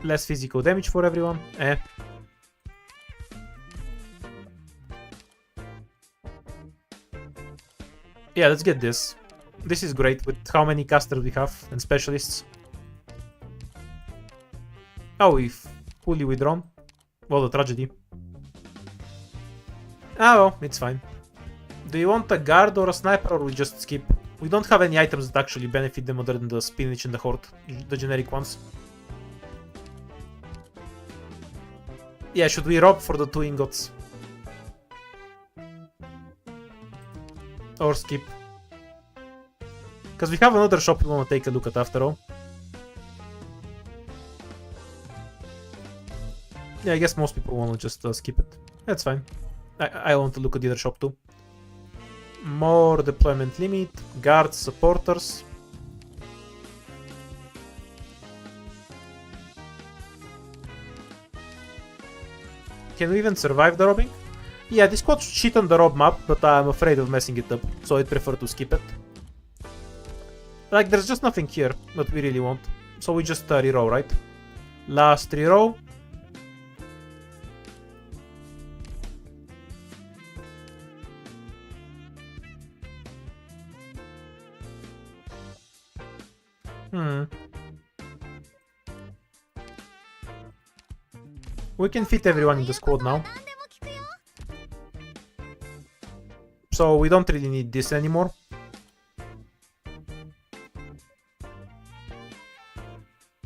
Less physical damage for everyone. Yeah, let's get this. This is great with how many casters we have and specialists. Oh, we've fully withdrawn. Well, the tragedy. Ah, well, it's fine. Do you want a guard or a sniper, or we just skip? We don't have any items that actually benefit them other than the spinach and the horde, the generic ones. Yeah, should we rob for the 2 ingots? Or skip? Because we have another shop we want to take a look at after all. Yeah, I guess most people want to just skip it. That's fine. I want to look at the other shop too. More deployment limit, guards, supporters. Can we even survive the robbing? Yeah, this squad should shit on the rob map, but I'm afraid of messing it up, so I'd prefer to skip it. Like, there's just nothing here that we really want, so we just reroll, right? Last reroll. We can fit everyone in the squad now. So we don't really need this anymore.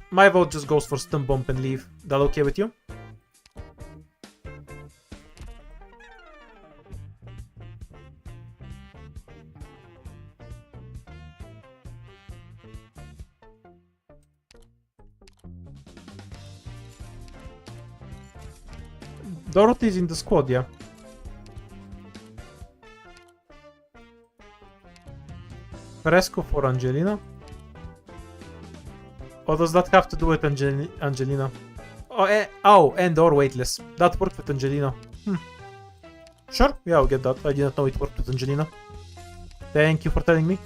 My vote just goes for stun bomb and leave. That okay with you? Dorothy's in the squad, yeah. Fresco for Angelina. Or does that have to do with Angelina? Oh, and or weightless. That worked with Angelina. Sure, yeah, I'll get that. I didn't know it worked with Angelina. Thank you for telling me.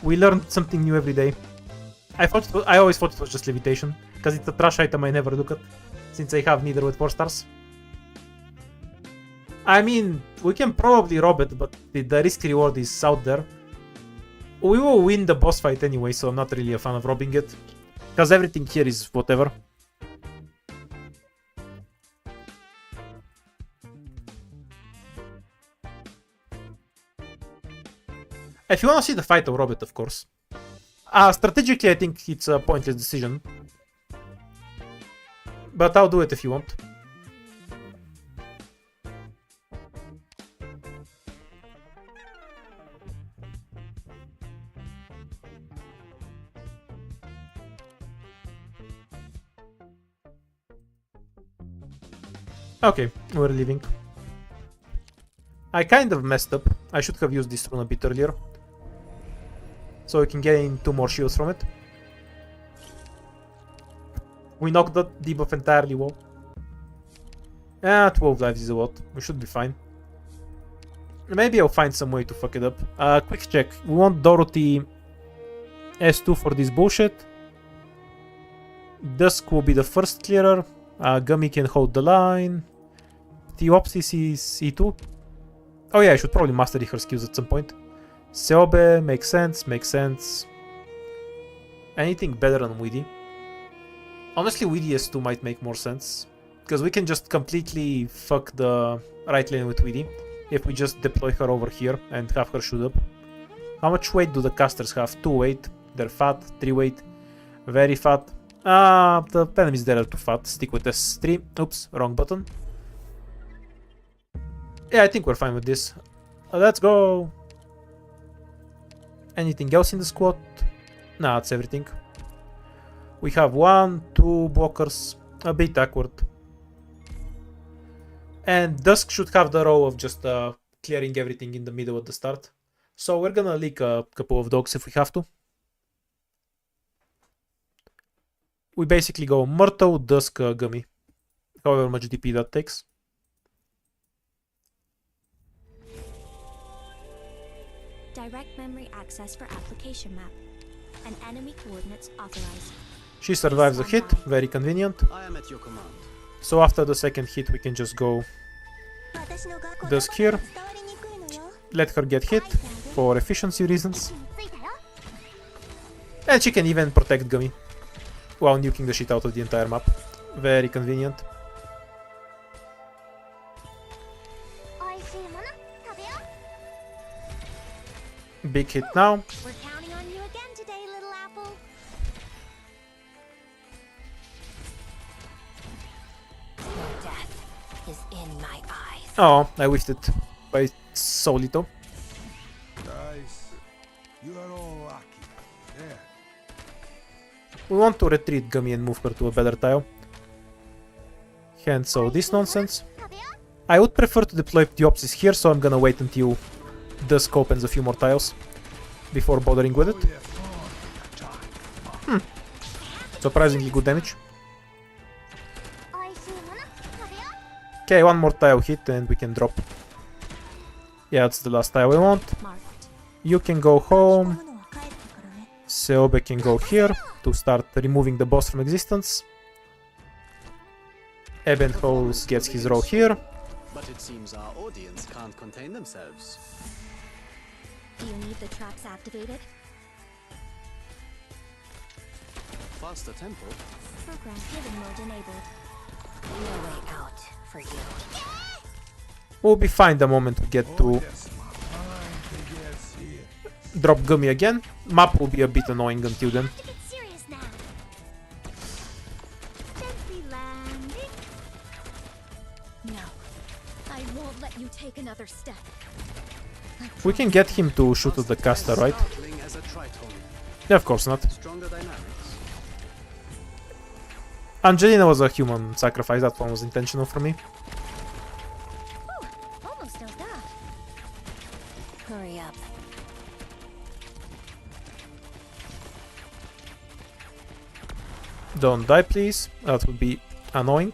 We learned something new every day. I always thought it was just levitation, because it's a trash item I never look at, since I have neither with 4 stars. I mean, we can probably rob it, but the risk reward is out there. We will win the boss fight anyway, so I'm not really a fan of robbing it. Because everything here is whatever. If you want to see the fight, I'll rob it, of course. Strategically, I think it's a pointless decision. But I'll do it if you want. Okay, we're leaving. I kind of messed up. I should have used this rune a bit earlier. So we can gain 2 more shields from it. We knocked the debuff entirely, whoa. 12 lives is a lot. We should be fine. Maybe I'll find some way to fuck it up. Quick check. We want Dorothy S2 for this bullshit. Dusk will be the first clearer. Gummy can hold the line. Theopsis is E2. Oh yeah, I should probably master her skills at some point. Seobe makes sense. Anything better than Weedy? Honestly, Weedy S2 might make more sense. Because we can just completely fuck the right lane with Weedy if we just deploy her over here and have her shoot up. How much weight do the casters have? 2 weight. They're fat. 3 weight. Very fat. The enemies there are too fat. Stick with S3. Oops, wrong button. Yeah, I think we're fine with this. Let's go. Anything else in the squad? Nah, that's everything. We have 1, 2 blockers. A bit awkward. And Dusk should have the row of just clearing everything in the middle at the start. So we're gonna leak a couple of dogs if we have to. We basically go Myrtle, Dusk, Gummy. However much DP that takes. Direct memory access for application map. And enemy coordinates authorized. She survives a hit, very convenient. I am at your command. So after the second hit we can just go Dusk here. Let her get hit for efficiency reasons. And she can even protect Gummy while nuking the shit out of the entire map. Very convenient. Big hit now. We're counting on you again today, little apple. Your death is in my eyes. Oh, I whiffed it by so little. Guys, you are all lucky. There. We want to retreat Gummy and move her to a better tile. Hence all this nonsense. I would prefer to deploy Diopsis here, so I'm gonna wait until Dusk opens a few more tiles before bothering with it. Surprisingly good damage. Okay, 1 more tile hit and we can drop. Yeah, that's the last tile we want. You can go home. Seobe can go here to start removing the boss from existence. Ebenholz gets his row here. But it seems our audience can't contain themselves. Do you need the traps activated? Faster tempo. Program hidden mode enabled. No way out for you. We'll be fine the moment we get to Yes, my mind begins here. drop Gummy again. Map will be a bit annoying until then. To get serious now. Gently landing. No. I won't let you take another step. We can get him to shoot at the caster, right? Startling as a tritone. Yeah, of course not. Stronger dynamics. Angelina was a human sacrifice, that one was intentional for me. Almost does that. Hurry up. Don't die, please. That would be annoying.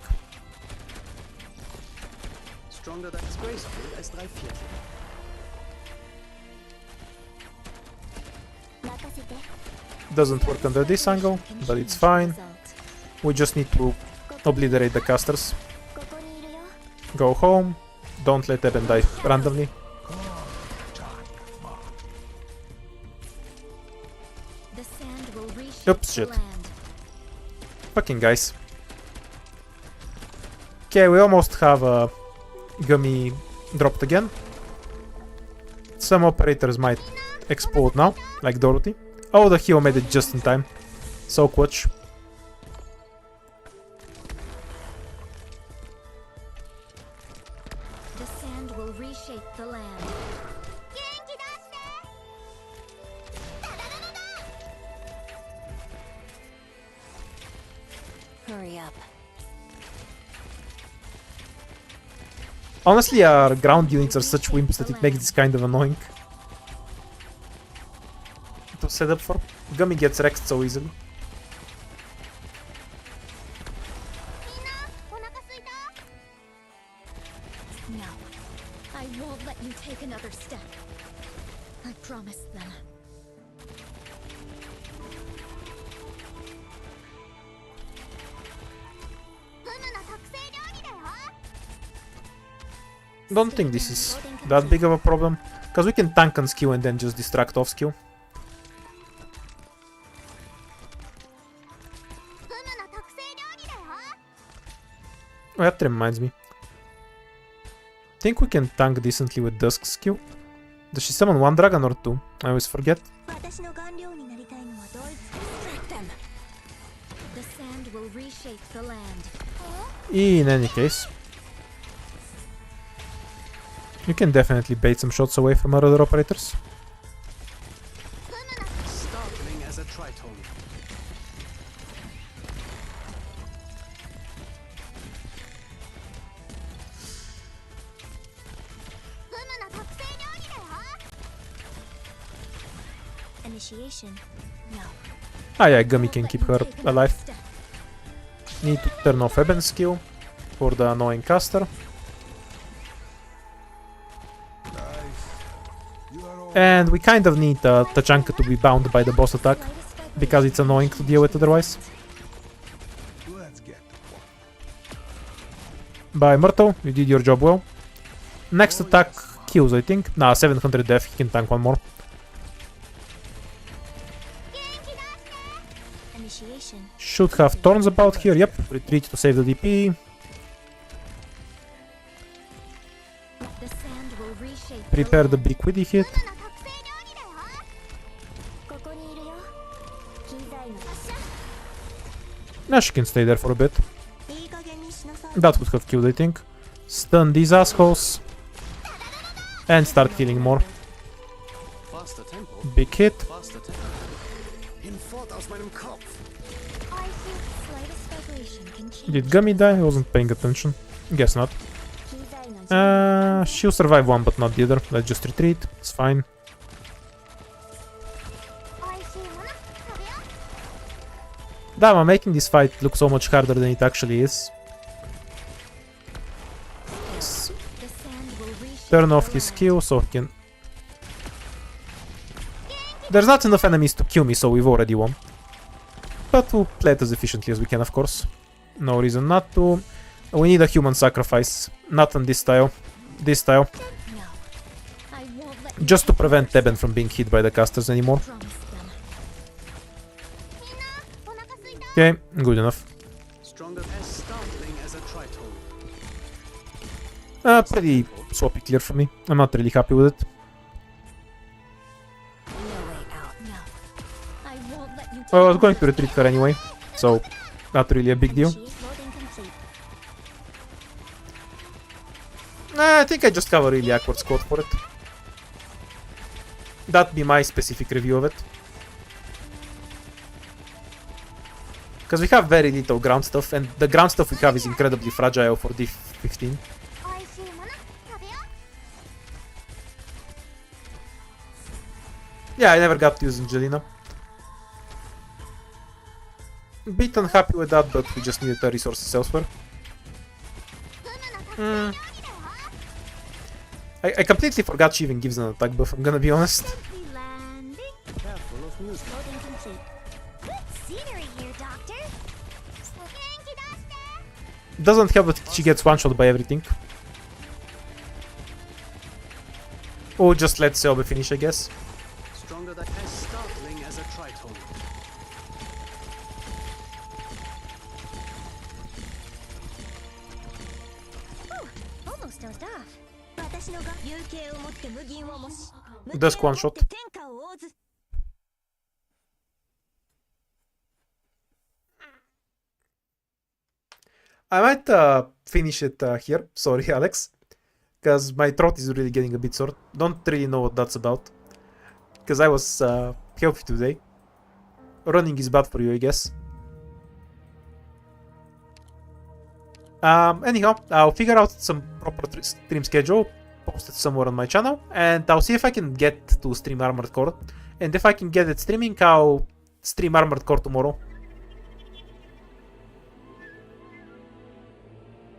Stronger than as graceful as 3/4. Doesn't work under this angle, but it's fine. We just need to obliterate the casters. Go home. Don't let Eben die randomly. The sand will reshape Oops, the shit. land. Fucking guys. Okay, we almost have Gummy dropped again. Some operators might explode now, like Dorothy. Oh, the hero made it just in time. So clutch. The sand will reshape the land. Hurry up. Honestly, our ground units are such wimps that it makes this kind of annoying to set up for. Gummy gets wrecked so easily. みんなお腹すいた No. I won't let you take another step. I promise them. フムの特製料理だよ Don't think this is that big of a problem, because we can tank on skill and then just distract off skill. フムの特製料理だよ Oh, that reminds me. Think we can tank decently with Dusk skill? Does she summon one dragon or two? I always forget. 私の顔料になりたいのはドイツ Distract them. The sand will reshape the land. In any case, you can definitely bait some shots away from our other operators. Startling as a tritone. フムの特製料理だよ Initiation No Ah yeah, Gummy can Won't keep let her you take another alive. step. Need to turn off Eben's skill for the annoying caster. Nice. You are all And we kind of need Tachanka to be bound by the boss attack, because it's annoying to deal with otherwise. let's get to work. Bye Myrtle, you did your job well. Next attack kills, I think. Nah, 700 def, he can tank one more. Initiation Should have thorns about here, yep. Retreat to save the DP. The sand will reshape the Prepare the land. big quiddy hit. フムの特製料理だよここにいるよ機材の発射 Now she can stay there for a bit. いい加減にしなさい That would have killed, I think. Stun these assholes. And start killing more. Faster tempo. Big hit. Faster tempo. Hinfort aus meinem Kopf. I think slightest vibration can change Did Gummy die? I wasn't paying attention. Guess not. 機材の She'll survive one, but not the other. Let's just retreat. It's fine. おいしいもの食べよ Damn, I'm making this fight look so much harder than it actually is. The sand will reshape Turn the off his land. skill so he can... There's not enough enemies to kill me, so we've already won. But we'll play it as efficiently as we can, of course. No reason not to. We need a human sacrifice. Not on this tile. This tile. No. I won't let you Just to take prevent another Teben from being hit by the casters anymore. step. Promise them. みんなお腹すいた Okay, good enough. Stronger as startling as a tritone. Pretty swappy clear for me. I'm not really happy with it. No way out. No. I won't let you take I was going to another retreat her anyway, so not really a big deal. She's loading complete I think I just have a really awkward squad for it. That'd be my specific review of it. Because we have very little ground stuff, and the ground stuff we have is incredibly fragile for D15. おいしいもの食べよ Yeah, I never got to use Angelina. Bit unhappy with that, but we just needed the resources elsewhere. フムの特製料理だよ I completely forgot she even gives an attack buff, I'm gonna be honest. Safely landing Careful of music. loading complete Good scenery here doctor 元気出して Doesn't help that she gets one shot by everything. Or just let Selby finish, I guess. Stronger than as startling as a tritone. Almost dozed off 私のが有形をもって無銀をもし Dusk one shot. 天下を覆ず I might finish it here. Sorry, Alex. Because my throat is really getting a bit sore. Don't really know what that's about. Because I was healthy today. Running is bad for you, I guess. Anyhow, I'll figure out some proper stream schedule, post it somewhere on my channel, and I'll see if I can get to stream Armored Core. And if I can get it streaming, I'll stream Armored Core tomorrow.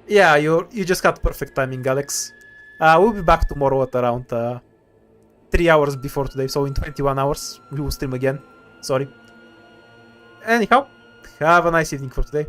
Yeah, you just got perfect timing, Alex. We'll be back tomorrow at around 3 hours before today, so in 21 hours we will stream again. Sorry. Anyhow, have a nice evening for today.